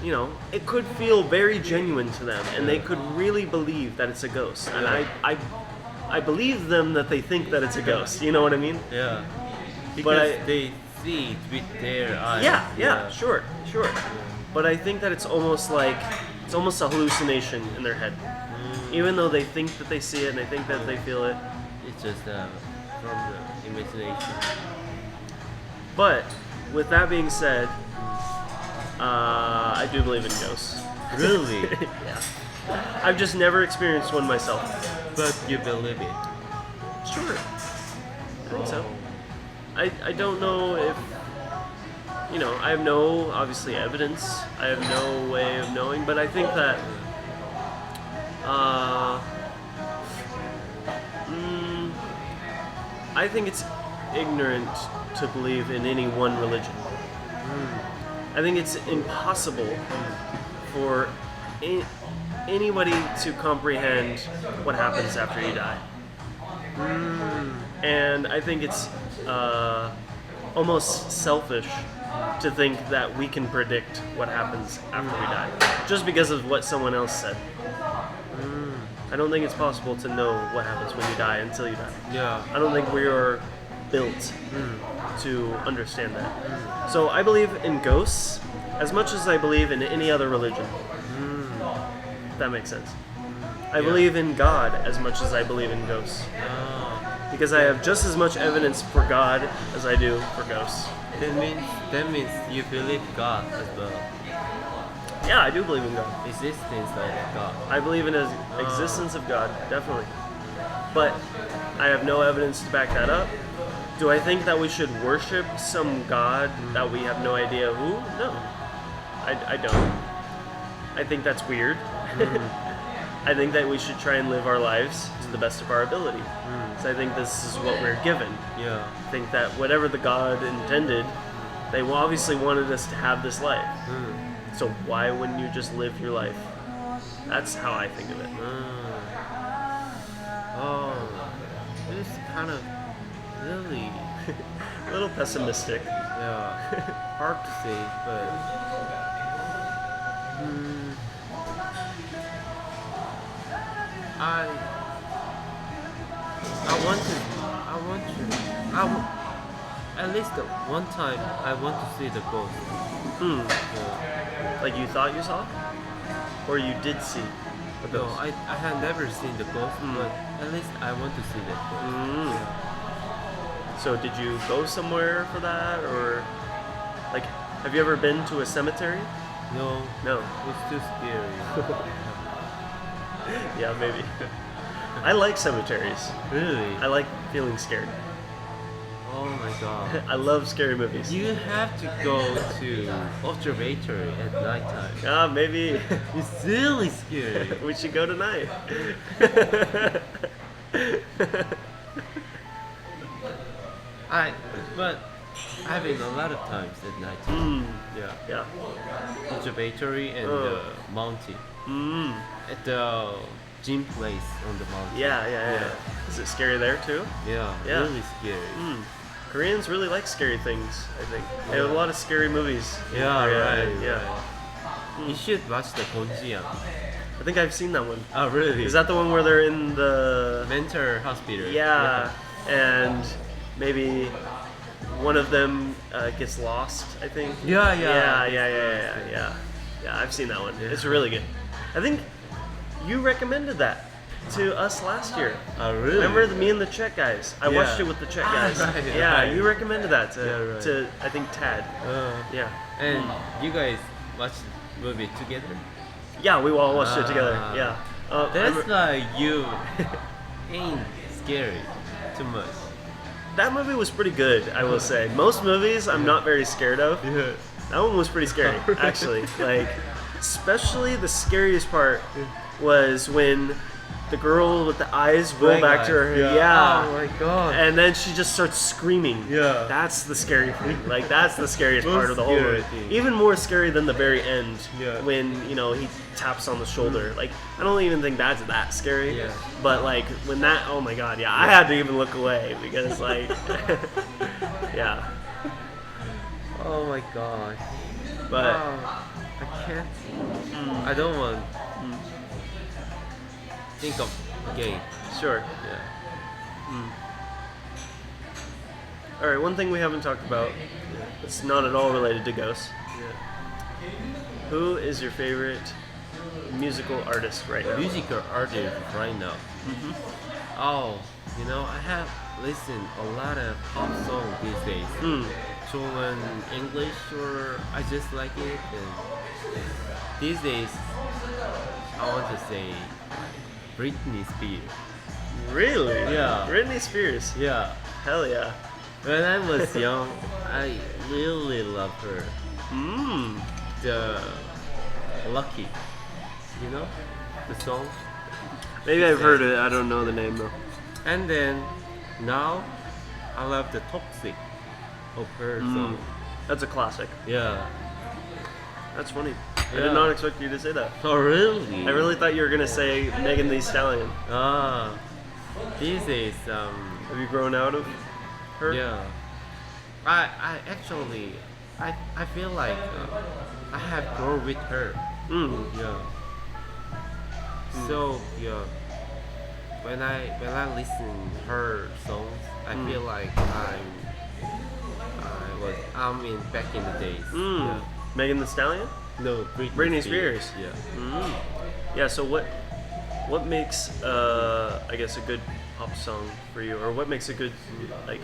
[SPEAKER 1] you know, it could feel very genuine to them, and they could really believe that it's a ghost. And I believe them that they think that it's a ghost. You know what I mean?
[SPEAKER 2] Yeah. Because they see it with their eyes.
[SPEAKER 1] Yeah, sure. But I think that it's almost a hallucination in their head. Even though they think that they see it and they think that they feel it.
[SPEAKER 2] It's just from the imagination.
[SPEAKER 1] But with that being said, I do believe in ghosts.
[SPEAKER 2] Really?
[SPEAKER 1] Yeah. I've just never experienced one myself.
[SPEAKER 2] But you believe it?
[SPEAKER 1] Sure. I think so. I don't know if, you know, I have no, obviously, evidence. I have no way of knowing, but I think that I think it's ignorant to believe in any one religion. I think it's impossible for anybody to comprehend what happens after you die. And I think it's almost selfish to think that we can predict what happens after we die, just because of what someone else said. I don't think it's possible to know what happens when you die until you die.
[SPEAKER 2] Yeah.
[SPEAKER 1] I don't think we are built to understand that. So I believe in ghosts as much as I believe in any other religion. If that makes sense. I believe in God as much as I believe in ghosts. Because I have just as much evidence for God as I do for ghosts.
[SPEAKER 2] That means you believe God as well.
[SPEAKER 1] Yeah, I do believe in God.
[SPEAKER 2] Existence of God.
[SPEAKER 1] I believe in the existence of God, definitely. But I have no evidence to back that up. Do I think that we should worship some God that we have no idea who? No. I don't. I think that's weird. I think that we should try and live our lives to the best of our ability. So I think this is what we're given.
[SPEAKER 2] Yeah.
[SPEAKER 1] I think that whatever the God intended, they obviously wanted us to have this life. So why wouldn't you just live your life? That's how I think of it.
[SPEAKER 2] Oh, it's kind of really
[SPEAKER 1] A little pessimistic.
[SPEAKER 2] yeah hard to say, but at least one time I want to see the ghost. Yeah.
[SPEAKER 1] Like you thought you saw? Or you did see a
[SPEAKER 2] No,
[SPEAKER 1] ghost?
[SPEAKER 2] I have never seen the ghost, but at least I want to see the ghost.
[SPEAKER 1] So did you go somewhere for that? Or like, have you ever been to a cemetery?
[SPEAKER 2] No,
[SPEAKER 1] No.
[SPEAKER 2] it's too scary.
[SPEAKER 1] Yeah, maybe. I like cemeteries.
[SPEAKER 2] Really?
[SPEAKER 1] I like feeling scared.
[SPEAKER 2] Oh my god.
[SPEAKER 1] I love scary movies.
[SPEAKER 2] You have to go to observatory at nighttime.
[SPEAKER 1] Ah, maybe
[SPEAKER 2] It's really scary.
[SPEAKER 1] we should go tonight.
[SPEAKER 2] But I've been a lot of times at night. Yeah.
[SPEAKER 1] Yeah.
[SPEAKER 2] Observatory and the mountain. At the gym place on the mountain.
[SPEAKER 1] Yeah. Is it scary there too?
[SPEAKER 2] Yeah,
[SPEAKER 1] Yeah.
[SPEAKER 2] really scary.
[SPEAKER 1] Koreans really like scary things, I think. They have a lot of scary movies. in
[SPEAKER 2] Yeah,
[SPEAKER 1] Korea,
[SPEAKER 2] right.
[SPEAKER 1] Yeah.
[SPEAKER 2] Right. You should watch the Gonjiang.
[SPEAKER 1] I think I've seen that one.
[SPEAKER 2] Oh, really?
[SPEAKER 1] Is that the one where they're in the...
[SPEAKER 2] mental hospital?
[SPEAKER 1] Yeah. And maybe one of them gets lost, I think.
[SPEAKER 2] Yeah.
[SPEAKER 1] Yeah, I've seen that one. It's really good. I think you recommended that to us last year.
[SPEAKER 2] Oh, really?
[SPEAKER 1] Remember me and the Czech guys? I watched
[SPEAKER 2] Yeah.
[SPEAKER 1] it with the Czech guys.
[SPEAKER 2] Right.
[SPEAKER 1] You recommended that to,
[SPEAKER 2] Yeah, right.
[SPEAKER 1] to I think, Tad. Yeah.
[SPEAKER 2] And you guys watched the movie together?
[SPEAKER 1] Yeah, we all watched it together.
[SPEAKER 2] Ah.
[SPEAKER 1] Yeah.
[SPEAKER 2] That's like you ain't scary too much.
[SPEAKER 1] That movie was pretty good, I will say. Most movies I'm not very scared of.
[SPEAKER 2] Yeah.
[SPEAKER 1] That one was pretty scary, actually. Like, especially the scariest part was when the girl with the eyes roll back to her. Yeah.
[SPEAKER 2] Oh my god.
[SPEAKER 1] And then she just starts screaming.
[SPEAKER 2] Yeah.
[SPEAKER 1] That's the scary thing. Like, that's the scariest
[SPEAKER 2] Most
[SPEAKER 1] part of the whole
[SPEAKER 2] scary
[SPEAKER 1] movie.
[SPEAKER 2] thing.
[SPEAKER 1] Even more scary than the very end.
[SPEAKER 2] Yeah.
[SPEAKER 1] When, he taps on the shoulder. Like, I don't even think that's that scary.
[SPEAKER 2] Yeah.
[SPEAKER 1] But, like, when that, oh my god, yeah. I had to even look away because, like, yeah.
[SPEAKER 2] Oh my gosh.
[SPEAKER 1] But,
[SPEAKER 2] I can't. I don't want. Think of game.
[SPEAKER 1] sure.
[SPEAKER 2] Yeah.
[SPEAKER 1] Alright, one thing we haven't talked about, it's not at all related to ghosts. Who is your favorite musical artist right now?
[SPEAKER 2] Musical artist right now. Oh, I have listened a lot of pop songs these days. German, English, or I just like it. And these days, I want to say Britney Spears.
[SPEAKER 1] Really?
[SPEAKER 2] Yeah.
[SPEAKER 1] Britney Spears.
[SPEAKER 2] Yeah.
[SPEAKER 1] Hell yeah.
[SPEAKER 2] When I was young, I really loved her. The Lucky. The song.
[SPEAKER 1] Maybe I've heard it. I don't know the name though.
[SPEAKER 2] And then now I love the Toxic of her song.
[SPEAKER 1] That's a classic.
[SPEAKER 2] Yeah.
[SPEAKER 1] That's funny. I
[SPEAKER 2] Yeah.
[SPEAKER 1] did not expect you to say that.
[SPEAKER 2] Oh really?
[SPEAKER 1] I really thought you were gonna say Megan Thee Stallion.
[SPEAKER 2] These days,
[SPEAKER 1] Have you grown out of her?
[SPEAKER 2] yeah. I actually I feel like I have grown with her. Yeah. So yeah, when I listen her songs, I feel like I'm in back in the days. Yeah.
[SPEAKER 1] Megan Thee Stallion?
[SPEAKER 2] No,
[SPEAKER 1] Britney Spears.
[SPEAKER 2] Yeah.
[SPEAKER 1] Yeah. So what makes I guess a good pop song for you, or what makes a good like?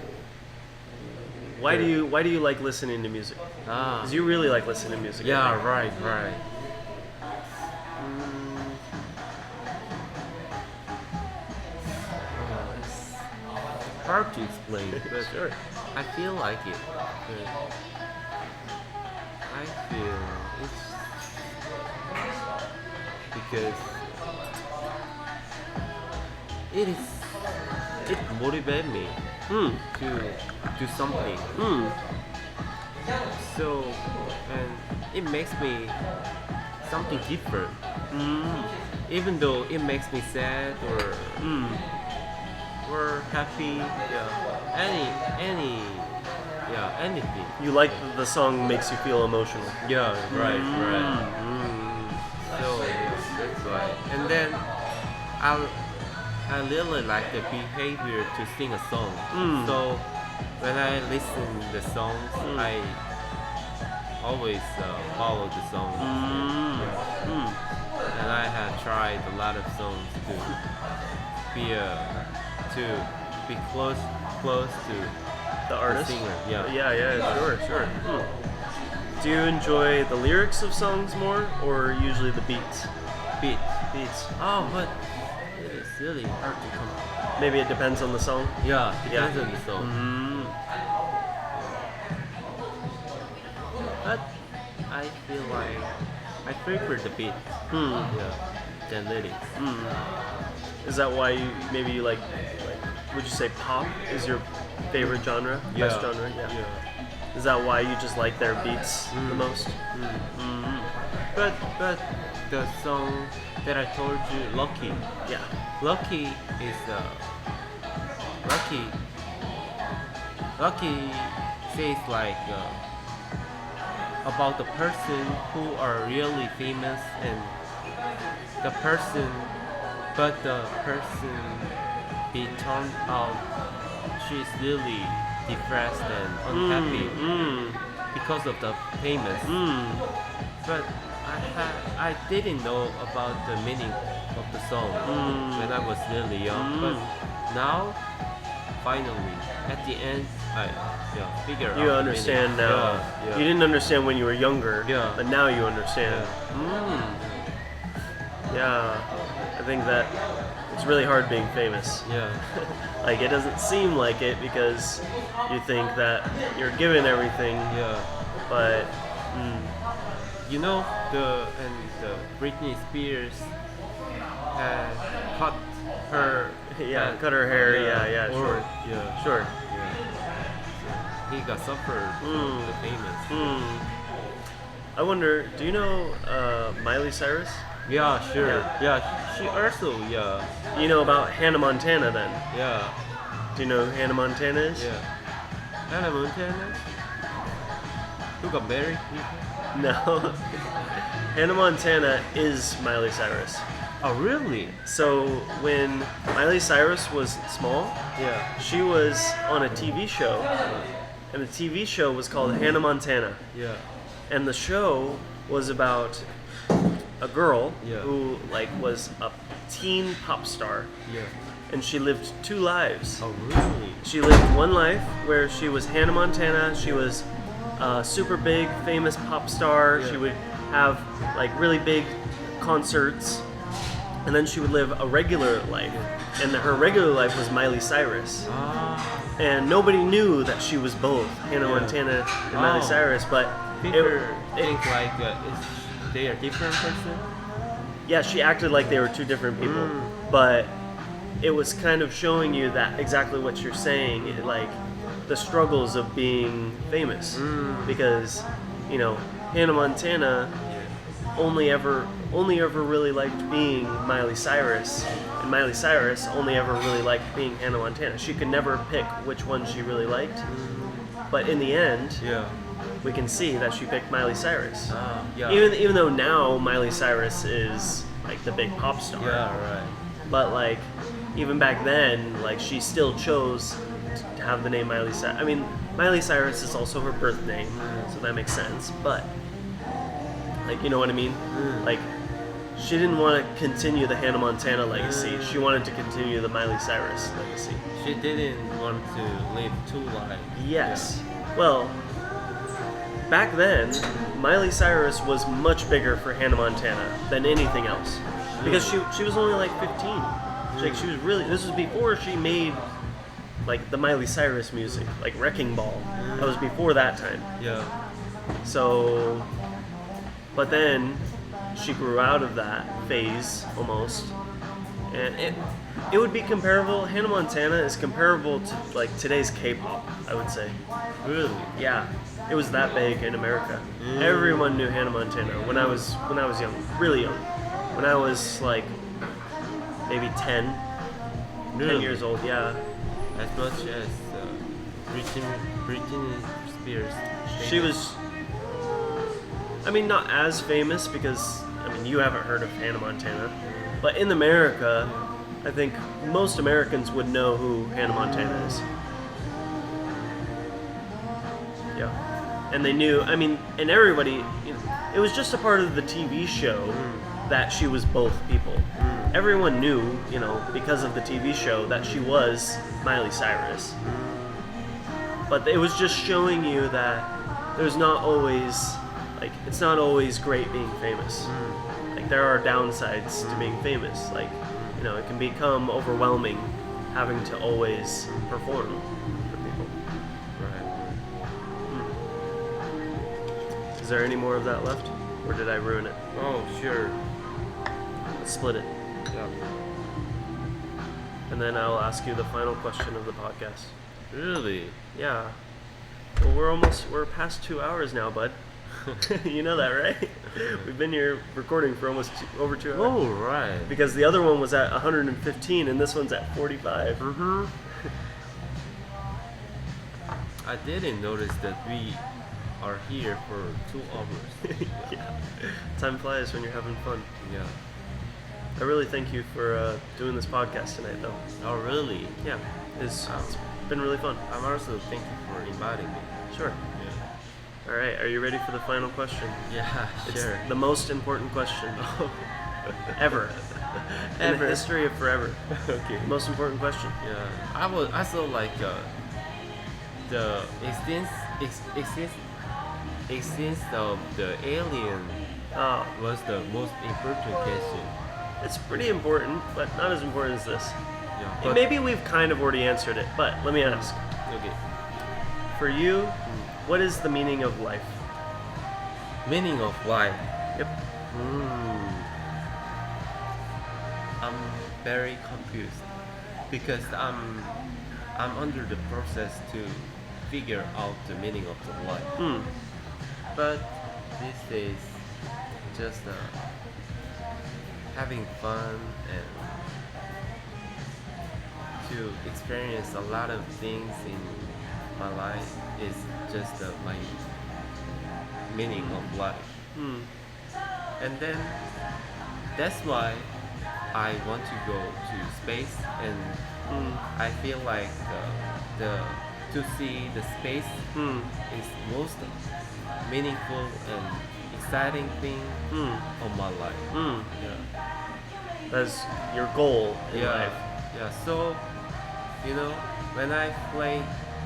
[SPEAKER 1] Why do you like listening to music? Because you really like listening to music.
[SPEAKER 2] Yeah,
[SPEAKER 1] I think.
[SPEAKER 2] right. It's hard to explain, but
[SPEAKER 1] Sure.
[SPEAKER 2] I feel like it. But I feel it's because it motivates me to do something. So and it makes me something different. Even though it makes me sad or happy, anything.
[SPEAKER 1] You like the song makes you feel emotional.
[SPEAKER 2] Yeah, right. So that's why. And then I really like the behavior to sing a song. So when I listen the songs, I always follow the songs. And I have tried a lot of songs to be close to
[SPEAKER 1] The artist.
[SPEAKER 2] singer.
[SPEAKER 1] Yeah. Sure. Do you enjoy the lyrics of songs more, or usually the beats? Beats.
[SPEAKER 2] Oh, but it is really hard to come.
[SPEAKER 1] Maybe it depends on the song.
[SPEAKER 2] Yeah, depends on the song. But I feel like I prefer the beat. Than lyrics.
[SPEAKER 1] Is that why you like? Would you say pop is your favorite genre? Best genre? Yeah. Is that why you just like their beats the most?
[SPEAKER 2] But the song that I told you, Lucky.
[SPEAKER 1] Yeah.
[SPEAKER 2] Lucky is Lucky says like about the person who are really famous and the person be turned out she's really depressed and unhappy because of the famous. But I didn't know about the meaning of the song when I was really young. But now, finally, at the end, I figure out.
[SPEAKER 1] You understand now.
[SPEAKER 2] Yeah.
[SPEAKER 1] You didn't understand when you were younger.
[SPEAKER 2] Yeah.
[SPEAKER 1] But now you understand. Yeah. I think that it's really hard being famous.
[SPEAKER 2] Yeah.
[SPEAKER 1] Like, it doesn't seem like it because you think that you're given everything.
[SPEAKER 2] Yeah.
[SPEAKER 1] But
[SPEAKER 2] You know, the Britney Spears had cut her
[SPEAKER 1] cut her hair.
[SPEAKER 2] or-
[SPEAKER 1] Sure.
[SPEAKER 2] Yeah.
[SPEAKER 1] Sure.
[SPEAKER 2] He got suffered from the famous.
[SPEAKER 1] I wonder, do you know Miley Cyrus?
[SPEAKER 2] Yeah, sure.
[SPEAKER 1] Yeah.
[SPEAKER 2] Yeah, she also,
[SPEAKER 1] You know about Hannah Montana then?
[SPEAKER 2] yeah,
[SPEAKER 1] Do you know who Hannah Montana is?
[SPEAKER 2] yeah. Hannah Montana? Who got married?
[SPEAKER 1] No. Hannah Montana is Miley Cyrus.
[SPEAKER 2] Oh, really?
[SPEAKER 1] So when Miley Cyrus was small,
[SPEAKER 2] Yeah.
[SPEAKER 1] she was on a TV show, and the TV show was called Hannah Montana.
[SPEAKER 2] Yeah.
[SPEAKER 1] And the show was about a girl
[SPEAKER 2] Yeah.
[SPEAKER 1] who was a teen pop star,
[SPEAKER 2] Yeah.
[SPEAKER 1] and she lived two lives.
[SPEAKER 2] Oh, really?
[SPEAKER 1] She lived one life where she was Hannah Montana. She was a super big, famous pop star.
[SPEAKER 2] Yeah.
[SPEAKER 1] She would have really big concerts, and then she would live a regular life. And her regular life was Miley Cyrus. And nobody knew that she was both Hannah
[SPEAKER 2] Yeah.
[SPEAKER 1] Montana and Miley
[SPEAKER 2] Oh.
[SPEAKER 1] Cyrus, but
[SPEAKER 2] People
[SPEAKER 1] it-
[SPEAKER 2] think like they are different person.
[SPEAKER 1] yeah, she acted like they were two different people, but it was kind of showing you that exactly what you're saying, the struggles of being famous, because Hannah Montana only ever really liked being Miley Cyrus, and Miley Cyrus only ever really liked being Hannah Montana. She could never pick which one she really liked, but in the end,
[SPEAKER 2] Yeah.
[SPEAKER 1] we can see that she picked Miley Cyrus.
[SPEAKER 2] Yeah.
[SPEAKER 1] Even though now Miley Cyrus is like the big pop star.
[SPEAKER 2] Yeah, right.
[SPEAKER 1] But like even back then, like she still chose to have the name Miley Cyrus. I mean, Miley Cyrus is also her birth name, so that makes sense. But like, you know what I mean? Like, she didn't want to continue the Hannah Montana legacy. She wanted to continue the Miley Cyrus legacy.
[SPEAKER 2] She didn't want to live two lives.
[SPEAKER 1] Yes. Well, back then, Miley Cyrus was much bigger for Hannah Montana than anything else. Because she was only like 15. Like, she was really, this was before she made like the Miley Cyrus music, like Wrecking Ball. That was before that time.
[SPEAKER 2] Yeah.
[SPEAKER 1] So, but then she grew out of that phase almost, and it would be comparable. Hannah Montana is comparable to like today's K-pop, I would say.
[SPEAKER 2] Really?
[SPEAKER 1] Yeah, it was that big in America. Everyone knew Hannah Montana when I was young, really young. When I was like maybe 10 years old. Yeah.
[SPEAKER 2] As much as Britney Spears.
[SPEAKER 1] She was, I mean, not as famous because, I mean, you haven't heard of Hannah Montana. But in America, I think most Americans would know who Hannah Montana is. Yeah. And they knew, I mean, and everybody, you know, it was just a part of the TV show that she was both people. Everyone knew, you know, because of the TV show that she was Miley Cyrus. But it was just showing you that there's not always, like, it's not always great being famous. Like, there are downsides to being famous. Like, you know, it can become overwhelming having to always perform for people.
[SPEAKER 2] Right.
[SPEAKER 1] Is there any more of that left? Or did I ruin it?
[SPEAKER 2] Oh, sure.
[SPEAKER 1] Let's split it.
[SPEAKER 2] Yeah.
[SPEAKER 1] And then I'll ask you the final question of the podcast.
[SPEAKER 2] Really?
[SPEAKER 1] Yeah. Well, we're past 2 hours now, bud. You know that, right? We've been here recording for over 2 hours.
[SPEAKER 2] Oh, right.
[SPEAKER 1] Because the other one was at 115 and this one's at 45.
[SPEAKER 2] Mm-hmm. I didn't notice that we are here for 2 hours.
[SPEAKER 1] Yeah. Time flies when you're having fun.
[SPEAKER 2] Yeah.
[SPEAKER 1] I really thank you for doing this podcast tonight, though.
[SPEAKER 2] Oh, really?
[SPEAKER 1] Yeah. It's been really fun.
[SPEAKER 2] I'm also thank you for inviting me.
[SPEAKER 1] Sure.
[SPEAKER 2] Yeah.
[SPEAKER 1] All right. Are you ready for the final question?
[SPEAKER 2] Yeah,
[SPEAKER 1] It's
[SPEAKER 2] sure.
[SPEAKER 1] the most important question ever. In the history of forever.
[SPEAKER 2] Okay.
[SPEAKER 1] Most important question.
[SPEAKER 2] Yeah. I saw like the existence of the alien was the most important question.
[SPEAKER 1] It's pretty important, but not as important as this.
[SPEAKER 2] Yeah.
[SPEAKER 1] And
[SPEAKER 2] But,
[SPEAKER 1] maybe we've kind of already answered it, but let me ask.
[SPEAKER 2] okay.
[SPEAKER 1] For you, what is the meaning of life?
[SPEAKER 2] Meaning of life.
[SPEAKER 1] Yep.
[SPEAKER 2] I'm very confused because I'm under the process to figure out the meaning of the life. But these days, just having fun and to experience a lot of things in my life is just my meaning of life. And then that's why I want to go to space, and I feel like to see the space is most meaningful and exciting thing of my life. Yeah.
[SPEAKER 1] That's your goal in life.
[SPEAKER 2] Yeah. So, you know, when I play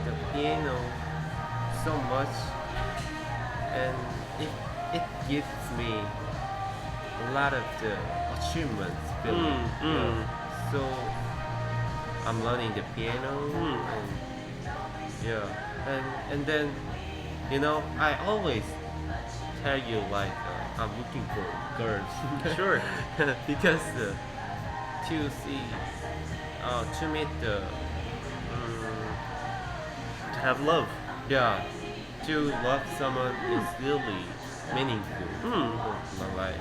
[SPEAKER 2] the piano so much, and it gives me a lot of the achievements feeling. Yeah. So I'm learning the piano, and yeah, and then, you know, I always tell you like I'm looking for girls.
[SPEAKER 1] Sure.
[SPEAKER 2] Because to see to meet the
[SPEAKER 1] To have love.
[SPEAKER 2] yeah, to love someone is really meaningful for my life.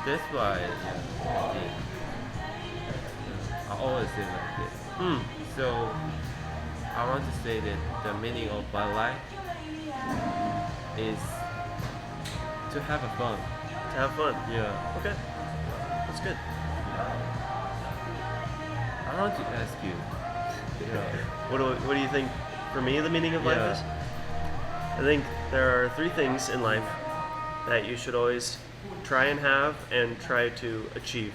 [SPEAKER 2] That's why I think I always say like this. So I want to say that the meaning of my life is to have a fun.
[SPEAKER 1] To have fun.
[SPEAKER 2] Yeah.
[SPEAKER 1] Okay. That's good.
[SPEAKER 2] I want to ask you.
[SPEAKER 1] What do you think for me the meaning of life is? I think there are 3 things in life that you should always try and have and try to achieve.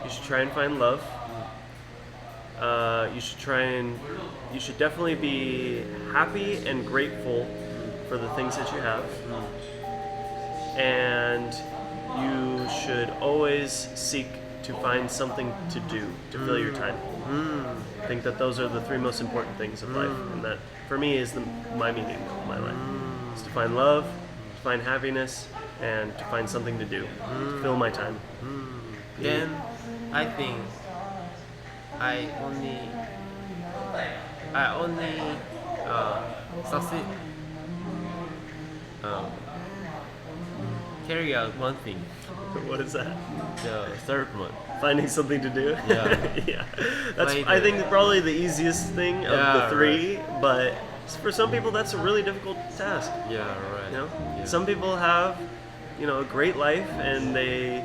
[SPEAKER 1] You should try and find love. You should definitely be happy and grateful for the things that you have. And you should always seek to find something to do to fill your time. I think that those are the 3 most important things of life, and that for me is my meaning of my life. Is to find love, to find happiness, and to find something to do to fill my time.
[SPEAKER 2] Then I think I only succeed carry out one thing.
[SPEAKER 1] What is that?
[SPEAKER 2] The third one.
[SPEAKER 1] Finding something to do.
[SPEAKER 2] Yeah.
[SPEAKER 1] Yeah. That's I think probably the easiest thing of the 3, but for some people that's a really difficult task.
[SPEAKER 2] Yeah, right.
[SPEAKER 1] You know?
[SPEAKER 2] Yeah.
[SPEAKER 1] Some people have, a great life and they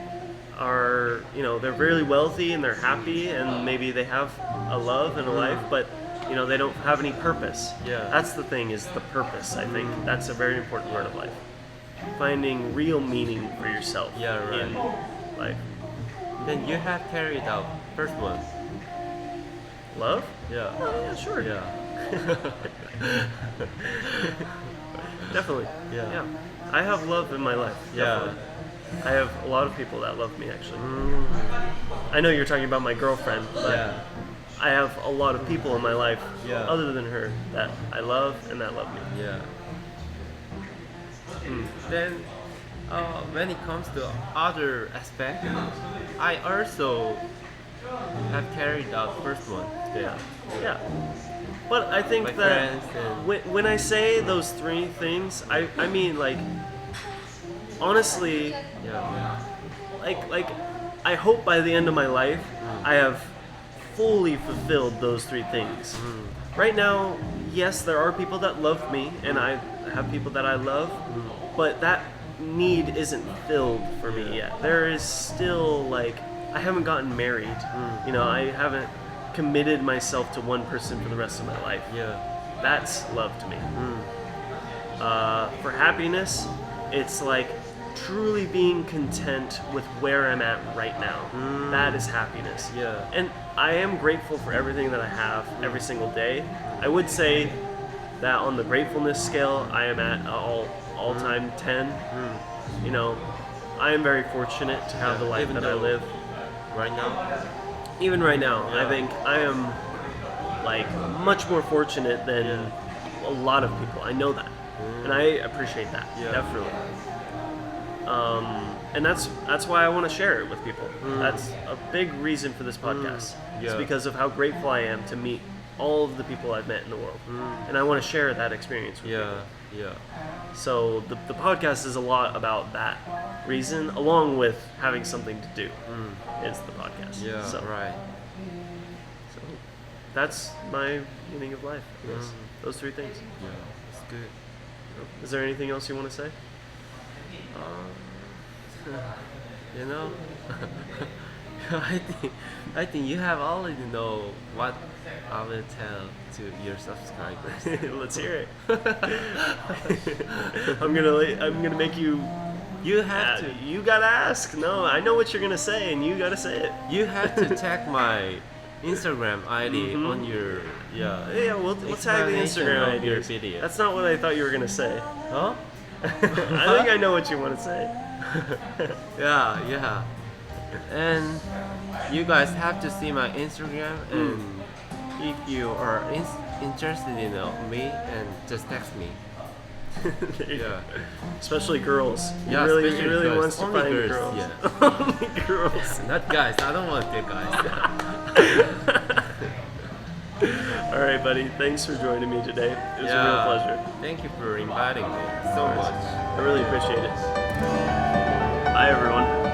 [SPEAKER 1] are, they're really wealthy and they're happy and maybe they have a love and a life, but they don't have any purpose.
[SPEAKER 2] Yeah.
[SPEAKER 1] That's the thing, is the purpose. I think that's a very important part of life. Finding real meaning for yourself in life.
[SPEAKER 2] Then you have carried out first one.
[SPEAKER 1] Love?
[SPEAKER 2] Yeah.
[SPEAKER 1] Oh, yeah, sure.
[SPEAKER 2] Yeah.
[SPEAKER 1] Definitely.
[SPEAKER 2] Yeah.
[SPEAKER 1] I have love in my life.
[SPEAKER 2] Yeah.
[SPEAKER 1] Definitely. I have a lot of people that love me, actually. I know you're talking about my girlfriend, but I have a lot of people in my life other than her that I love and that love me.
[SPEAKER 2] Yeah. Then, when it comes to other aspects, I also have carried out first one.
[SPEAKER 1] Yeah. But I think
[SPEAKER 2] My
[SPEAKER 1] that
[SPEAKER 2] friends and
[SPEAKER 1] when I say those 3 things, I mean like honestly, like I hope by the end of my life I have fully fulfilled those 3 things. Right now, yes, there are people that love me and I have people that I love, but that need isn't filled for me yet. There is still I haven't gotten married. I haven't committed myself to one person for the rest of my life.
[SPEAKER 2] Yeah.
[SPEAKER 1] That's love to me. For happiness, it's like truly being content with where I'm at right now. That is happiness.
[SPEAKER 2] Yeah.
[SPEAKER 1] And I am grateful for everything that I have every single day. I would say that on the gratefulness scale, I am at all-time 10. I am very fortunate to have the life that I live.
[SPEAKER 2] Right now?
[SPEAKER 1] Even right now, I think I am much more fortunate than a lot of people. I know that, and I appreciate that definitely. And that's why I want to share it with people. That's a big reason for this podcast. It's because of how grateful I am to meet all of the people I've met in the world, and I want to share that experience with people.
[SPEAKER 2] Yeah.
[SPEAKER 1] So the podcast is a lot about that reason, along with having something to do. Is the podcast.
[SPEAKER 2] Yeah.
[SPEAKER 1] So,
[SPEAKER 2] right.
[SPEAKER 1] So that's my meaning of life. I guess. Those 3 things.
[SPEAKER 2] Yeah. That's good.
[SPEAKER 1] Is there anything else you want to say?
[SPEAKER 2] I think you have already know what I will tell to your subscribers.
[SPEAKER 1] Let's hear it. I'm gonna make you.
[SPEAKER 2] You have to.
[SPEAKER 1] You gotta ask. No, I know what you're gonna say, and you gotta say it.
[SPEAKER 2] You have to tag my Instagram ID on your
[SPEAKER 1] We'll tag the Instagram
[SPEAKER 2] of
[SPEAKER 1] ID.
[SPEAKER 2] your video.
[SPEAKER 1] That's not what I thought you were gonna say.
[SPEAKER 2] Huh?
[SPEAKER 1] I think I know what you want to say.
[SPEAKER 2] Yeah. And you guys have to see my Instagram, and if you are interested in me, and just text me.
[SPEAKER 1] Yeah. Especially girls.
[SPEAKER 2] Yeah,
[SPEAKER 1] he
[SPEAKER 2] especially
[SPEAKER 1] really
[SPEAKER 2] girls.
[SPEAKER 1] wants to
[SPEAKER 2] Only
[SPEAKER 1] find
[SPEAKER 2] girls,
[SPEAKER 1] girls.
[SPEAKER 2] yeah.
[SPEAKER 1] Only girls.
[SPEAKER 2] Not guys. I don't want the guys.
[SPEAKER 1] All right, buddy. Thanks for joining me today. It was a real pleasure.
[SPEAKER 2] Thank you for inviting me so much.
[SPEAKER 1] I really appreciate it. Bye, everyone.